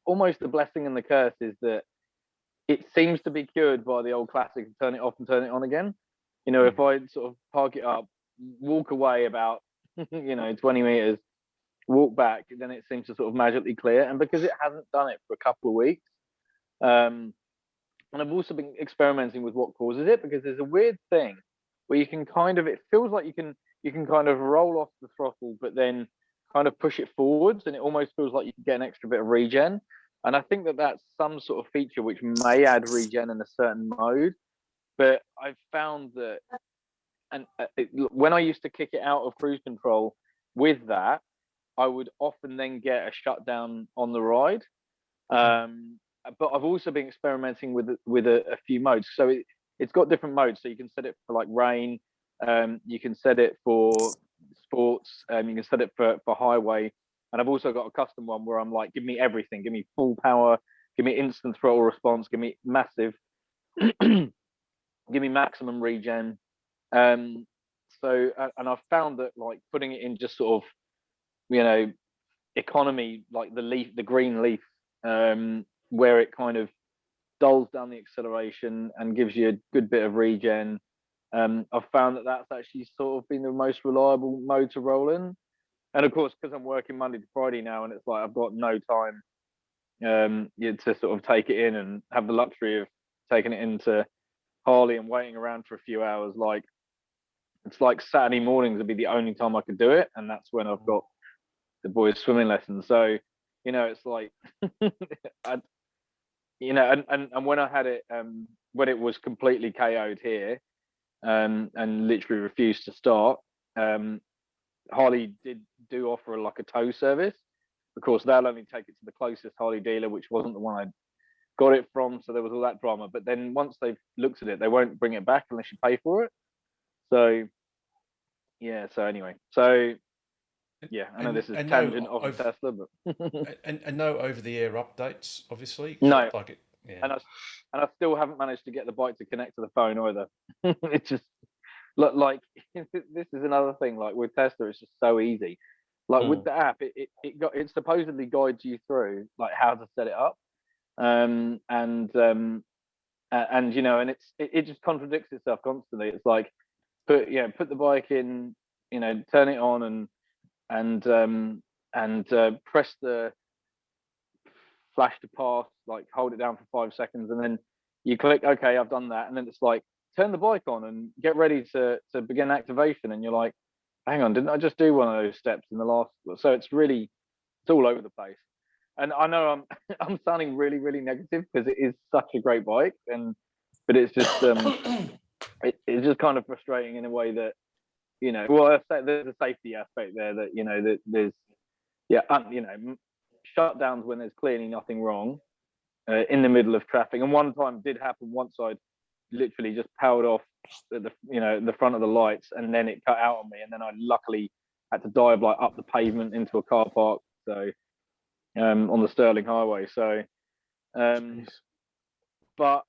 almost the blessing and the curse is that it seems to be cured by the old classic, turn it off and turn it on again. If I sort of park it up, walk away about, 20 meters, walk back, then it seems to sort of magically clear. And because it hasn't done it for a couple of weeks, and I've also been experimenting with what causes it, because there's a weird thing where you can it feels like you can kind of roll off the throttle, but then kind of push it forwards, and it almost feels like you can get an extra bit of regen. And I think that that's some sort of feature which may add regen in a certain mode. But I've found that, and when I used to kick it out of cruise control with that, I would often then get a shutdown on the ride. But I've also been experimenting with a few modes. So it's got different modes. So you can set it for like rain. You can set it for sports. You can set it for highway. And I've also got a custom one where I'm like, give me everything. Give me full power. Give me instant throttle response. Give me massive. Give me maximum regen. And I've found that like putting it in just sort of, economy, like the green leaf, where it kind of dulls down the acceleration and gives you a good bit of regen. I've found that that's actually sort of been the most reliable mode to roll in. And of course, because I'm working Monday to Friday now, and it's like I've got no time to sort of take it in and have the luxury of taking it into Harley and waiting around for a few hours. Like, it's like Saturday mornings would be the only time I could do it, and that's when I've got the boys' swimming lessons. So, it's like, and when I had it, when it was completely KO'd here, and literally refused to start, Harley do offer like a tow service. Of course, they'll only take it to the closest Harley dealer, which wasn't the one I got it from. So there was all that drama. But then once they've looked at it, they won't bring it back unless you pay for it. So yeah. So anyway, yeah, I know this is tangent off of Tesla, but and no over-the-air updates, obviously. No. Like it, yeah. And I still haven't managed to get the bike to connect to the phone either. It's just like this is another thing. Like with Tesla, it's just so easy. Like with the app, it supposedly guides you through like how to set it up, and it just contradicts itself constantly. It's like put the bike in, turn it on and press the flash to pass, like hold it down for 5 seconds, and then you click OK, I've done that, and then it's like turn the bike on and get ready to begin activation, and you're like, hang on, didn't I just do one of those steps in the last? So it's all over the place. And I know I'm sounding really, really negative because it is such a great bike, but it's just it's just kind of frustrating in a way that, well, I say there's a safety aspect there that, that there's shutdowns when there's clearly nothing wrong in the middle of traffic. And one time did happen once. I'd literally just powered off the front of the lights, and then it cut out on me, and then I luckily had to dive like up the pavement into a car park, so on the Stirling Highway. So but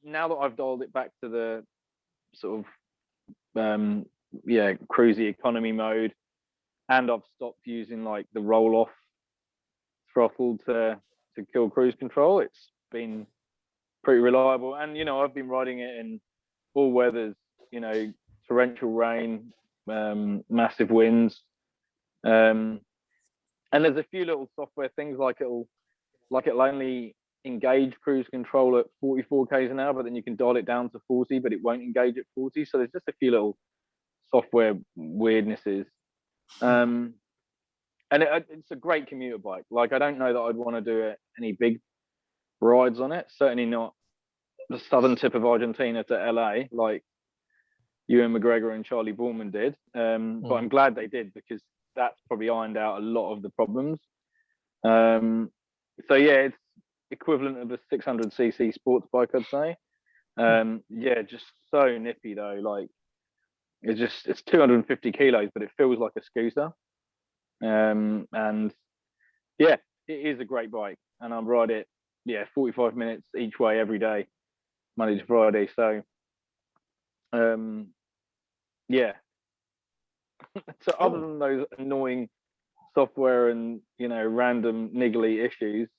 now that I've dialed it back to the sort of cruisy economy mode, and I've stopped using like the roll off throttle to kill cruise control, it's been pretty reliable. And I've been riding it in all weathers, torrential rain, massive winds, and there's a few little software things like it'll only engage cruise control at 44 k's an hour, but then you can dial it down to 40, but it won't engage at 40. So there's just a few little software weirdnesses, and it's a great commuter bike. Like, I don't know that I'd want to do any big rides on it, certainly not the southern tip of Argentina to LA like Ewan McGregor and Charlie Boorman did, but I'm glad they did, because that's probably ironed out a lot of the problems. So yeah, it's equivalent of a 600cc sports bike, I'd say. Yeah, just so nippy though. Like it's 250 kilos, but it feels like a scooter. And yeah, it is a great bike, and I ride it 45 minutes each way every day, Monday to Friday. So yeah. So other than those annoying software and random niggly issues,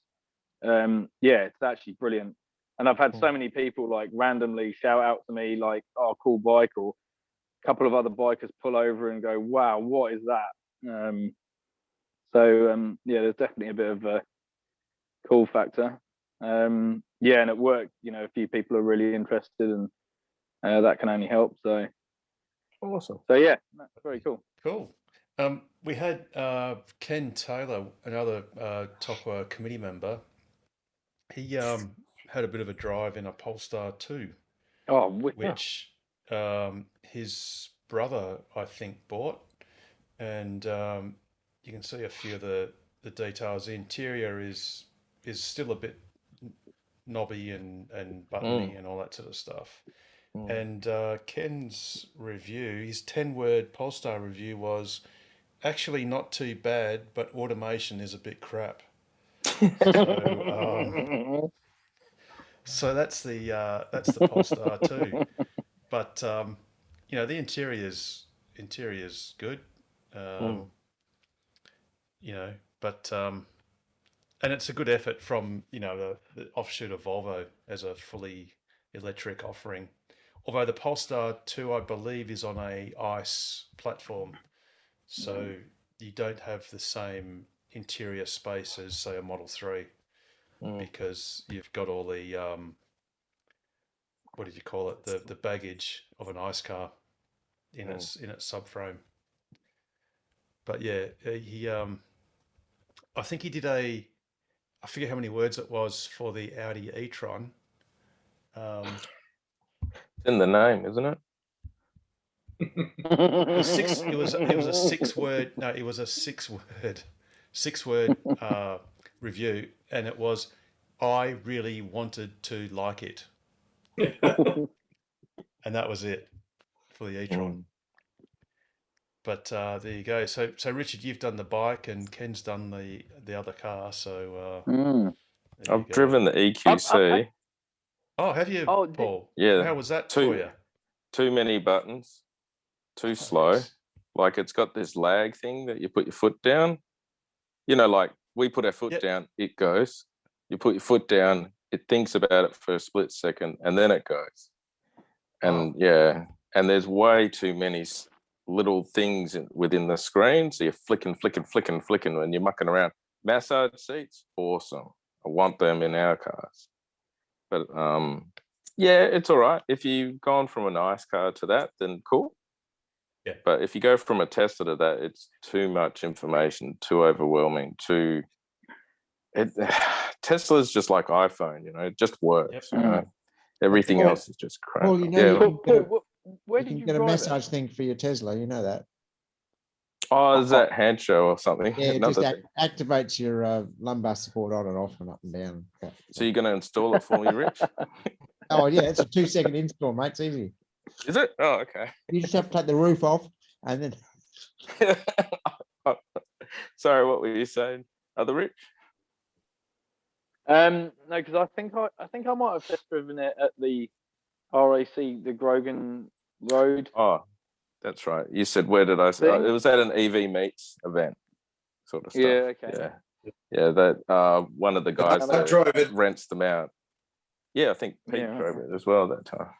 yeah, it's actually brilliant. And I've had so many people like randomly shout out to me like, "Oh, cool bike," or a couple of other bikers pull over and go, "Wow, what is that?" So yeah, there's definitely a bit of a cool factor. Yeah, and at work, a few people are really interested, and that can only help. So awesome. So yeah, that's very cool. Cool. We had Ken Taylor, another TOCWA committee member. He had a bit of a drive in a Polestar 2, which his brother, I think, bought. And you can see a few of the details. The interior is still a bit knobby and buttony and all that sort of stuff. And Ken's review, his 10-word Polestar review was actually not too bad, but automation is a bit crap. So that's the Polestar 2. But the interior's good. But and it's a good effort from the offshoot of Volvo as a fully electric offering. Although the Polestar 2, I believe, is on a ICE platform, so you don't have the same interior space as, say, a Model 3, because you've got all the what did you call it? The baggage of an ICE car in its subframe. But yeah, he I think he did I forget how many words it was for the Audi e-tron. It's in the name, isn't it? It was a 6-word. No, it was a 6-word review, and it was, "I really wanted to like it," and that was it for the e-tron. But there you go. So Richard, you've done the bike, and Ken's done the other car. So I've driven the EQC. Oh, have you, Paul? Yeah. How was that for you? Too many buttons, too slow. Like it's got this lag thing that you put your foot down. Like we put our foot down, it goes. You put your foot down, it thinks about it for a split second, and then it goes. And and there's way too many little things within the screen. So you're flicking when you're mucking around. Massage seats, awesome. I want them in our cars. But yeah, it's all right. If you've gone from a nice car to that, then cool. Yeah. But if you go from a Tesla to that, it's too much information, too overwhelming, Tesla's just like iPhone, it just works. Everything else is just crap. Well, where you did can you get a drive massage thing for your Tesla, you know that. Oh, is that hand show or something? Yeah, it just activates your lumbar support on and off and up and down. So you're going to install it for me, Rich? Oh, yeah, it's a 2-second install, mate. It's easy. Is it? Oh, okay. You just have to take the roof off and then... Sorry, what were you saying? Other Rich? No, because I think I might have test driven it at the RAC, the Grogan Road. Oh, that's right. You said, where did I say? It was at an EV Meets event, sort of stuff. Yeah, okay. Yeah, that one of the guys that rents them out. Yeah, I think Pete drove it as well that time.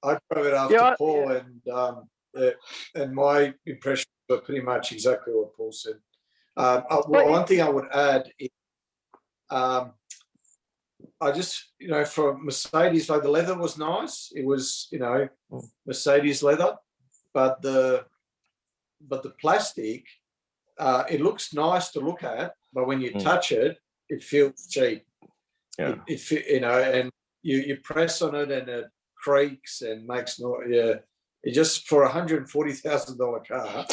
I drove it after Paul, and my impressions were pretty much exactly what Paul said. One thing I would add is, I just, for Mercedes, like the leather was nice. It was, Mercedes leather, but the plastic, it looks nice to look at, but when you touch it, it feels cheap. Yeah. And you press on it and it creaks and makes noise. Yeah. It just, for $140,000 car,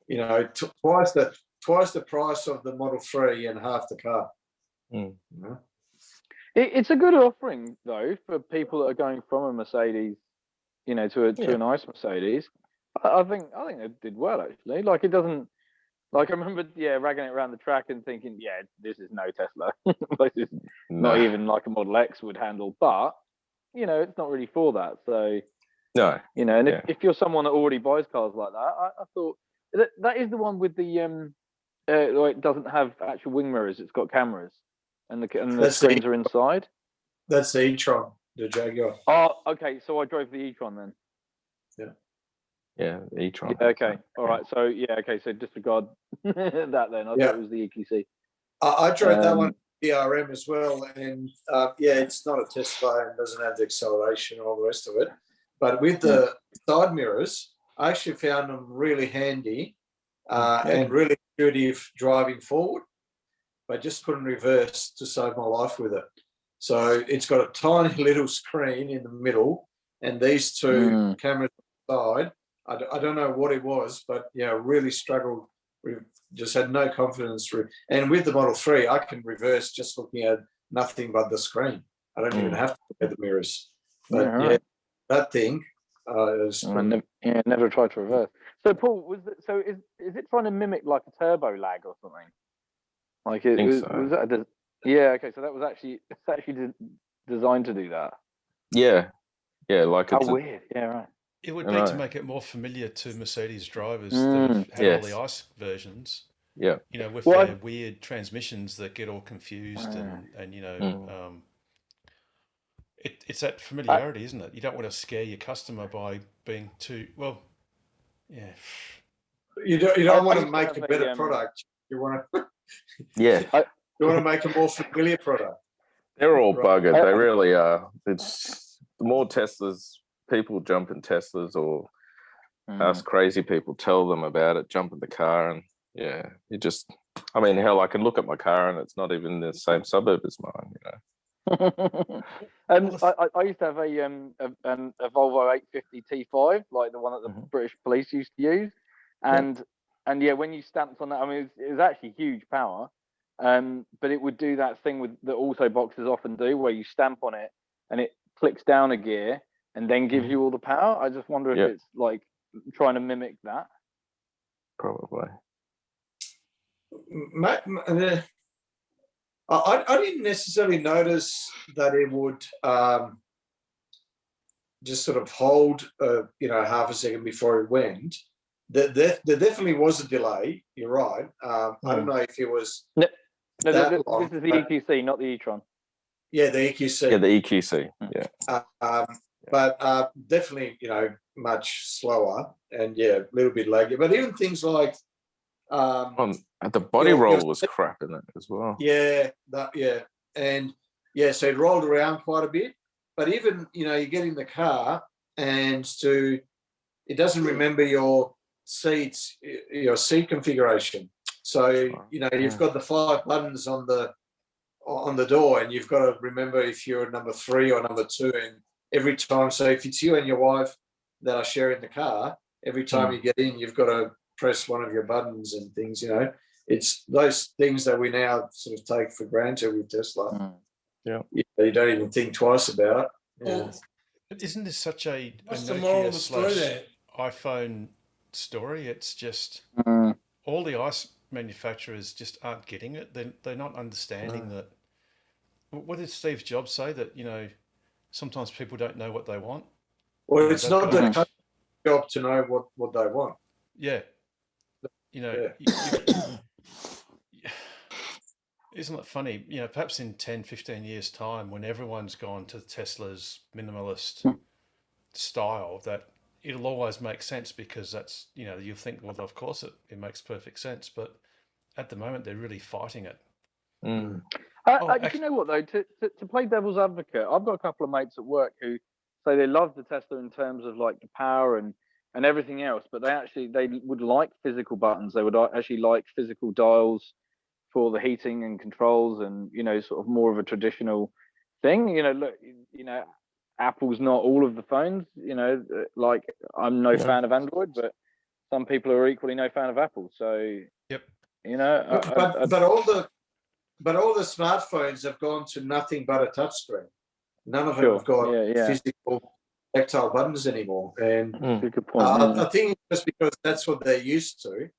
you know, twice the price of the Model 3 and half the car. Mm. You know? It's a good offering though for people that are going from a Mercedes, you know, to a nice Mercedes. I think it did well actually. Like it doesn't. Like I remember, ragging it around the track and thinking, this is no Tesla. Like it's not even like a Model X would handle. But you know, it's not really for that. So no, you know, and if you're someone that already buys cars like that, I thought that is the one with the like it doesn't have actual wing mirrors. It's got cameras, and the screens are inside. That's the e-tron, the Jaguar. Oh, okay. So I drove the e-tron then. Yeah, the e-tron. Yeah, okay. All right. So okay. So disregard that then. I thought it was the EQC. I drove that one, DRM as well, and it's not a Tesla and doesn't have the acceleration and all the rest of it. But with the side mirrors, I actually found them really handy and really intuitive driving forward. I just couldn't reverse to save my life with it. So it's got a tiny little screen in the middle, and these two cameras on the side. I don't know what it was, but really struggled. Just had no confidence. And with the Model 3, I can reverse just looking at nothing but the screen. I don't even have to look at the mirrors. But that thing is. I never tried to reverse. So Paul, is it trying to mimic like a turbo lag or something? Like it was that okay. So that was actually designed to do that. Yeah, like it's weird. Yeah, right. It would be to make it more familiar to Mercedes drivers that have had all the ICE versions. Yeah. You know, with their weird transmissions that get all confused and you know, it's that familiarity, isn't it? You don't want to scare your customer by being too You don't want to make a better product. You want to. You want to make a more familiar product. They're all buggered. They really are. It's the more Teslas. People jump in Teslas or ask crazy people, tell them about it, jump in the car, and you just, I mean, hell, I can look at my car and it's not even in the same suburb as mine, you know. I used to have a Volvo 850 T5, like the one that the British police used to use, and when you stamped on that, I mean, it was actually huge power, but it would do that thing that auto boxes often do, where you stamp on it and it clicks down a gear and then gives you all the power. I just wonder if it's like trying to mimic that. Probably. I didn't necessarily notice that it would just sort of hold, half a second before it went. There definitely was a delay. You're right. I don't know if it was. No, this is the EQC, not the e-tron. Yeah, the EQC. Yeah, the EQC. Yeah. But definitely, much slower and a little bit laggy. But even things like the body roll was crap in it as well. And so it rolled around quite a bit. But even you get in the car and it doesn't remember your seat configuration. So you've got the 5 buttons on the door, and you've got to remember if you're number 3 or number 2, and every time, so if it's you and your wife that are sharing the car, every time you get in, you've got to press one of your buttons and things, It's those things that we now sort of take for granted with Tesla. Yeah. You don't even think twice about. But isn't this such a the moral of the story there? iPhone story? It's just all the ICE manufacturers just aren't getting it. They're not understanding that. What did Steve Jobs say? That, sometimes people don't know what they want. Well, it's not their job to know what they want. Yeah. Isn't it funny? Perhaps in 10, 15 years' time, when everyone's gone to Tesla's minimalist style, that it'll always make sense, because that's, you'll think, well, of course it makes perfect sense. But at the moment, they're really fighting it. You know what though? To play devil's advocate, I've got a couple of mates at work who say they love the Tesla in terms of like the power and everything else, but they would like physical buttons. They would actually like physical dials for the heating and controls, and sort of more of a traditional thing. Look, Apple's not all of the phones. Like I'm no fan of Android, but some people are equally no fan of Apple. So yep, you know, but all the smartphones have gone to nothing but a touchscreen. None of them have got physical tactile buttons anymore. And good point, I think it's just because that's what they're used to.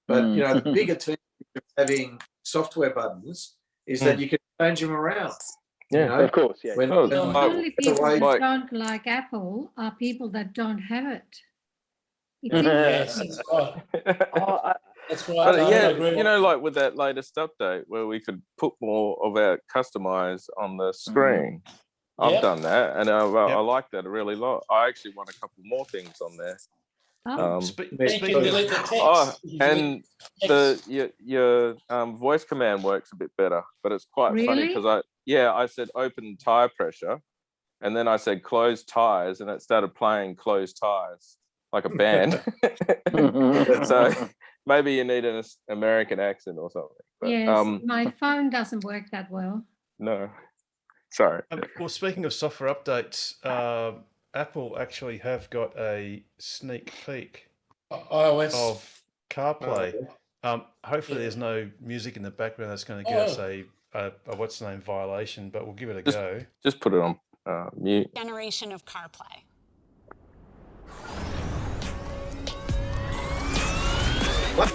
But you know, the big advantage of having software buttons is that you can change them around. Yeah, you know? of course. Yeah. When, The only people that don't like Apple are people that don't have it. Yes, that's right. That's right. But I yeah, agree. you know, like with that latest update where we could put more of our customize on the screen. I've done that, and I like that a really lot. I actually want a couple more things on there. Your voice command works a bit better, but it's quite funny because I said open tire pressure, and then I said close tires, and it started playing closed tires like a band. So maybe you need an American accent or something. But, yes, my phone doesn't work that well. No, sorry. Well, speaking of software updates, Apple actually have got a sneak peek of CarPlay. Hopefully there's no music in the background that's going to give us a what's the name violation, but we'll give it a go. Just put it on mute. Generation of CarPlay. Feel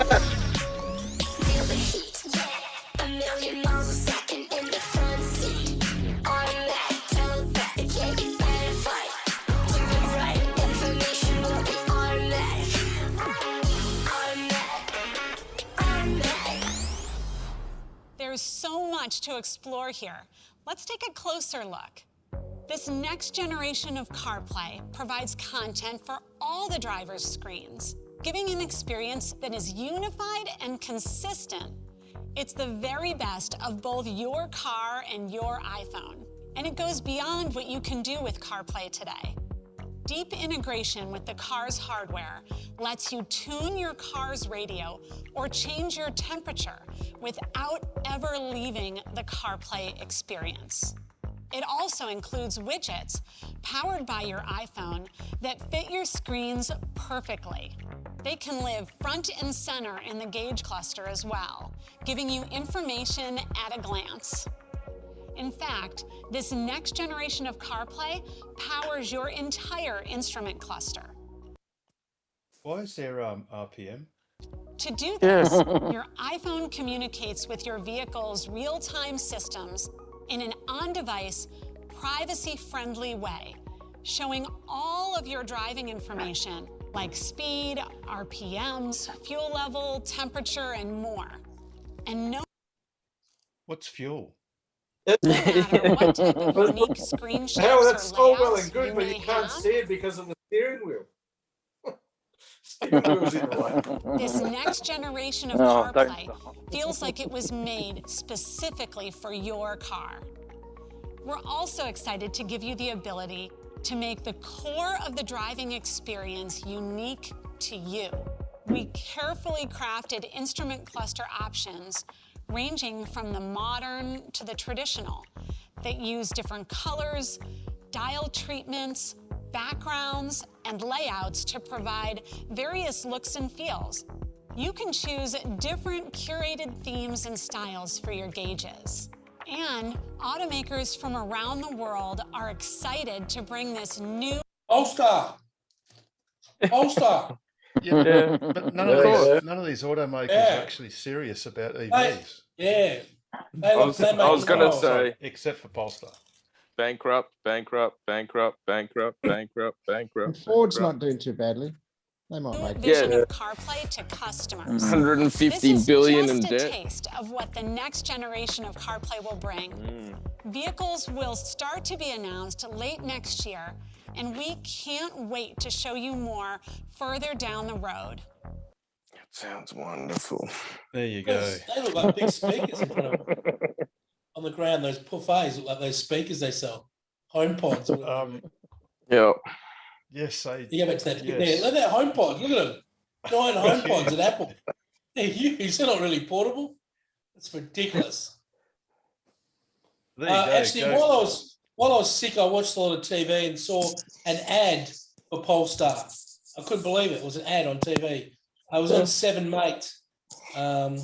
the heat, yeah. 1,000,000 miles a second in the front seat. Automatic, telepathic, yeah, you better fight. Do the right information will be automatic. Automatic. There's so much to explore here. Let's take a closer look. This next generation of CarPlay provides content for all the driver's screens, giving an experience that is unified and consistent. It's the very best of both your car and your iPhone, and it goes beyond what you can do with CarPlay today. Deep integration with the car's hardware lets you tune your car's radio or change your temperature without ever leaving the CarPlay experience. It also includes widgets powered by your iPhone that fit your screens perfectly. They can live front and center in the gauge cluster as well, giving you information at a glance. In fact, this next generation of CarPlay powers your entire instrument cluster. Why is there RPM? To do this, your iPhone communicates with your vehicle's real-time systems in an on-device, privacy-friendly way, showing all of your driving information like speed, RPMs, fuel level, temperature, and more. And no What's fuel? matter what type of unique screen shapes Hell, that's or so well layouts and good, you but may you can't have, see it because of the steering wheel. Steering wheel's in the way. this next generation of Oh, don't CarPlay feels like it was made specifically for your car. We're also excited to give you the ability to make the core of the driving experience unique to you. We carefully crafted instrument cluster options ranging from the modern to the traditional that use different colors, dial treatments, backgrounds, and layouts to provide various looks and feels. You can choose different curated themes and styles for your gauges. And automakers from around the world are excited to bring this new Polestar. Yeah, but none of these automakers are actually serious about EVs. Yeah. I was going to say, except for Polestar. Bankrupt. Ford's not doing too badly. They might make vision of CarPlay to customers. 150 billion in just a debt. taste of what the next generation of CarPlay will bring. Vehicles will start to be announced late next year, and we can't wait to show you more further down the road. Sounds wonderful. There you go. They look like big speakers in front of them. On the ground, those buffets look like those speakers they sell. HomePods. Yeah. Yes, You go back to that. There, look at that HomePod. Look at them. Giant HomePods at Apple. They're huge. They're not really portable. It's ridiculous. There you go. Actually, while I was sick, I watched a lot of TV and saw an ad for Polestar. I couldn't believe it. It was an ad on TV I was on Seven Mate. Not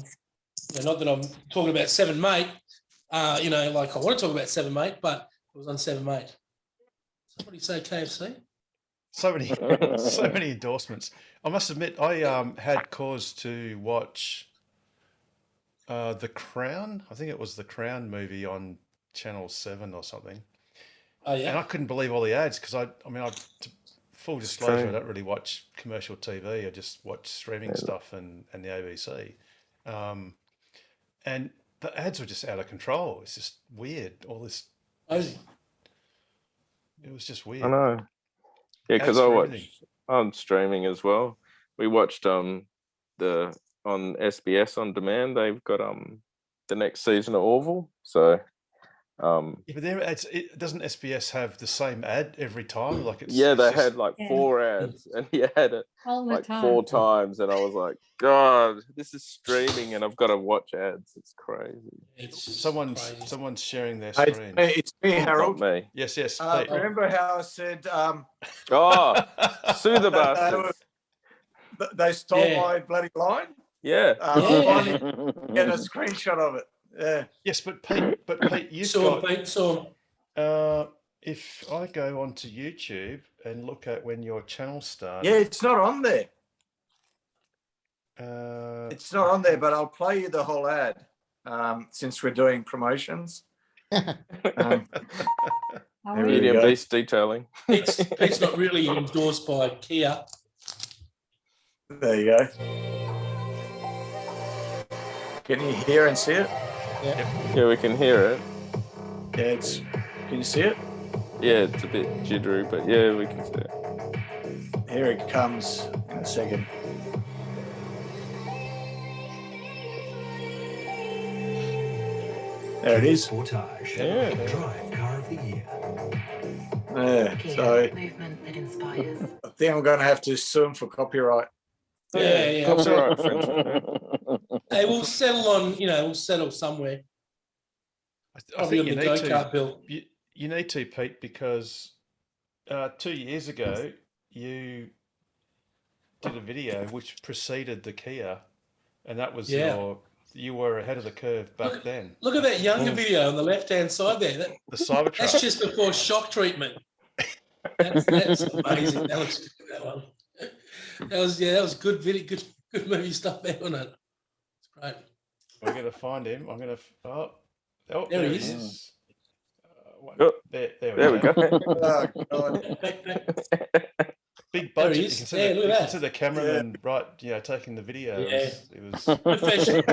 that I'm talking about Seven Mate, like I want to talk about Seven Mate, but it was on Seven Mate. Somebody say KFC? So many endorsements. I must admit, I had cause to watch The Crown. I think it was the Crown movie on Channel 7 or something. Oh, yeah. And I couldn't believe all the ads because full disclosure, I don't really watch commercial TV. I just watch streaming stuff and the ABC. And the ads were just out of control. It's just weird. All this. It was just weird. I know. Yeah, because I watch on streaming as well. We watched on SBS on demand. They've got the next season of Orville. So but their ads, doesn't SBS have the same ad every time? Like they had like 4 ads, and he had it like 4 times, and I was like, God, this is streaming, and I've got to watch ads. It's crazy. Someone's sharing their screen. It's me, Harold. Not me. Yes. Remember how I said? Sue the bastards. They stole my bloody line. Yeah. Get a screenshot of it. Yeah. Yes, but Pete, you've got. If I go onto YouTube and look at when your channel started. Yeah, it's not on there. It's not on there, but I'll play you the whole ad since we're doing promotions. Medium-based detailing. Pete's not really endorsed by Kia. There you go. Can you hear and see it? Yeah, we can hear it. Yeah, can you see it? Yeah, it's a bit jittery, but yeah, we can see it. Here it comes in a second. There it is. Yeah. Drive car of the year. Yeah, so I think I'm going to have to sue them for copyright. Yeah. Copyright infringement. Hey, we'll settle on, we'll settle somewhere. I think you the go-kart bill. You need to, Pete, because 2 years ago you did a video which preceded the Kia, and that was you were ahead of the curve back then. Look at that younger video on the left-hand side there. The Cybertruck. That's just before shock treatment. That's amazing. That was good, that one. That was good video, good movie stuff there, wasn't it? It's great. We're going to find him. I'm going to. There he is. There we go. Oh, God. Big budget. You can see the cameraman taking the video. Yeah. It was professional.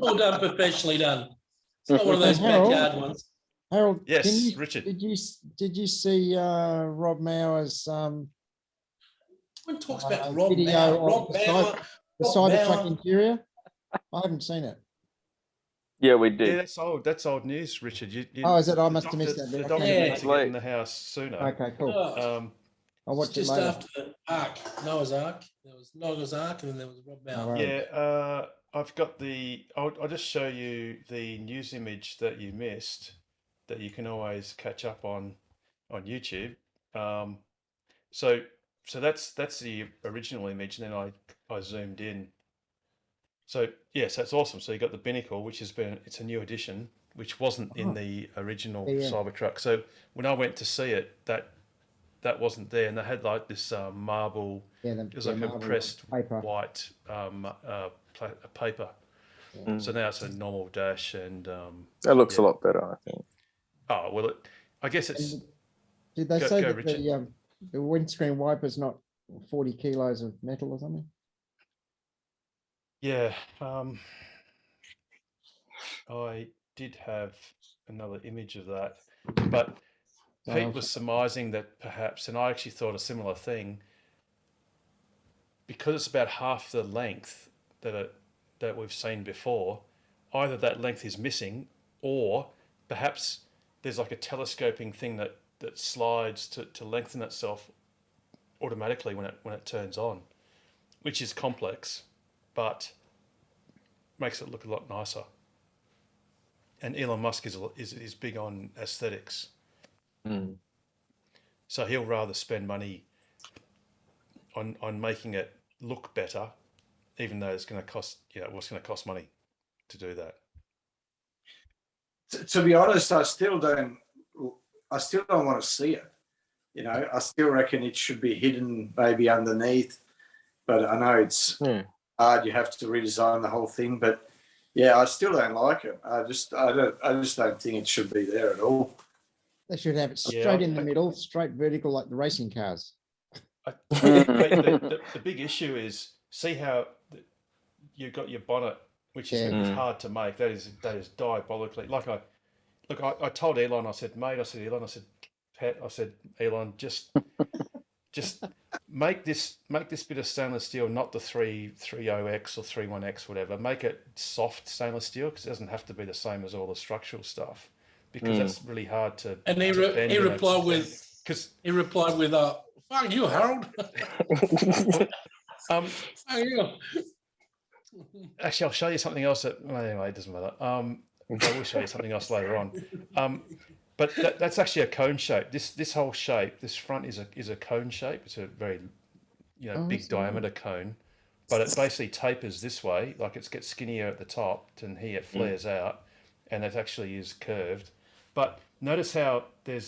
All done, professionally done. It's not one of those backyard ones. Harold, yes, Richard. Did you see Rob Maurer's When talks about Rob video Maurer, of the Cybertruck interior? I haven't seen it. Yeah, we did. Yeah, that's old news, Richard. Is it? I must have missed that. The doctor needs to get in the house sooner. Okay, cool. I'll watch it just later. after the Ark, Noah's Ark. There was Noah's Ark, and then there was Rob Maurer. Yeah, I've got I'll just show you the news image that you missed, that you can always catch up on YouTube. So that's the original image, and then I zoomed in. So yes, that's awesome. So you got the binnacle, which it's a new addition, which wasn't in the original Cybertruck. So when I went to see it, that wasn't there, and they had like this marble. It was like a pressed white paper. So now it's a normal dash, and that looks a lot better, I think. Oh well, I guess it's. Did they say that the windscreen wiper's not 40 kilos of metal or something? Yeah, I did have another image of that, but Pete was surmising that perhaps, and I actually thought a similar thing, because it's about half the length that we've seen before, either that length is missing, or perhaps there's like a telescoping thing that slides to lengthen itself automatically when it turns on, which is complex, but makes it look a lot nicer. And Elon Musk is big on aesthetics. So he'll rather spend money on making it look better even though it's going to cost, what's going to cost money to do that. To be honest, I still don't want to see it. I still reckon it should be hidden maybe underneath, but I know it's hard. You have to redesign the whole thing, but yeah, I still don't like it. I just don't think it should be there at all. They should have it straight in the middle, straight vertical like the racing cars. The big issue is, see how you've got your bonnet, which is hard to make. That is diabolically. I told Elon, I said, mate, Pat, I said, Elon, just make this bit of stainless steel, not the 30X or 31X, whatever. Make it soft stainless steel, because it doesn't have to be the same as all the structural stuff, because that's really hard to. And he replied with, "Fuck you, Harold." Fuck you. Actually, I'll show you something else. Anyway, it doesn't matter. I will show you something else later on. But that's actually a cone shape. This whole shape, this front is a cone shape. It's a very, big diameter cone, but it basically tapers this way. Like it gets skinnier at the top, and here it flares out, and it actually is curved. But notice how I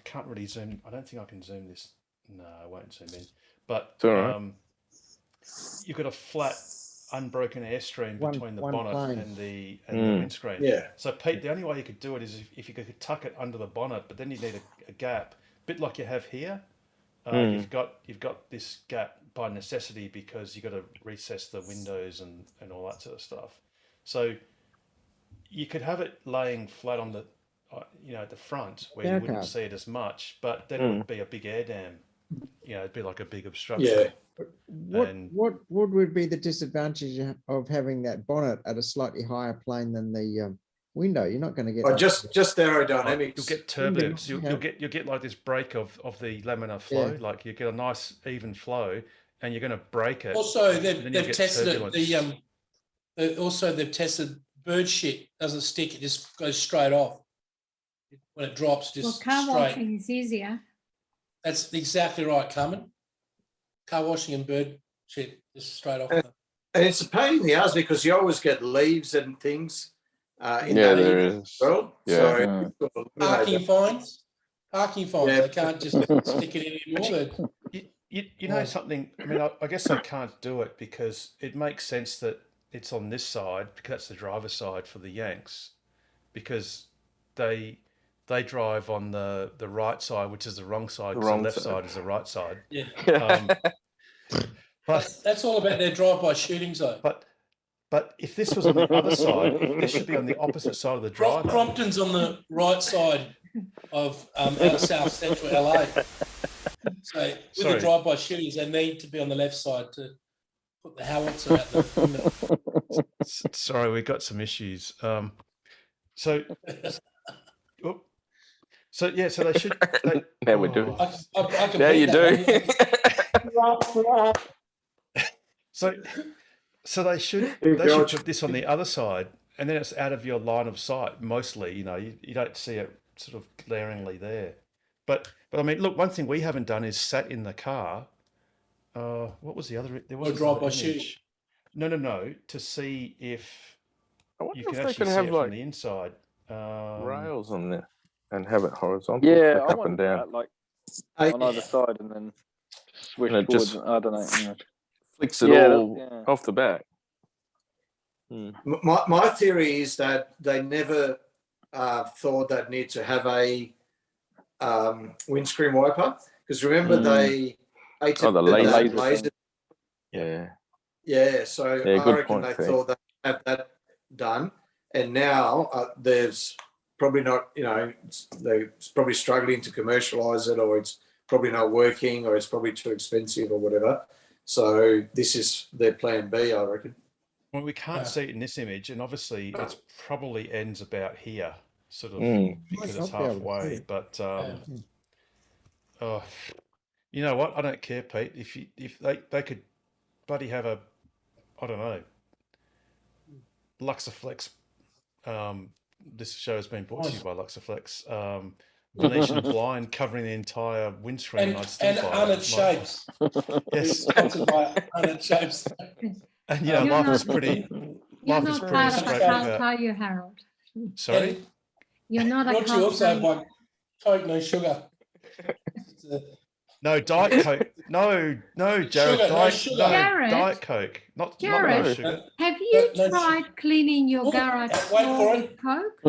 can't really zoom. I don't think I can zoom this. No, I won't zoom in. But you've got a flat, unbroken airstream between the bonnet and the windscreen. Yeah. So Pete, the only way you could do it is if you could tuck it under the bonnet, but then you need a gap, a bit like you have here. You've got this gap by necessity, because you've got to recess the windows and all that sort of stuff. So you could have it laying flat on the at the front, where you wouldn't see it as much, but then it would be a big air dam. It'd be like a big obstruction. Yeah. What would be the disadvantage of having that bonnet at a slightly higher plane than the window? You're not going to get just aerodynamics. You'll get turbulence. You'll get like this break of the laminar flow. Like you get a nice even flow, and you're going to break it. Also, they've tested it. Also, they've tested bird shit doesn't stick; it just goes straight off when it drops. Just car straight. washing is easier. That's exactly right, Carmen. Car washing and bird shit just straight off. And it's a pain in the ass, because you always get leaves and things. There is. Well, yeah. So parking fines. They can't just stick it in anymore. You know something? I mean, I guess I can't do it, because it makes sense that it's on this side, because that's the driver's side for the Yanks, because they drive on the right side, which is the wrong side, because the left side is the right side. Yeah. But that's all about their drive-by shootings, though. But if this was on the other side, this should be on the opposite side of the driver. Crompton's on the right side of out of South Central LA. So with the drive-by shootings, they need to be on the left side to put the howitzer out the window. Sorry, we've got some issues. So they should. Now we do. Now you do. So they should put this on the other side, and then it's out of your line of sight mostly. You don't see it sort of glaringly there. But I mean, look, one thing we haven't done is sat in the car. What was the other? There was a drive-by shooting. No, to see if you can they actually can see have, it like, from the inside. Rails on there and have it horizontal, Yeah, flick I up and want down. that, like on either side, and then switch And it forwards. just I don't know. Flicks it all off the back. My theory is that they never thought they'd need to have a windscreen wiper, because remember they the laser. Yeah, so I good reckon point, they Fred. thought they'd have that done, and now there's probably not, they're probably struggling to commercialize it, or it's probably not working, or it's probably too expensive or whatever. So this is their plan B, I reckon. Well, we can't see it in this image, and obviously it probably ends about here, sort of, because it's halfway. But you know what? I don't care, Pete. If they could bloody have a, I don't know, Luxaflex. This show has been brought to you by Luxaflex. Venetian blind covering the entire windscreen. And Arnott Shapes. Yes. Sponsored by Arnott Shapes. And you know, You're life is not- pretty. You're Life is not pretty part of a straight. cult, are you, Harold? Sorry. You're not a Brought you cult. also are you? by Coke, no sugar. No, Diet Coke. No, Jared. Sugar, no Diet, sugar. no, Jared? Diet Coke. Not no Jared, sugar. have you No, tried cleaning your Oh, garage wait floor for with Coke?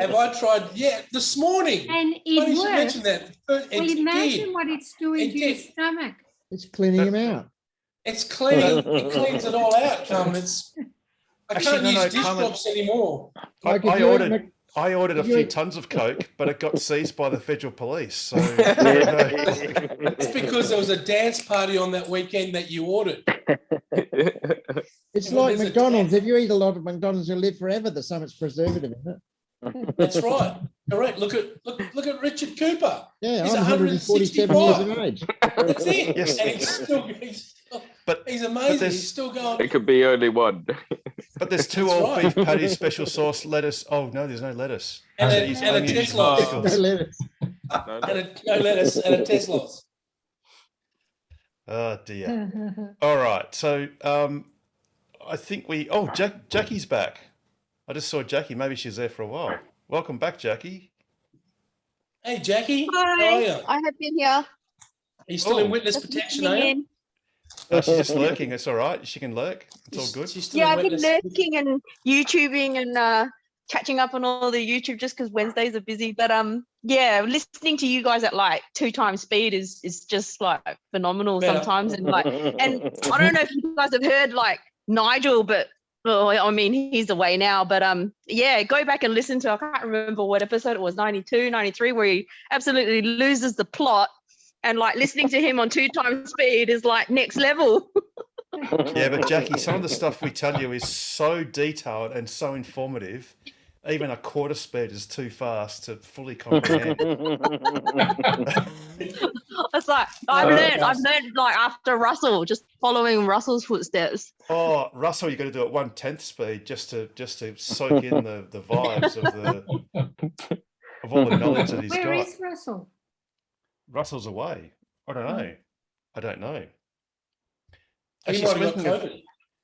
Have I tried? Yeah, this morning. And Funny it you should works. mention that. Well, It imagine did. what it's doing It to your did. stomach. It's cleaning him out. It's cleaning. It cleans it all out, Carmen. I Actually, can't no, use no, dish Carmen. drops anymore. Like if I you eat ordered. Mc- I ordered a if you few eat- tons of Coke, but it got seized by the federal police. So It's because there was a dance party on that weekend that you ordered. It's Well, like there's a McDonald's. If you eat a lot of McDonald's, you'll live forever. There's so much preservative in it. That's right. Correct. Look at Richard Cooper. Yeah, He's I'm 147 years of 165. age. That's it. Yes. And he's amazing. there's- He's still going. It could be only one. But there's two That's old right. beef patties, special sauce, lettuce. Oh no, there's no lettuce. And So a- he's and a only using Tesla. pickles. No lettuce. No lettuce and a Tesla. Oh dear. All right. So I think Jackie's back. I just saw Jackie. Maybe she's there for a while. Welcome back, Jackie. Hey, Jackie. Hi, How are you? I have been here. Are you still in Oh. witness Just protection, listening are you? in. Oh, she's just lurking. It's all right. She can lurk. It's all good. She's still Yeah, in I've been witness. lurking and YouTubing and catching up on all the YouTube just because Wednesdays are busy. But yeah, listening to you guys at like 2 times speed is just like phenomenal Better. sometimes. And like, and I don't know if you guys have heard like Nigel, but well, I mean, he's away now, but yeah, go back and listen to, I can't remember what episode it was, 92, 93, where he absolutely loses the plot, and like listening to him on 2 times speed is like next level. Yeah, but Jackie, some of the stuff we tell you is so detailed and so informative. Even a quarter speed is too fast to fully comprehend. It's like I've learned like after Russell, just following Russell's footsteps. Oh, Russell, you got to do it 1/10 speed just to soak in the vibes of all the knowledge that he's Where got. is Russell? Russell's away. I don't know. I don't know. He Actually, might have got COVID.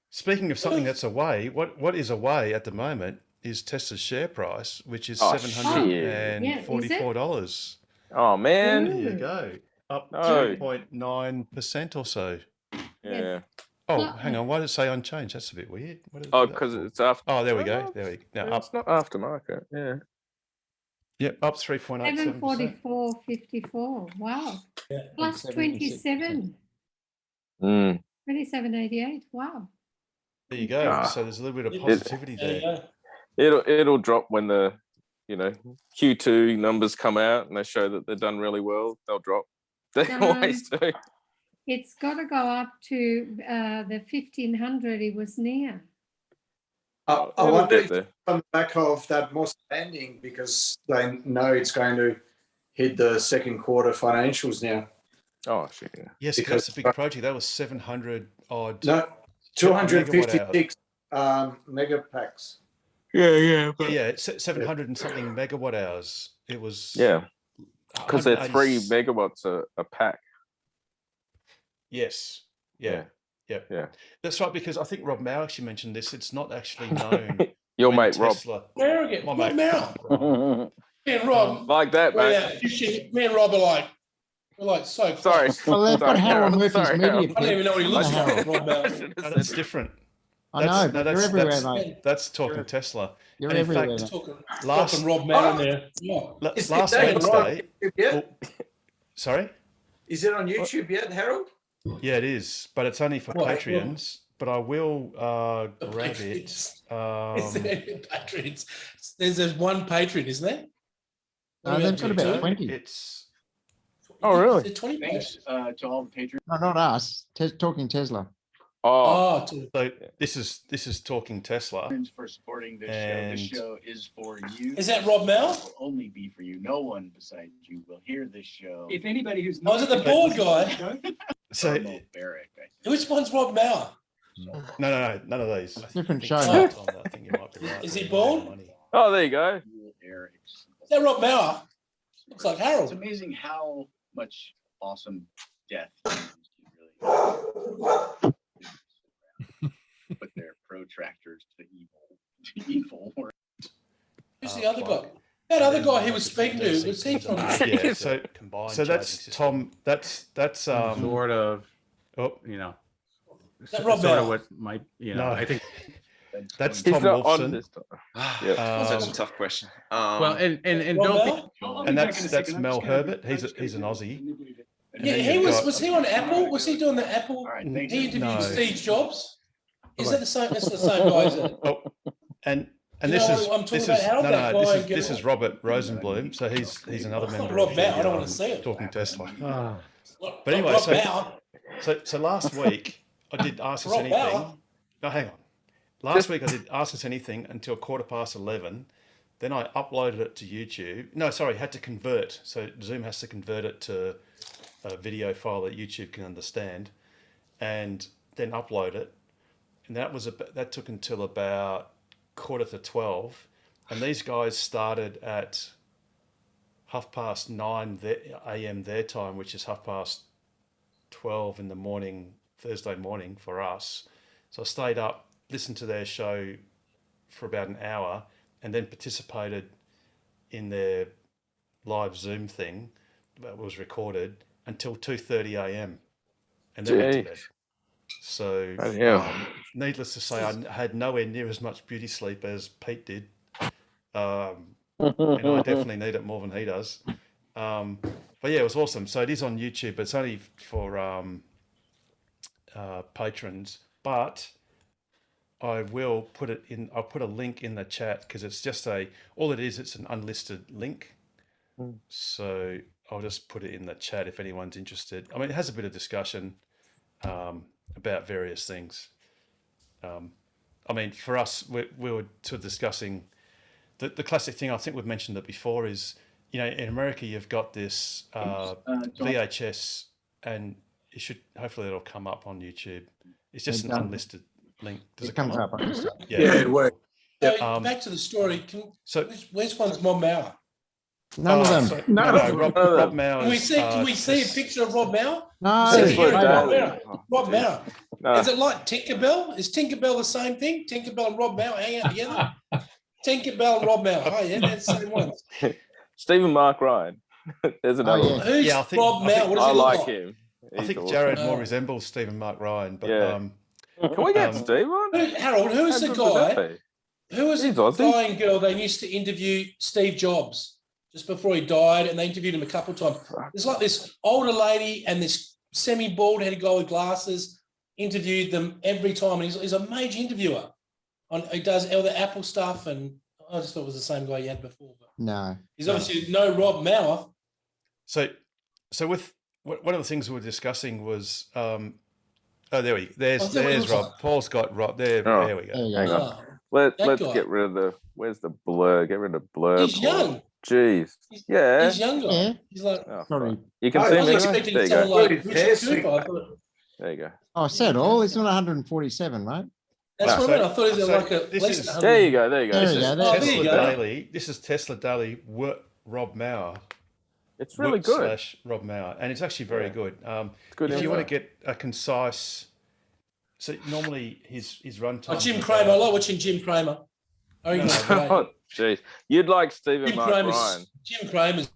speaking of something that's away, what is away at the moment is Tesla's share price, which is Oh, $744. Oh man. There you go. Up No. 2.9% or so. Yeah. Oh, Well, hang on. Why did it say unchanged? That's a bit weird. What did it Oh, do that because for? it's after. Oh, there we go. There we go. Now It's up. not aftermarket. Yeah. Yep, up 3.87%. 744.54. Wow. Yeah. Plus 27. Mm. 27.88. Wow. There you go. Ah. So there's a little bit of It- positivity There you there. go. It'll drop when the Q2 numbers come out and they show that they're done really well. They'll drop. They always do. It's got to go up to the 1500 it was near. I It'll wonder get if there. on the back of that more spending because they know it's going to hit the second quarter financials now. Oh shit. Yeah. Yes, Because- that's a big project. That was 700 odd. No, 256 mega packs. Yeah. Yeah, it's 700 and something megawatt hours. It was. Yeah. Because they're 3 180 megawatts a pack. Yes. Yeah. Yeah. Yeah. That's right, because I think Rob Mao actually mentioned this. It's not actually known. Your when mate Rob. Tesla. Where again? My Rob mate. Mao. Me and Rob, Like that, we're mate. out fishing. Me and Rob are like so close. Sorry. Well, they've got Sorry, Harold Harold. Murphy's Sorry, media. Harold. I don't even know what he looks like. Rob Mao. No, that's different. I know, but you're everywhere, mate. That's talking Tesla. You're And in everywhere. fact, mate. Talking, Last- dropping Rob Mao in there. Yeah. Is last it Wednesday. on YouTube yet? Oh, sorry? Is it on YouTube yet, Harold? Yeah, it is, but it's only for Well, Patreons. But I will grab it. Is there patrons? There's one patron, isn't there? No, they've got about 20. It's Oh, really? Is it 20 Thanks to all the patrons. No, not us. Talking Tesla. Oh, so this is talking Tesla. For supporting this show. And- This show is for you. Is that Rob Mao? It will only be for you. No one besides you will hear this show. If anybody who's Oh, is it the board guy? So Barrick, I think. Which one's Rob Mao? no, none of these. Different show. I mate. think you might be right. Is he bald? oh, there you go. Is that Rob Mao? Looks like It's Harold. amazing how much awesome death. contractors to evil. Who's the other guy? That other guy he was speaking to, was he from? Yeah, so combined so that's charging system. Tom. That's Sort of, Oh, you know, That Rob sort Bell? of what might, you know, No. I think. that's He's Tom not on Wolfson. this time. That's a tough question. Well, and Rob don't Bell? be, And that's Mel Herbert. He's an Aussie. And Yeah, then he you've was. got- Was he on Apple? Was he doing the Apple? thanks. He interviewed No. Steve Jobs. Is that the same? That's the same guy, isn't it? Oh, and You this know is what I'm talking this about, is Harold? no That no guy this is get this is off. Robert Rosenblum. So he's another It's not member Rob of Bell, I don't wanna the, see it. Talking Tesla. Ah. But anyway, Rob so, Bell. so last week I did Ask Us Rob Anything. Bell. No, hang on. Last week I did Ask Us Anything until 11:15. Then I uploaded it to YouTube. No, sorry, had to convert. So Zoom has to convert it to a video file that YouTube can understand, and then upload it. And that took until about 11:45. And these guys started at 9:30 a.m. their time, which is 12:30 in the morning, Thursday morning for us. So I stayed up, listened to their show for about an hour, and then participated in their live Zoom thing that was recorded until 2:30 a.m. and then went to bed. So, Bloody hell. needless to say, I had nowhere near as much beauty sleep as Pete did. And I definitely need it more than he does. But yeah, it was awesome. So it is on YouTube, but it's only for patrons. But I will put it in. I'll put a link in the chat because it's just all it is. It's an unlisted link. So I'll just put it in the chat if anyone's interested. I mean, it has a bit of discussion about various things. I mean, for us, we were sort of discussing the classic thing. I think we've mentioned it before. Is in America you've got this VHS, and it should hopefully it'll come up on YouTube. It's just an unlisted link. Does it come comes up on this? Yeah, it works. So back to the story. Where's one's Mom Mauer? None of them. So, no, Rob Mauer. Can we see a picture of Rob Mauer? No, See a it's picture of like Rob that. Mauer. Rob Mauer. No. Is it like Tinkerbell? Is Tinkerbell the same thing? Tinkerbell and Rob Mauer hang out together? Tinkerbell and Rob Mauer. Oh yeah, they're the same ones. Stephen Mark Ryan. There's another one. Who's I think- Rob I think- Mauer? What does I he look like like? him. I He's think awesome. Jared more resembles Stephen Mark Ryan, but Yeah. Can we get Steve on? Harold, who's the How good would that guy? be? Who was the He's Aussie. guy and girl they used to interview Steve Jobs just before he died, and they interviewed him a couple of times. There's like this older lady and this semi-bald headed guy with glasses interviewed them every time, and he's a major interviewer. He does all the Apple stuff, and I just thought it was the same guy you had before. But No. he's obviously no Rob Mauer. So with one of the things we were discussing was there's Rob. Paul's got Rob there. Oh, There we go. hang on. Oh, Let's guy. get rid of where's the blur? Get rid of blur. He's Paul. young. Jeez. Yeah. He's younger. Yeah. He's like, Oh, Sorry. fuck. You can I see I was me. expecting There you someone go. like His Richard hair's Cooper. I thought, There you go. Oh, I said all. It's not 147, mate. that's No, what I mean. I thought he was so like a this less is- than 100. There you go. There you go. There This you is go. Oh, there Tesla you go. Daily. This is Tesla Daily. Rob Mauer. It's really good. / Rob Mauer, and it's actually very good. It's good. If you info. want to get a concise, so normally his run time. Oh, Jim Cramer. I like watching Jim Cramer. I reckon he's great. Oh, jeez. You'd like Stephen Jim Mark Cramer's, Ryan. Jim Cramer's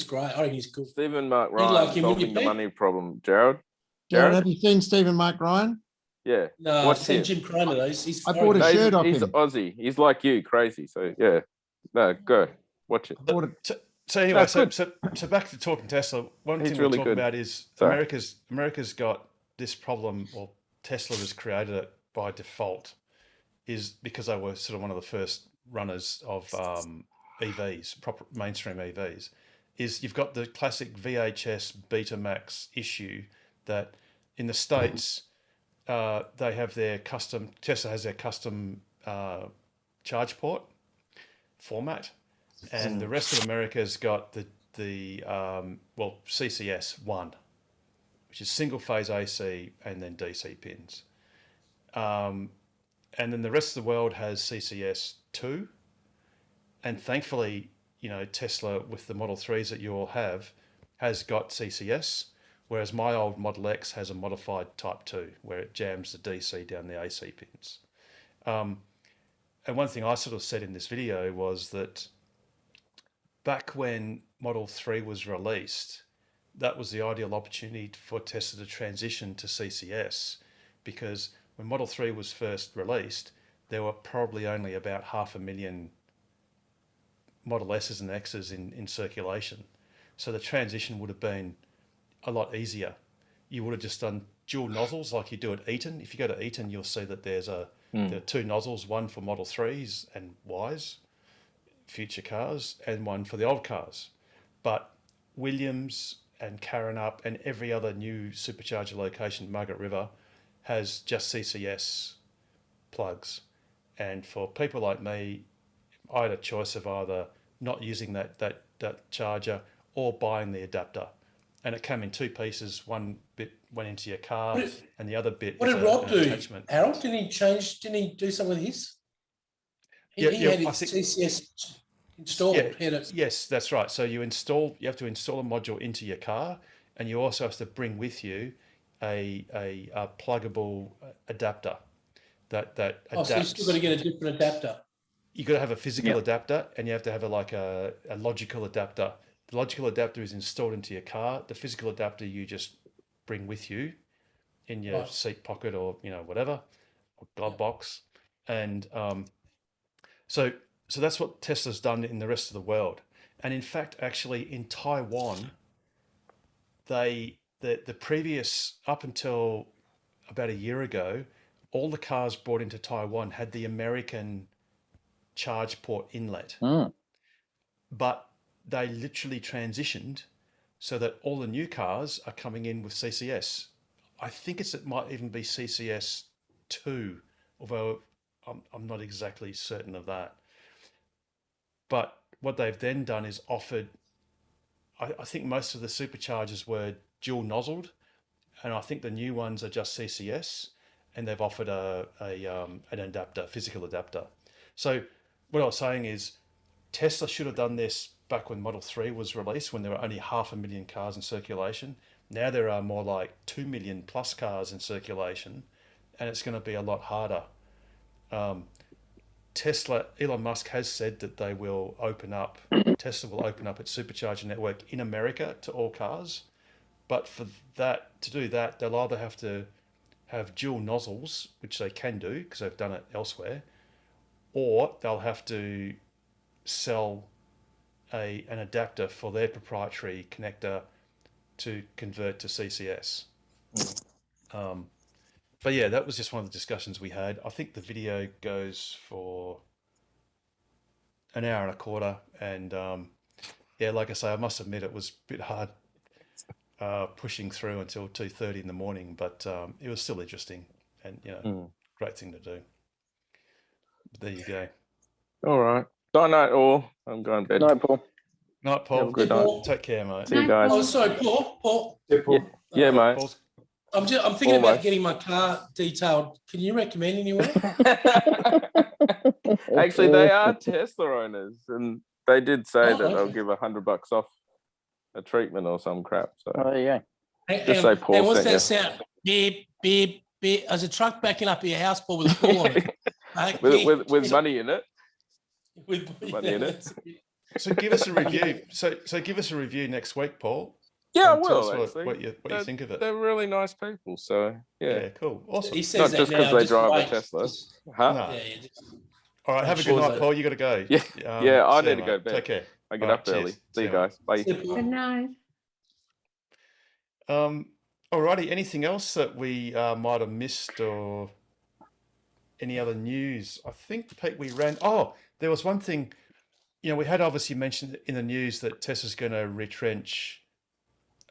great. I reckon he's cool. Stephen Mark You'd Ryan like him, wouldn't solving you, the Pete? money problem. Jared? Jared, have you seen Stephen Mark Ryan? Yeah. No, I've Watch seen him. Jim Cramer though. He's I bought a No, shirt off he's him. Aussie. He's like you, crazy. So yeah. No, go. Watch it. Bought it. So anyway, That's so back to talking Tesla. One He's thing really we're talking good. about is Sorry. America's got this problem, or Tesla has created it by default, is because they were sort of one of the first runners of EVs, proper mainstream EVs. Is you've got the classic VHS Betamax issue that in the States they have their custom. Tesla has their custom charge port format. And the rest of America's got the CCS 1, which is single phase AC and then DC pins. And then the rest of the world has CCS 2. And thankfully, Tesla with the Model 3s that you all have has got CCS, whereas my old Model X has a modified Type 2 where it jams the DC down the AC pins. And one thing I sort of said in this video was that back when Model 3 was released, that was the ideal opportunity for Tesla to transition to CCS, because when Model 3 was first released, there were probably only about 500,000 Model S's and X's in circulation. So the transition would have been a lot easier. You would have just done dual nozzles like you do at Eaton. If you go to Eaton, you'll see that there are 2 nozzles, one for Model 3s and Ys, future cars, and one for the old cars. But Williams and Karrinyup and every other new supercharger location, Margaret River, has just CCS plugs. And for people like me, I had a choice of either not using that charger or buying the adapter. And it came in 2 pieces. One bit went into your car, and the other bit. What is did Rob do? Attachment. Harold, didn't he do something with his? He had his CCS installed. Yes, that's right. So you have to install a module into your car, and you also have to bring with you a pluggable adapter that adapts. So you still got to get a different adapter. You got to have a physical adapter, and you have to have a logical adapter. The logical adapter is installed into your car. The physical adapter you just bring with you in your seat pocket or whatever, or glove box, and so that's what Tesla's done in the rest of the world. And in fact, actually in Taiwan, the previous, up until about a year ago, all the cars brought into Taiwan had the American charge port inlet. But they literally transitioned so that all the new cars are coming in with CCS. I think it might even be CCS 2, although I'm not exactly certain of that. But what they've then done is offered, I think most of the superchargers were dual nozzled, and I think the new ones are just CCS, and they've offered an adapter, physical adapter. So what I was saying is Tesla should have done this back when Model 3 was released, when there were only 500,000 cars in circulation. Now there are more like 2 million plus cars in circulation, and it's going to be a lot harder. Elon Musk has said that Tesla will open up its supercharger network in America to all cars. But to do that, they'll either have to have dual nozzles, which they can do because they've done it elsewhere, or they'll have to sell an adapter for their proprietary connector to convert to CCS. But yeah, that was just one of the discussions we had. I think the video goes for an hour and a quarter, and like I say, I must admit it was a bit hard pushing through until 2:30 in the morning, but it was still interesting, and great thing to do. But there you go. All right. Night night all. I'm going to bed. Night, Paul. Night, Paul. Have a good night. Take care, mate. See you guys. Oh, sorry, Paul. Yeah, mate. I'm thinking about getting my car detailed. Can you recommend anywhere? Actually, they are Tesla owners, and they did say that they'll give $100 off a treatment or some crap. So there you go. Just say Paul what's sent that sound? Beep, beep, beep. As a truck backing up your house, Paul, with a pool on it. with money in it. With money in it. So give us a review. So give us a review next week, Paul. Yeah, I and tell will. us Actually, what you think of it. They're really nice people. So yeah, cool, awesome. He says not just that because now, they drive wait. a Tesla, No. huh? All right, have a good night, Paul. You got to go. Yeah, I see you, need to go mate. to bed. Take care. I get All right, up early. cheers. See you guys. Bye. Good night. Alrighty, anything else that we might have missed, or any other news? I think, Pete, we ran. Oh, there was one thing. We had obviously mentioned in the news that Tesla's going to retrench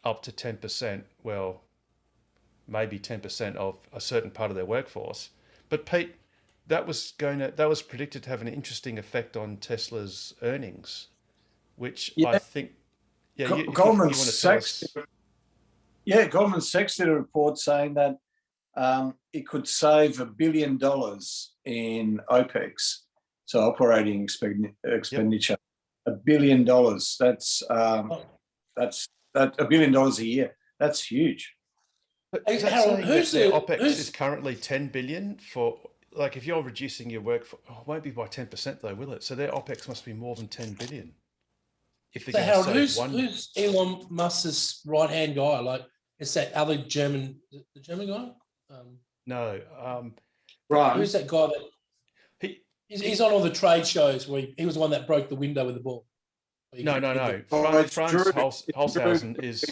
up to 10%. Well, maybe 10% of a certain part of their workforce. But Pete, that was predicted to have an interesting effect on Tesla's earnings, which I think. Yeah, Goldman Sachs. Yeah, Goldman Sachs did a report saying that it could save $1 billion in OPEX, so operating expenditure. $1 billion. That's $1 billion a year. That's huge. But is that saying that their OPEX is currently $10 billion for like if you're reducing your work, it won't be by 10% though, will it? So their OPEX must be more than 10 billion. If So they're Harold, going to save who's Elon Musk's right hand guy? Like it's that other German, the German guy. No, Right. Who's that guy that he's on all the trade shows where he was the one that broke the window with the ball. No. Oh, Franz Drew. Holzhausen is,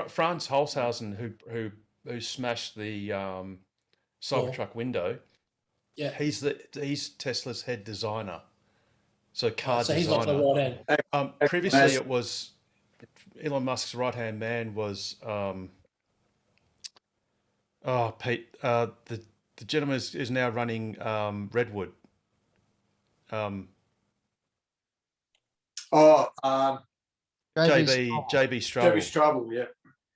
Franz Holzhausen who smashed the Cybertruck window. Yeah, he's Tesla's head designer. So car so he's designer. like the right hand. Previously, it was Elon Musk's right hand man was Pete. The gentleman is now running Redwood. JB Straubel. JB Straubel, yeah.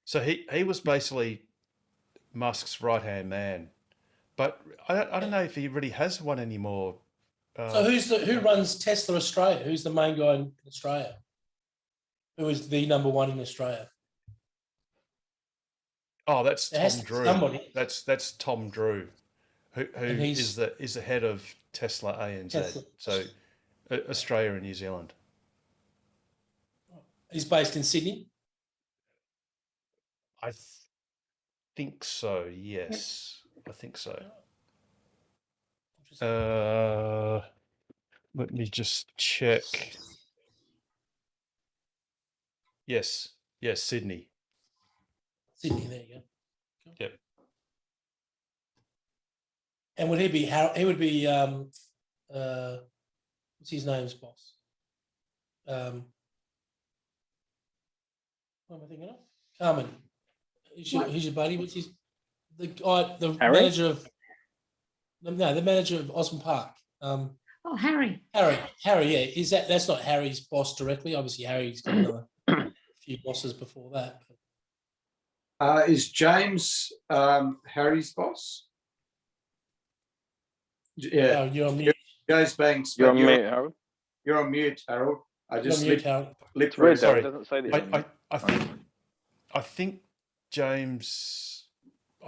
So he was basically Musk's right hand man, but I don't know if he really has one anymore. So who runs Tesla Australia? Who's the main guy in Australia? Who is the number one in Australia? Oh, that's There has Tom to be Drew. somebody. That's Tom Drew, who And he's- is the head of Tesla ANZ. Tesla. So Australia and New Zealand. He's based in Sydney. I think so. Yes, I think so. Let me just check. Yes, Sydney. Sydney, there you go. Yep. And would he be he would be what's his name's boss? What am I thinking of? Carmen. Who's your buddy? What's his the guy the Harry? manager of the manager of Osborne Park. Oh, Harry. Harry, yeah. That's not Harry's boss directly. Obviously, Harry's got another few bosses before that. Is James Harry's boss? Yeah. Oh, you're on mute. James Banks. You're but on mute, Harold. You're on mute, Harold. I You're just on mute, slipped, Harold. slipped Weird through. though, it Sorry. doesn't say that you're on mute. I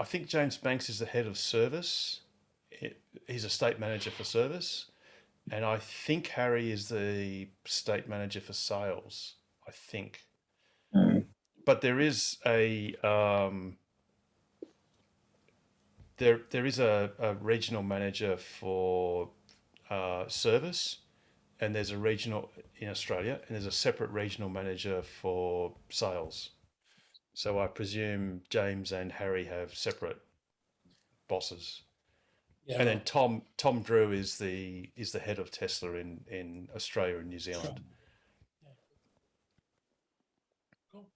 think James Banks is the head of service. He's a state manager for service, and I think Harry is the state manager for sales. I think, but there is a there is a regional manager for service, and there's a regional in Australia, and there's a separate regional manager for sales. So I presume James and Harry have separate bosses. Yeah, And then Tom Drew is the head of Tesla in Australia and New Zealand. Cool.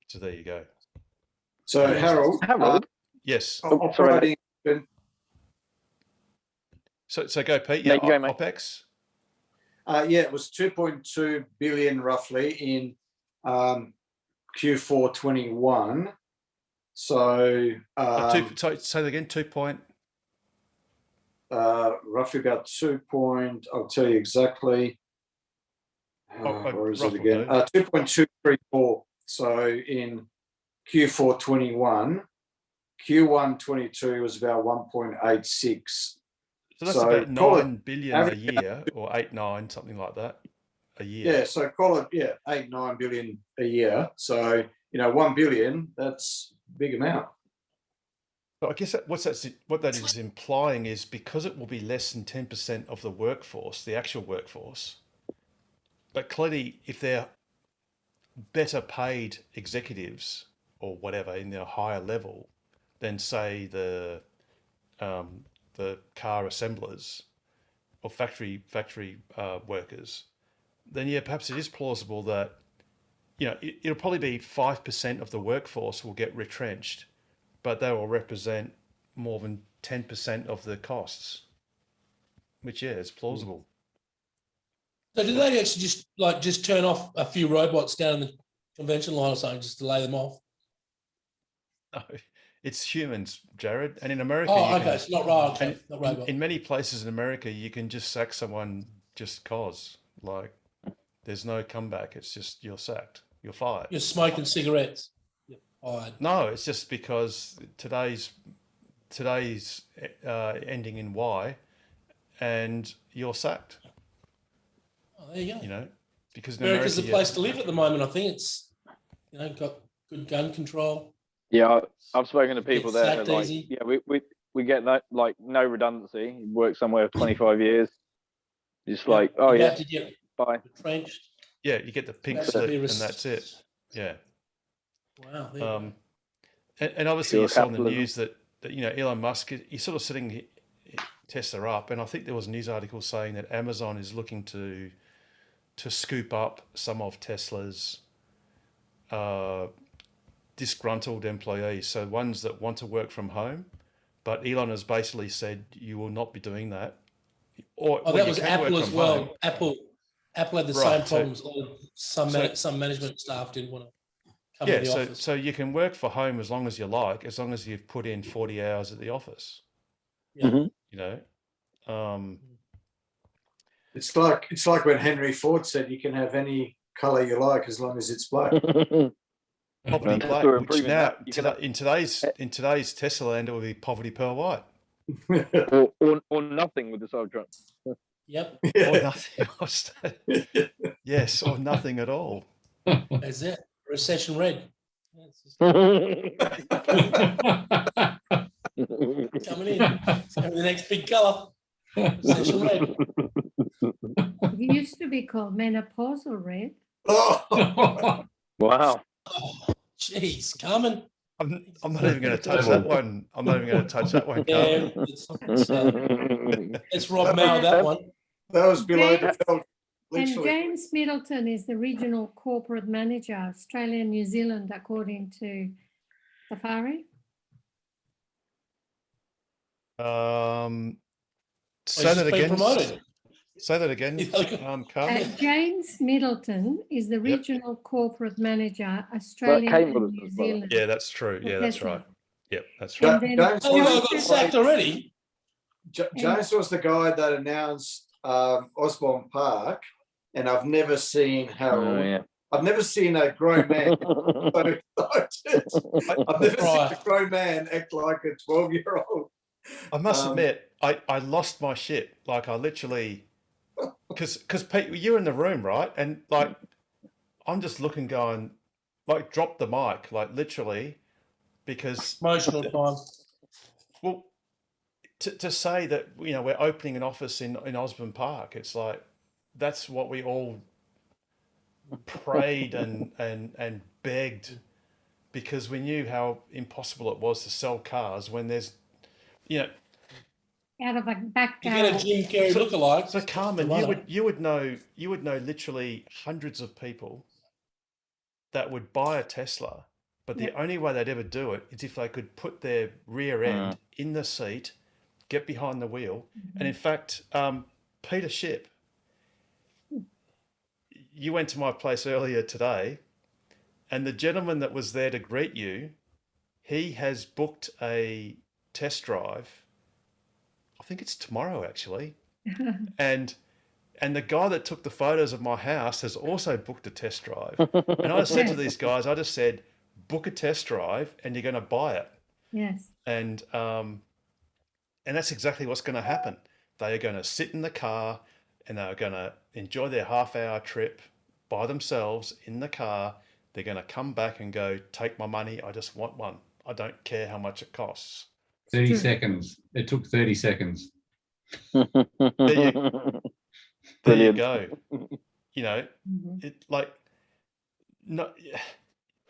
So there you go. So Harold. Yes. Operating. So go, Pete. No, Yeah, you go, mate. OPEX. Yeah, it was 2.2 billion roughly in Q4 21. So Say that again. 2 point. roughly about 2 point. I'll tell you exactly. Where is it rough again? will 2.234. So in Q4 21, Q1 22 was about 1.86. So that's about 9 billion a year, or 8-9, something like that, a year. Yeah, so call it 8-9 billion a year. So 1 billion. That's a big amount. But I guess what that is implying is because it will be less than 10% of the workforce, the actual workforce. But clearly, if they're better paid executives or whatever in their higher level than say the car assemblers or factory workers, then perhaps it is plausible that it'll probably be 5% of the workforce will get retrenched, but they will represent more than 10% of the costs, which it's plausible. So did they actually just turn off a few robots down the convention line or something just to lay them off? No, it's humans, Jared. And in America, it's not robots. Not robots. In many places in America, you can just sack someone just cause. Like, there's no comeback. It's just you're sacked. You're fired. You're smoking cigarettes. You're fired. No, it's just because today's today's ending in Y, and you're sacked. Oh, there you go. You know, because in America's the America, place to live at the moment. I think it's, got good gun control. Yeah, I've spoken to people Get there. sacked Like, easy. yeah, we get no, like no redundancy. You work somewhere for 25 years. Just like, oh You're yeah, about to get bye. retrenched. yeah, you get the pink That's slip, the and risk. that's it. Yeah. Wow. there you go. And obviously Pure you saw in the capitalism. news that Elon Musk, he's sort of setting Tesla up, and I think there was a news article saying that Amazon is looking to scoop up some of Tesla's disgruntled employees, so ones that want to work from home, but Elon has basically said you will not be doing that. Or Oh, well, that you was can Apple work as from well. home. Apple had the Right, same so- problems. Some so- management staff didn't want to come Yeah, to the so office. so you can work for home as long as you like, as long as you've put in 40 hours at the office. Yeah. Mhm. You know, It's like when Henry Ford said you can have any color you like as long as it's black. poverty And black, Tesla which improving now that. You can have- in today's Tesla land it will be poverty pearl white. or nothing with the Cybertruck. Yep. Or nothing. Yes, or nothing at all. That's it. Recession red. That's just coming in. It's gonna be the next big color. Recession red. It used to be called menopausal red. Oh, Wow. Jeez, Carmen. I'm not even going to touch that one. I'm not even going to touch that one. Yeah, Carmen. it's Rob Mao, that one. that was below James- the belt. And Literally. James Middleton is the regional corporate manager, Australia and New Zealand, according to Safari. Say he's that been again. promoted. Say that again, Carmen. James Middleton is the regional corporate manager, Australia Kate and Middleton New as well. Zealand. Yeah, that's true. Yeah, that's Tesla. right. Yep, that's And right. then- James Oh, you was- all got sacked already. James was the guy that announced Osborne Park, and I've never seen Harold. Oh, yeah. I've never seen a grown man. I've never seen a grown man act like a 12-year-old. I must admit, I lost my shit. Like I literally, because Pete, you're in the room, right? And like, I'm just looking, going, like, drop the mic, like literally, because Emotional time. well, to say that we're opening an office in Osborne Park, it's like that's what we all prayed and begged, because we knew how impossible it was to sell cars when there's, Out of a back You get a garage. Jim Carrey lookalike. So Carmen, Tomato. you would know literally hundreds of people that would buy a Tesla, but the only way they'd ever do it is if they could put their rear end in the seat, get behind the wheel, and in fact, Peter Ship, you went to my place earlier today, and the gentleman that was there to greet you, he has booked a test drive. I think it's tomorrow actually. And the guy that took the photos of my house has also booked a test drive. And I said to these guys, I just said, book a test drive and you're going to buy it. Yes. And that's exactly what's going to happen. They are going to sit in the car and they're going to enjoy their half-hour trip by themselves in the car. They're going to come back and go, take my money. I just want one. I don't care how much it costs. 30 seconds. It took 30 seconds. There you Brilliant. go. It like no.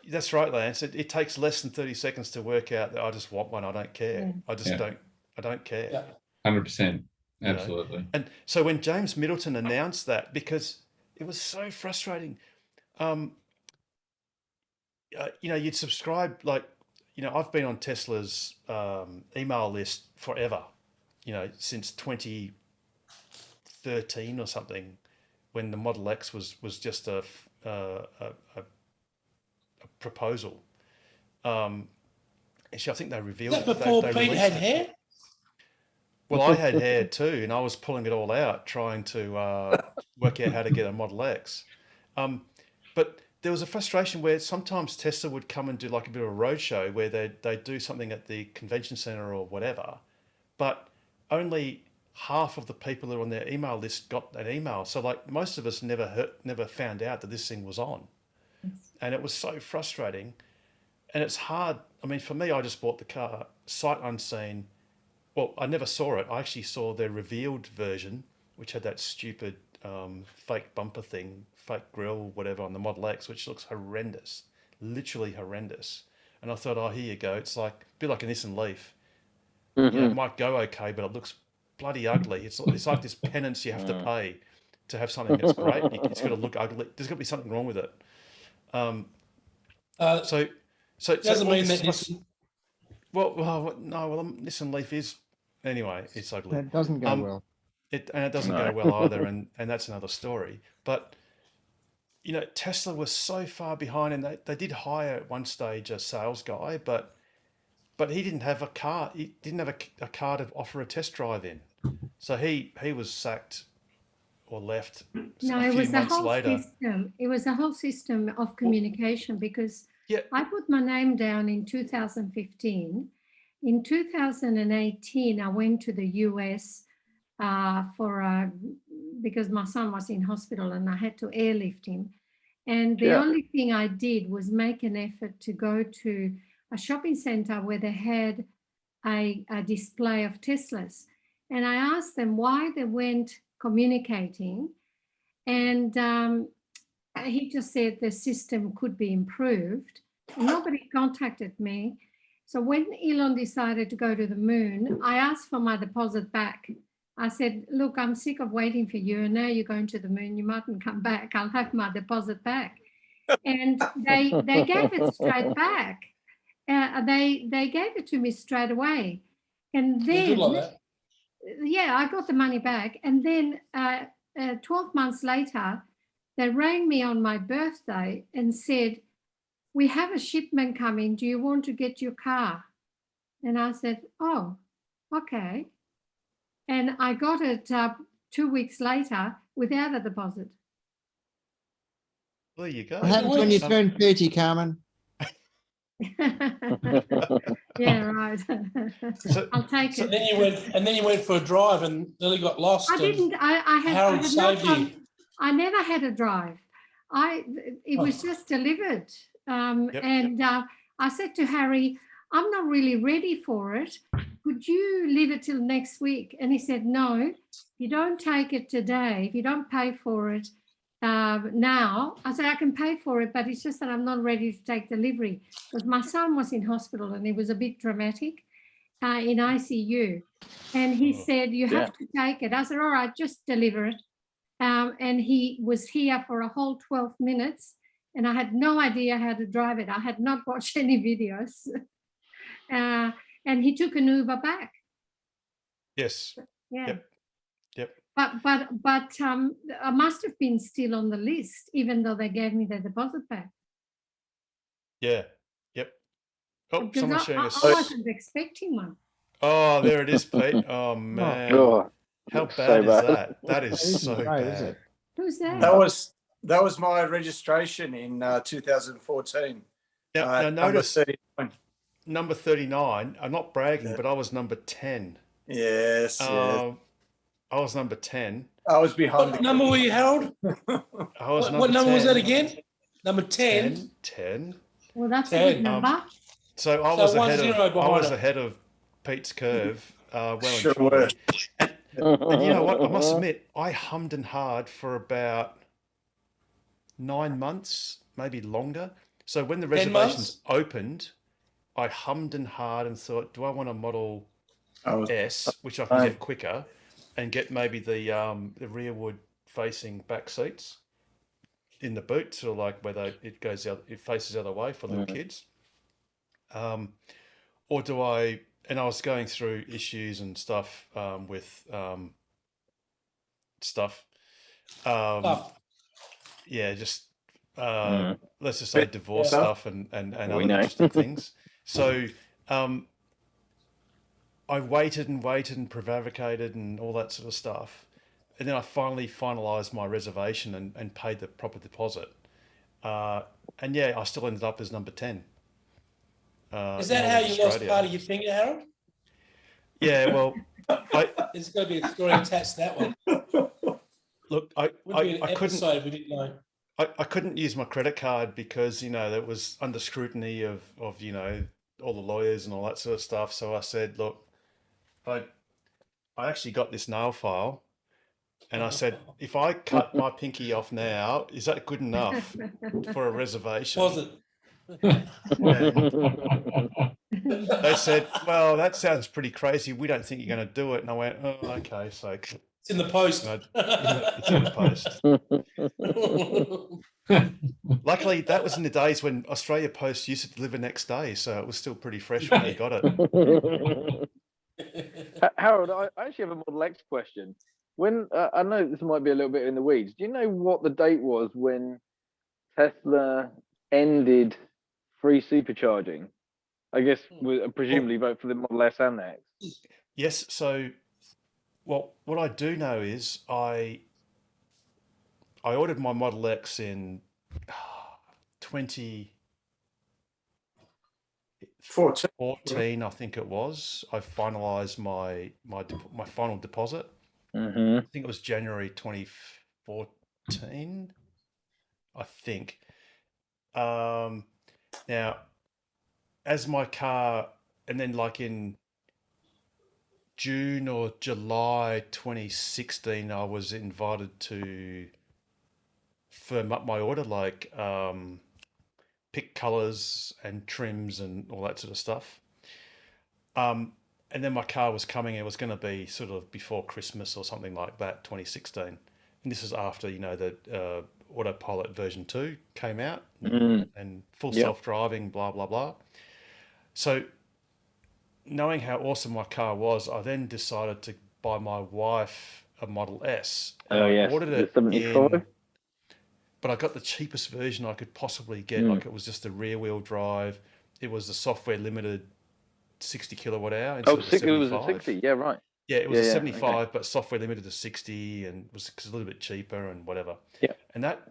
That's right, Lance. It takes less than 30 seconds to work out that I just want one. I don't care. I just I don't care. Yeah. 100%. You know? Absolutely. And so when James Middleton announced that, because it was so frustrating, you'd subscribe, like, I've been on Tesla's email list forever, since 2013 or something, when the Model X was just a proposal. Actually, I think they revealed Is that before Pete released had it. hair? Well, I had hair too, and I was pulling it all out, trying to work out how to get a Model X. But there was a frustration where sometimes Tesla would come and do like a bit of a roadshow where they do something at the convention center or whatever, but only half of the people that are on their email list got an email. So like most of us never found out that this thing was on, and it was so frustrating. And it's hard. I mean, for me, I just bought the car sight unseen. Well, I never saw it. I actually saw their revealed version, which had that stupid fake bumper thing, fake grille, whatever, on the Model X, which looks horrendous, literally horrendous. And I thought, oh, here you go. It's like a bit like a Nissan Leaf. You know, it might go okay, but it looks bloody ugly. It's like this penance you have to pay to have something that's great. It's got to look ugly. There's got to be something wrong with it. So doesn't mean that Nissan Leaf is anyway. It's ugly. It doesn't go well. It doesn't go well either, and that's another story. But you know, Tesla was so far behind, and they did hire at one stage a sales guy, but he didn't have a car. He didn't have a car to offer a test drive in, so he was sacked or left. No, it was a whole system. It was a whole system of communication because I put my name down in 2015. In 2018, I went to the US because my son was in hospital and I had to airlift him. And the only thing I did was make an effort to go to a shopping center where they had a display of Teslas. And I asked them why they weren't communicating. And he just said the system could be improved. Nobody contacted me. So when Elon decided to go to the moon, I asked for my deposit back. I said, look, I'm sick of waiting for you. And now you're going to the moon. You mightn't come back. I'll have my deposit back. And they gave it straight back. They gave it to me straight away. And then, I got the money back. And then 12 months later, they rang me on my birthday and said, we have a shipment coming. Do you want to get your car? And I said, oh, okay. And I got it 2 weeks later without a deposit. There you go. What happens when you turn 30, Carmen? Yeah, right. I'll take it. Then you went for a drive and nearly got lost. I didn't. I had no time. I never had a drive. It was just delivered. And I said to Harry, I'm not really ready for it. Could you leave it till next week? And he said, no, you don't take it today. If you don't pay for it now, I said, I can pay for it, but it's just that I'm not ready to take delivery because my son was in hospital and it was a bit dramatic in ICU. And he said, you have to take it. I said, all right, just deliver it. And he was here for a whole 12 minutes and I had no idea how to drive it. I had not watched any videos. And he took an Uber back. Yes. Yeah. Yep. But I must have been still on the list, even though they gave me the deposit back. Yeah. Yep. Oh, Because someone's showing us. I wasn't expecting one. Oh, there it is, Pete. Oh man. God. How That's bad so is bad. that? That is so bad. Who's that? That was my registration in 2014. Now number notice 39. number 39. I'm not bragging, but I was number 10. Yes. I was number 10. I was behind. What number were you, Harold? I was What number was 10. that again? Number 10. 10. Well, that's a good number. So I So was 1-0 behind it. ahead of Pete's curve. Well Sure and truly. were. And you know what? I must admit, I hummed and hawed for about 9 months, maybe longer. So when the 10 reservations opened, I hummed and hawed and thought, do I want a Model S, which I can get quicker, and get maybe the rearward facing back seats in the boot, sort of like where it faces the other way for little kids, or do I? And I was going through issues and stuff with stuff. Yeah, just let's just say divorce stuff and other interesting things. So I waited and prevaricated and all that sort of stuff. And then I finally finalised my reservation and paid the proper deposit. And yeah, I still ended up as number 10. Is that how you lost part of your finger, Harold? Yeah, well, There's got to be a story attached to that one. Look, Would be an I couldn't. episode we didn't know. I couldn't use my credit card because, you know, that was under scrutiny of, you know, all the lawyers and all that sort of stuff. So I said, look, I actually got this nail file, and I said, if I cut my pinky off now, is that good enough for a reservation? Was it? And they said, well, that sounds pretty crazy. We don't think you're going to do it. And I went, oh, okay. So it's in the post. It's in the post. Luckily, that was in the days when Australia Post used to deliver next day. So it was still pretty fresh when they got it. Harold, I actually have a Model X question. When I know this might be a little bit in the weeds, do you know what the date was when Tesla ended free supercharging? I guess presumably both for the Model S and the X. Yes. So, well, what I do know is I ordered my Model X in 2014, I think it was. I finalised my final deposit. Mm-hmm. I think it was January 2014. I think. Now, as my car, and then like in June or July 2016, I was invited to firm up my order, like pick colours and trims and all that sort of stuff. And then my car was coming. It was going to be sort of before Christmas or something like that, 2016. And this is after, you know, the Autopilot version 2 came out and full self-driving, blah, blah, blah. So knowing how awesome my car was, I then decided to buy my wife a Model S. And I ordered it but I got the cheapest version I could possibly get. Like it was just a rear wheel drive. It was the software limited 60 kilowatt hour. Oh, it was a 60. Yeah, right. Yeah, it was a 75, but software limited to 60, and was a little bit cheaper and whatever. Yeah. And that,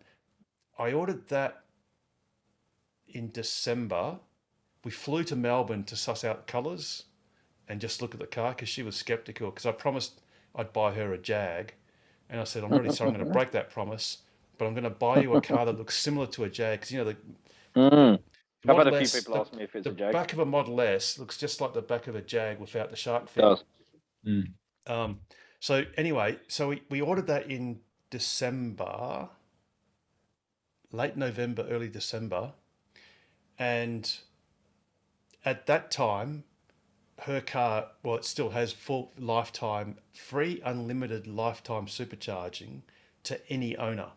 I ordered that in December. We flew to Melbourne to suss out colours and just look at the car because she was skeptical, because I promised I'd buy her a Jag. And I said, I'm really sorry, I'm going to break that promise, but I'm going to buy you a car that looks similar to a Jag. Because, you know, I've had a few people ask me if it's a Jag. The back of a Model S looks just like the back of a Jag without the shark fin. It does. So anyway, so we ordered that in December, late November, early December. And at that time, her car, well, it still has full lifetime, free unlimited lifetime supercharging to any owner,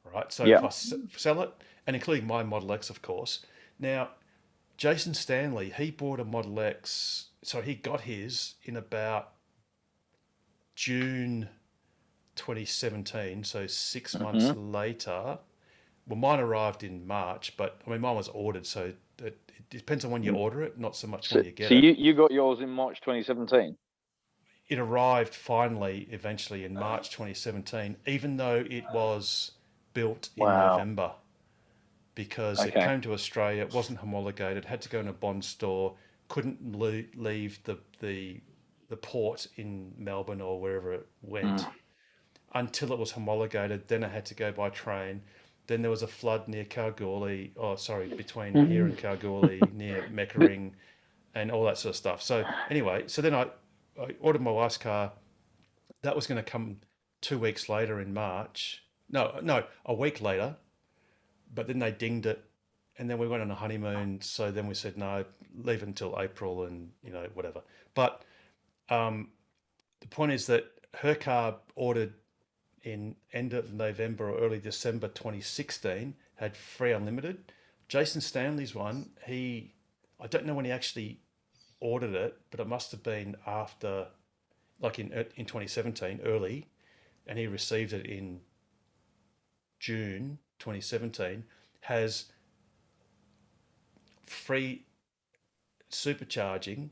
right? So if I sell it, and including my Model X, of course. Now, Jason Stanley, he bought a Model X, so he got his in about June 2017, so 6 months later. Well, mine arrived in March, but I mean, mine was ordered, so it depends on when you order it, not so much when you get it. So you got yours in March 2017? It arrived eventually in March 2017, even though it was built in November, because it came to Australia, it wasn't homologated, had to go in a Bond store, couldn't leave the port in Melbourne or wherever it went until it was homologated. Then it had to go by train. Then there was a flood near Kalgoorlie, between here and Kalgoorlie, near Meckering, and all that sort of stuff. So anyway, so then I ordered my wife's car. That was going to come 2 weeks later in March. No, a week later. But then they dinged it, and then we went on a honeymoon. So then we said, no, leave it until April and, you know, whatever. But the point is that her car ordered in end of November or early December 2016 had free unlimited. Jason Stanley's one, I don't know when he actually ordered it, but it must have been after, like in 2017, early, and he received it in June 2017, has free supercharging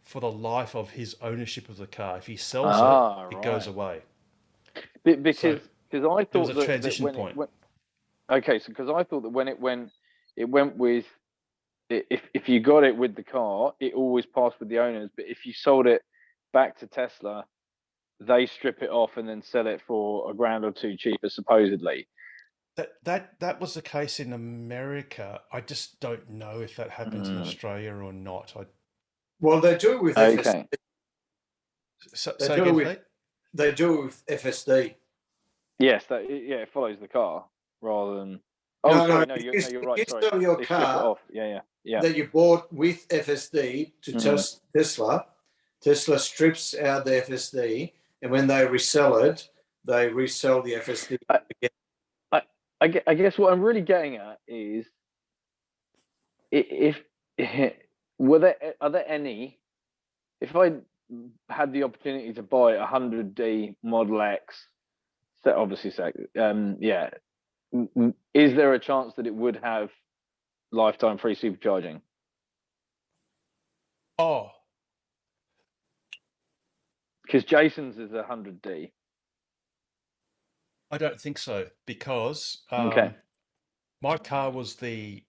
for the life of his ownership of the car. If he sells it goes away. Because I thought there was a transition point. Okay, so because I thought that when it went with if you got it with the car, it always passed with the owners. But if you sold it back to Tesla, they strip it off and then sell it for $1,000 or $2,000 cheaper, supposedly. That was the case in America. I just don't know if that happens in Australia or not. Well, they do with FSD. They do with FSD. Yes, it follows the car rather than. No, you're If right. you Sorry, sell your they strip it car off. Yeah. that you bought with FSD to Tesla, Tesla strips out the FSD, and when they resell it, they resell the FSD again. I guess what I'm really getting at is if are there any, if I had the opportunity to buy a 100D Model X, so obviously is there a chance that it would have lifetime free supercharging? Oh, because Jason's is 100D. I don't think so, because my car was the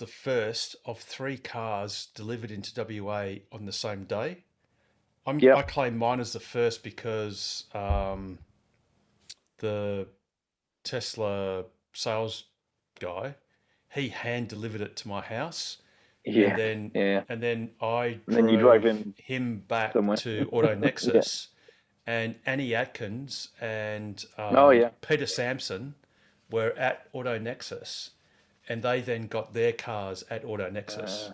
first of 3 cars delivered into WA on the same day. I claim mine as the first because the Tesla sales guy, he hand delivered it to my house. And then I drove him back to Auto Nexus. And Annie Atkins and Peter Sampson were at Auto Nexus, and they then got their cars at Auto Nexus.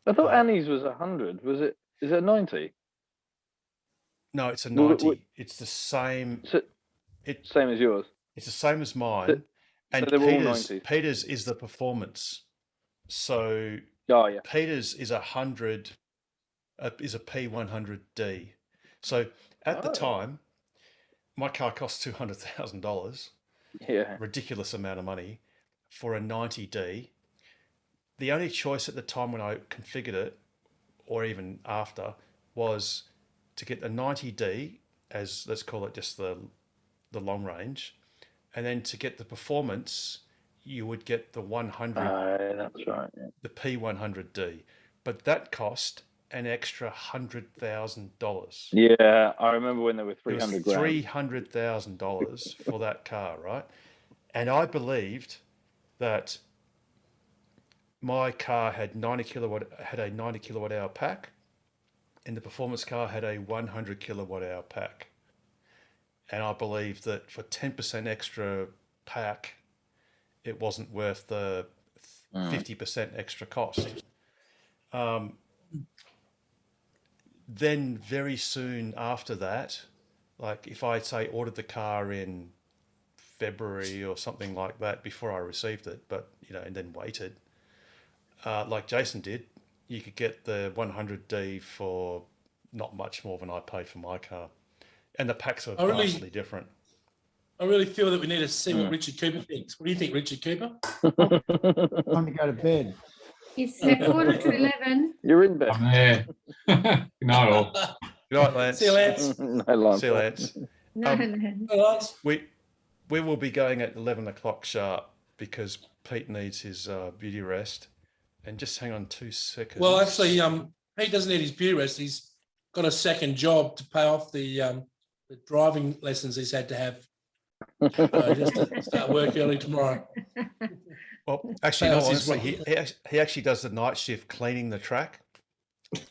I thought Annie's was 100. Was it? Is it 90? No, it's a 90. It's the same. Same as yours. It's the same as mine. And they're all 90s. Peter's is the performance. So Peter's is 100. Is a P100D. So at the time, my car cost $200,000. Yeah. Ridiculous amount of money for a 90D. The only choice at the time when I configured it, or even after, was to get the 90D as, let's call it just the long range, and then to get the performance, you would get the 100. That's right. Yeah. The P100D, but that cost an extra $100,000. Yeah, I remember when they were $300,000. $300,000 for that car, right? And I believed that my car had a 90 kilowatt hour pack, and the performance car had a 100 kilowatt hour pack. And I believed that for 10% extra pack, it wasn't worth the 50% extra cost. Then very soon after that, like if I say ordered the car in February or something like that before I received it, but and then waited, like Jason did, you could get the 100D for not much more than I paid for my car, and the packs are vastly different. I really feel that we need to see what Richard Cooper thinks. What do you think, Richard Cooper? Time to go to bed. It's 11:45. You're in bed. I'm there. No. Good night, Lance. See you, Lance. No, Lance. See you, Lance. No. We will be going at 11 o'clock sharp because Pete needs his beauty rest. And just hang on 2 seconds. Well, actually, Pete doesn't need his beauty rest. He's got a second job to pay off the driving lessons he's had to have. Just to start work early tomorrow. Well, actually, no, honestly, he actually does the night shift cleaning the track.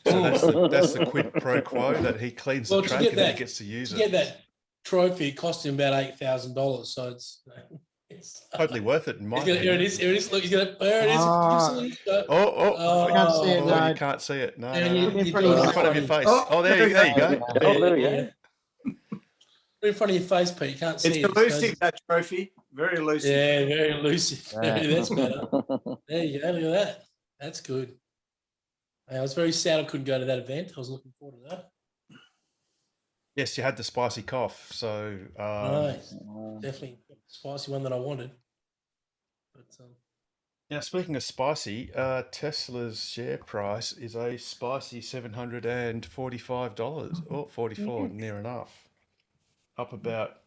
So that's the quid pro quo, that he cleans the track and then he gets to use it. To get that trophy, it cost him about $8,000. So it's totally worth it in my opinion. Here it is. Here it is. Look, there it is. Oh, can't see it, no. You can't see it. No, in front of your face. Oh, there you go. Oh, there we go. In front of your face, Pete. You can't see it. It's elusive, that trophy. Very elusive. Yeah, very elusive. That's better. There you go. Look at that. That's good. I was very sad I couldn't go to that event. I was looking forward to that. Yes, you had the spicy cough. So nice. Definitely the spicy one that I wanted. But now, speaking of spicy, Tesla's share price is a spicy $745 or 44, near enough. Up about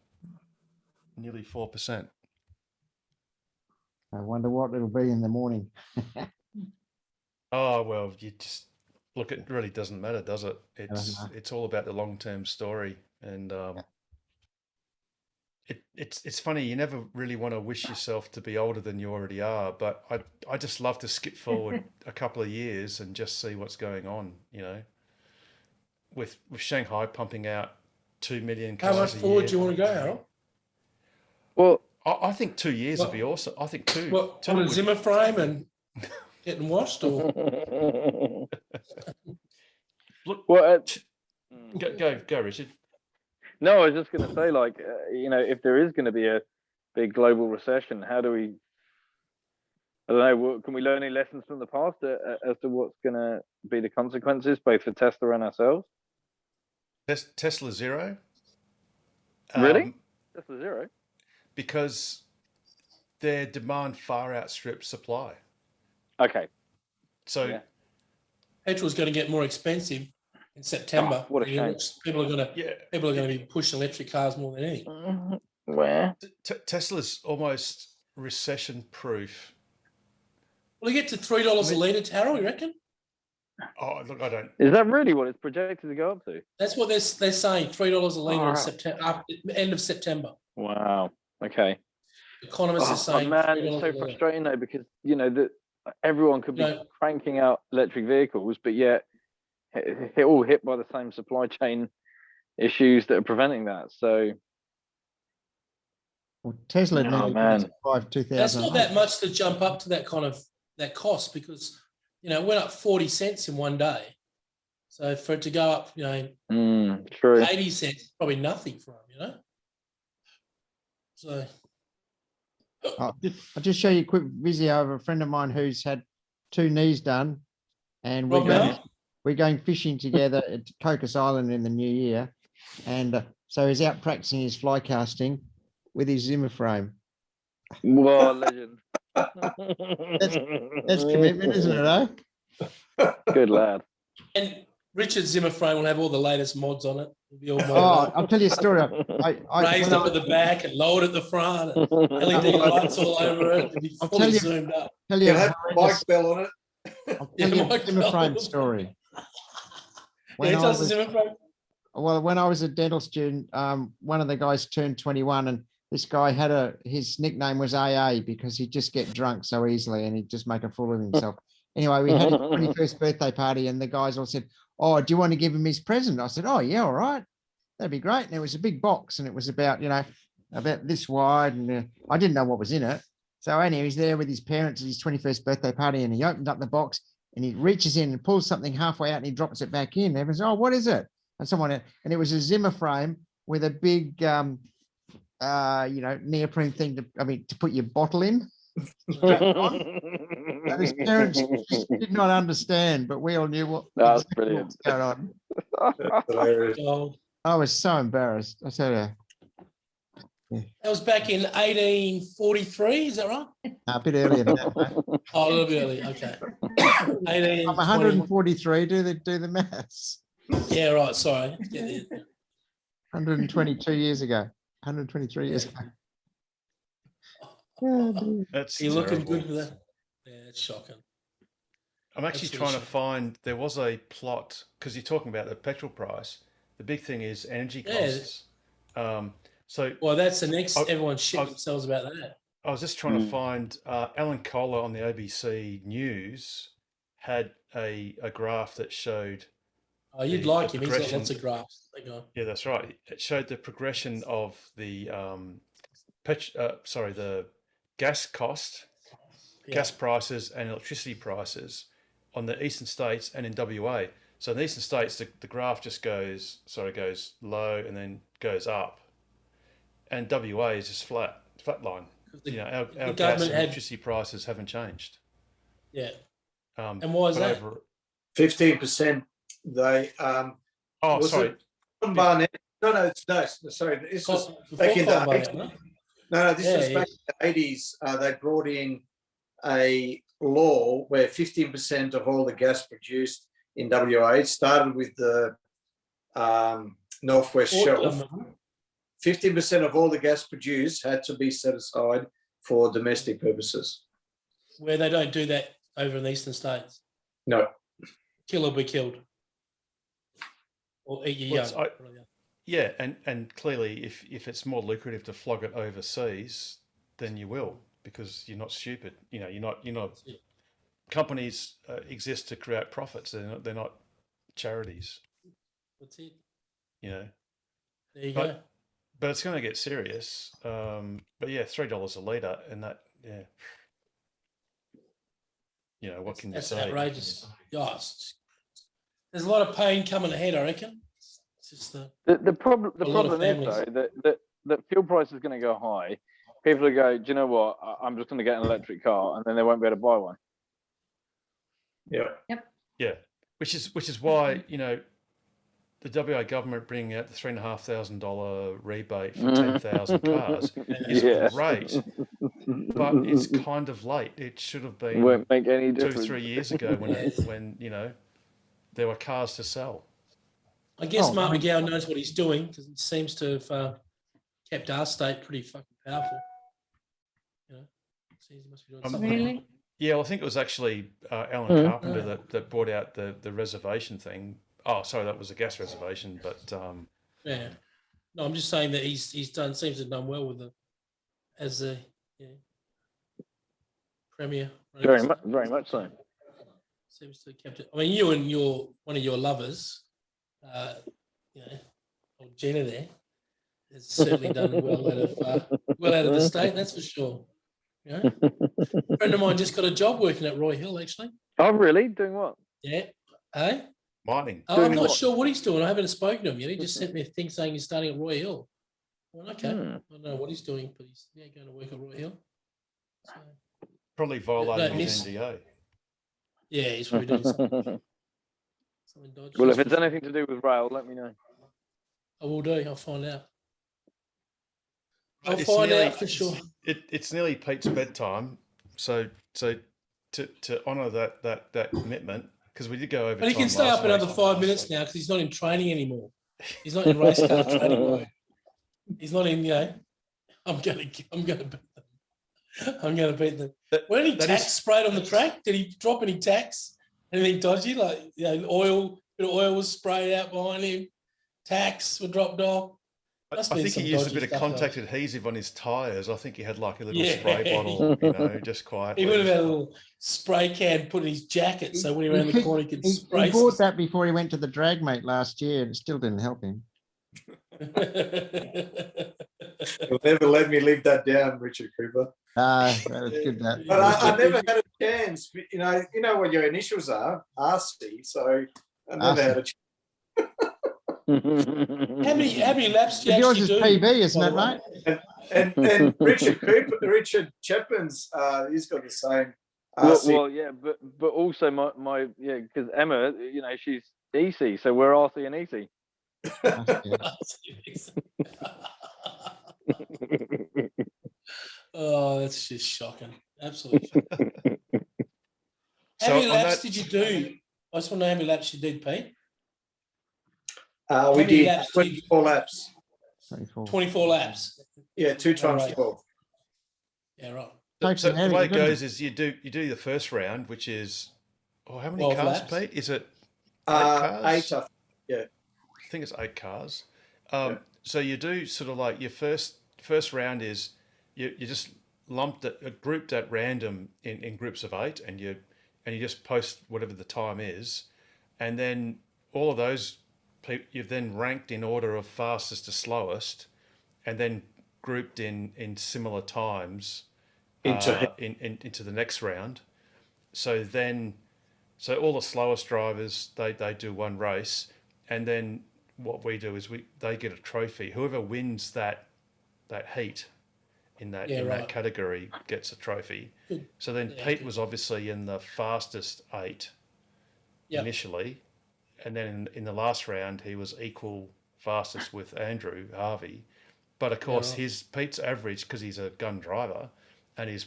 nearly 4%. I wonder what it'll be in the morning. Oh, well, you just look, it really doesn't matter, does it? know. It's all about the long-term story. And it's funny, you never really want to wish yourself to be older than you already are, but I just love to skip forward a couple of years and just see what's going on, you know, with Shanghai pumping out 2 million cars How much a forward year. do you want to go, Harold? Well, I think 2 years would be awesome. I think two. What, two on a would- Zimmer frame and getting washed, or Look, Well, go, Richard. no, I was just going to say, like, you know, if there is going to be a big global recession, how do we? I don't know. Can we learn any lessons from the past as to what's going to be the consequences, both for Tesla and ourselves? Tesla zero. Really? Tesla zero. Because their demand far outstrips supply. Okay. So Yeah. petrol's going to get more expensive in September. Oh, what a You know, shame. People are going to be pushing electric cars more than anything. Where? Tesla's almost recession-proof. Will it get to $3 a litre, Harold, you reckon? Oh, look, I don't. Is that really what it's projected to go up to? That's what they're saying, $3 a litre in Alright. September, end of September. Wow. Okay. Economists are saying man, $3 it's a so litre. frustrating though, because you know that everyone could be No. cranking out electric vehicles, but yet it all hit by the same supply chain issues that are preventing that. So, Well, Tesla Oh, nearly man. survived 2000. That's not that much to jump up to that kind of that cost, because you know it went up 40 cents in one day. So for it to go up, you know, true. 80 cents, probably nothing for them, you know. So I'll just show you a quick video of a friend of mine who's had 2 knees done, and Rob we're going fishing together at Cocos Island in the new year, and so he's out practicing his fly casting with his Zimmer frame. Well, legend. That's commitment, isn't it? Eh? Good lad. and Richard Zimmer frame will have all the latest mods on it. It'll be all Oh, modded I'll tell you a story. raised up at the back and lowered at the front, and LED lights all over it. It'll be I'll fully tell you- zoomed up. Tell you You'll a have horrendous- Mike Bell on it. I'll tell you a Zimmer frame story. When Yeah, I tell us the was- Zimmer frame. Well, when I was a dental student, one of the guys turned 21, and this guy had his nickname was AA because he'd just get drunk so easily and he'd just make a fool of himself. Anyway, we had his 21st birthday party, and the guys all said, "Oh, do you want to give him his present?" I said, "Oh, yeah, all right. That'd be great." And it was a big box, and it was about, about this wide, and I didn't know what was in it. So anyway, he's there with his parents at his 21st birthday party, and he opened up the box and he reaches in and pulls something halfway out and he drops it back in. Everyone's, "Oh, what is it?" And it was a Zimmer frame with a big, neoprene thing to put your bottle in. strapped on. And his parents just did not understand, but we all knew what That's exactly brilliant. was going on. That's hilarious. I was so embarrassed. I said, That was back in 1843, is that right? a bit earlier than that, mate. Oh, a little bit early, okay. 18, I'm 143. Do the maths. Yeah, right. Sorry. Yeah, 122 years ago. 123 years ago. That's You're looking terrible. good for that. Yeah, it's shocking. I'm actually That's trying to awesome. find, there was a plot, because you're talking about the petrol price. The big thing is energy Yeah. costs. So Well, that's the next. I- Everyone shit I- themselves about that. I was just trying to find, Alan Kohler on the ABC News had a graph that showed. Oh, you'd the like him. He's got progression- lots of graphs. That guy. Yeah, that's right. It showed the progression of the the gas cost, Yeah. gas prices, and electricity prices on the eastern states and in WA. So in the eastern states, the graph just goes low and then goes up, and WA is just flat line. The- Our the gas and government had- electricity prices haven't changed. Yeah. And why is that? 15%. They Oh, was sorry. it Colin Barnett? No, sorry. This was Before back in the Colin Barnett, 80s. no? No, this Yeah, was yeah. back in the 80s. They brought in a law where 15% of all the gas produced in WA, it started with the Northwest Port Shelf. government. 15% of all the gas produced had to be set aside for domestic purposes. Where they don't do that over in the eastern states. No. Kill or be killed. Or eat your Well, young. Yeah, and clearly, if it's more lucrative to flog it overseas, then you will, because you're not stupid. You know, you're not. Companies exist to create profits. They're not charities. That's it. You know. There you go. But it's going to get serious. But yeah, $3 a litre, and that, yeah. You know, what can you That's say? outrageous. Yes. There's a lot of pain coming ahead, I reckon. It's just The problem a lot of is though that fuel price is going to go high. People will go, do you know what? I'm just going to get an electric car, and then they won't be able to buy one. Yeah. Yep. Yeah, which is why, you know, the WA government bringing out the $3,500 rebate for 10,000 cars is great, but it's kind of late. It should have been Won't make any 2-3 years ago when you know there were cars to sell. I guess Mark McGowan knows what he's doing, because he seems to have kept our state pretty fucking powerful. You know, seems he must be doing something. Really? Yeah, well, I think it was actually Alan Carpenter that brought out the reservation thing. Oh, sorry, that was a gas reservation, but yeah. No, I'm just saying that he's seems to have done well with the as a premier. Very much so. Seems to have kept it. I mean, you and one of your lovers, you know, old Jenna there, has certainly done well out of the state. That's for sure. You know? A friend of mine just got a job working at Roy Hill, actually. Oh, really? Doing what? Yeah. Hey. Mining. Oh, I'm not sure what he's doing. I haven't spoken to him yet. He just sent me a thing saying he's starting at Roy Hill. Well, okay. I don't know what he's doing, but he's going to work at Roy Hill. So, probably violating his NDA. Yeah, he's probably doing something dodgy. Well, if it's anything to do with rail, let me know. Oh, I will do. I'll find out. I'll It's find nearly- out for sure. It's nearly Pete's bedtime, so to honour that commitment, because we did go over. But he can stay up another 5 minutes now because he's not in training anymore. He's not in race car training mode. He's not in, you know, I'm gonna beat them. When any tax sprayed on the track? Did he drop any tax? Anything dodgy? Like, you know, bit of oil was sprayed out behind him. Tax were dropped off. I think he used a bit of contact adhesive on his tyres. I think he had like a little spray bottle, you know, just quietly. He would have had a little spray can put in his jacket, so when he ran the corner, he could spray. He bought that before he went to the drag mate last year, and it still didn't help him. You'll never let me live that down, Richard Cooper. That's good. That. But I never had a chance. You know what your initials are, RC. So I never had a chance. How many laps do you Yours actually is do? PB, isn't it, mate? And Richard Cooper, Richard Chapman's, he's got the same. Well, yeah, but also my because Emma, you know, she's EC, so we're RC and EC. Oh, that's just shocking. Absolutely shocking. How So many on laps that- did you do? I just want to know how many laps you did, Pete. We How many did laps did you- 24 laps. 24 laps. Yeah, 2 times Right. 12. Yeah, right. So the way it goes is you do the first round, which is how many 12 cars, laps. Pete? Is it 8 8, cars? yeah. I think it's 8 cars. So you do sort of like your first round is you just grouped at random in groups of 8, and you just post whatever the time is, and then all of those you've then ranked in order of fastest to slowest, and then grouped in similar times into the next round. So all the slowest drivers they do one race, and then what we do is they get a trophy. Whoever wins that heat in that that category gets a trophy. Good. So then Pete was obviously in the fastest 8 initially, and then in the last round he was equal fastest with Andrew Harvey. But of course Pete's average, because he's a gun driver, and he's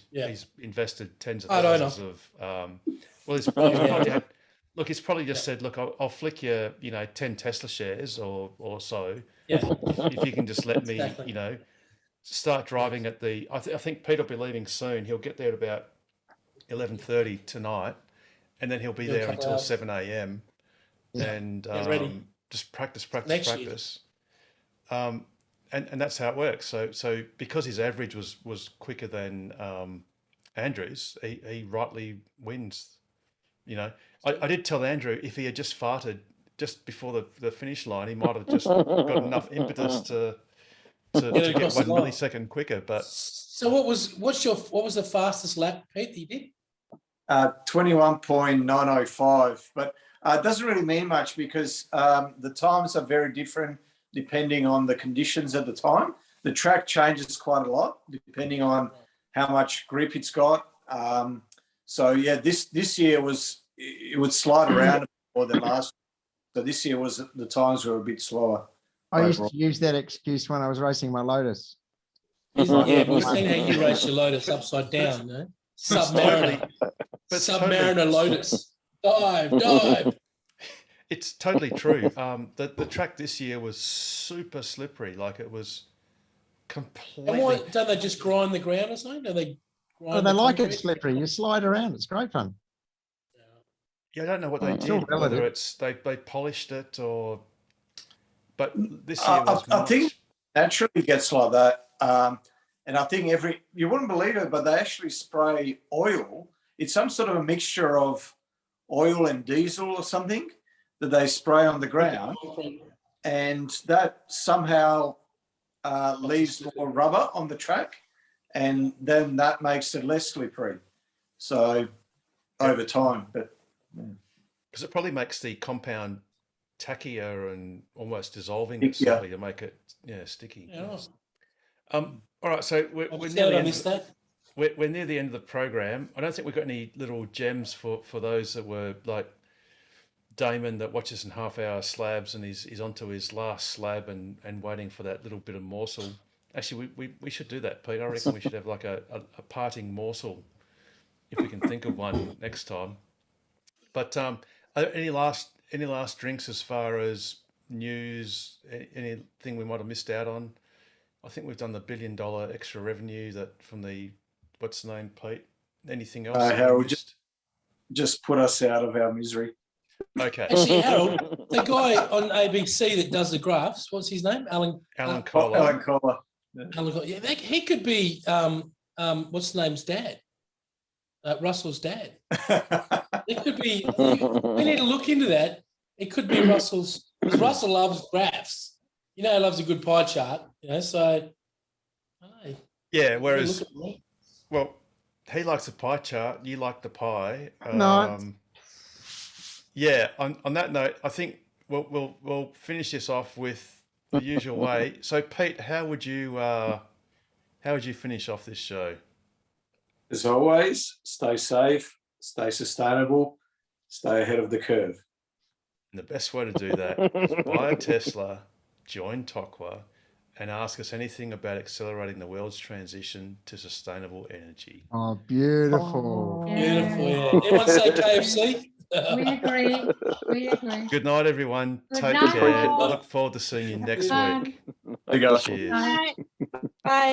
invested tens of thousands of he's probably just said, look, I'll flick you 10 Tesla shares or so if you can just let me start driving at the. I think Pete will be leaving soon. He'll get there at about 11:30 tonight, and then he'll be Do a there couple until hours. 7 a.m. and Get ready. just practice. Next year. And that's how it works. So because his average was quicker than Andrew's, he rightly wins. You know, I did tell Andrew if he had just farted just before the finish line, he might have just got enough impetus to get across one the line. millisecond quicker. But So what was the fastest lap, Pete, that you did? 21.905, but it doesn't really mean much because the times are very different depending on the conditions at the time. The track changes quite a lot depending on how much grip it's got. So yeah, this year it would slide around more than last. So this year the times were a bit slower. I used to use that excuse when I was racing my Lotus. Yeah, we've seen how you race your Lotus upside down, no? Submariner. Submariner Lotus. Dive. it's totally true. The track this year was super slippery. Like it was completely. And why don't they just grind the ground or something? Do they grind Oh, they the like it concrete? slippery. You slide around. It's great fun. Yeah, I don't know what they It's all did. relative. Whether it's they polished it or. But this year was I think naturally it gets like that. And I think you wouldn't believe it, but they actually spray oil. It's some sort of a mixture of oil and diesel or something that they spray on the ground. And that somehow leaves more rubber on the track. And then that makes it less slippery. So over time, but. because it probably makes the compound tackier and almost dissolving Yeah. it slightly to make it sticky. Yeah. All right, so we're I'm near sad the I end. missed that. We're near the end of the program. I don't think we've got any little gems for those that were like Damon that watches in half-hour slabs and he's onto his last slab and waiting for that little bit of morsel. Actually, we should do that, Pete. I reckon we should have like a parting morsel if we can think of one next time. But are there any last drinks as far as news? Anything we might have missed out on? I think we've done the $1 billion extra revenue that from the what's the name, Pete? Anything else? that we Harold, missed? just put us out of our misery. Okay. Actually, Harold, the guy on ABC that does the graphs, what's his name? Alan Kohler. Alan Kohler. Alan Kohler. Yeah, he could be what's the name's dad? Russell's dad. It could be. We need to look into that. It could be Russell's. Because Russell loves graphs. You know, he loves a good pie chart. You know, so. Hey, Yeah. Whereas, look at me. well, he likes the pie chart. You like the pie. No. Yeah. On that note, I think we'll finish this off with the usual way. So, Pete, how would you finish off this show? As always, stay safe, stay sustainable, stay ahead of the curve. And the best way to do that is buy a Tesla, join Tokwa, and ask us anything about accelerating the world's transition to sustainable energy. Oh, beautiful. Beautiful. Yeah. Everyone say KFC. We agree. Good night, everyone. Good Take night. care. I look forward to seeing you next Bye. week. There you go. Cheers. Bye. Bye.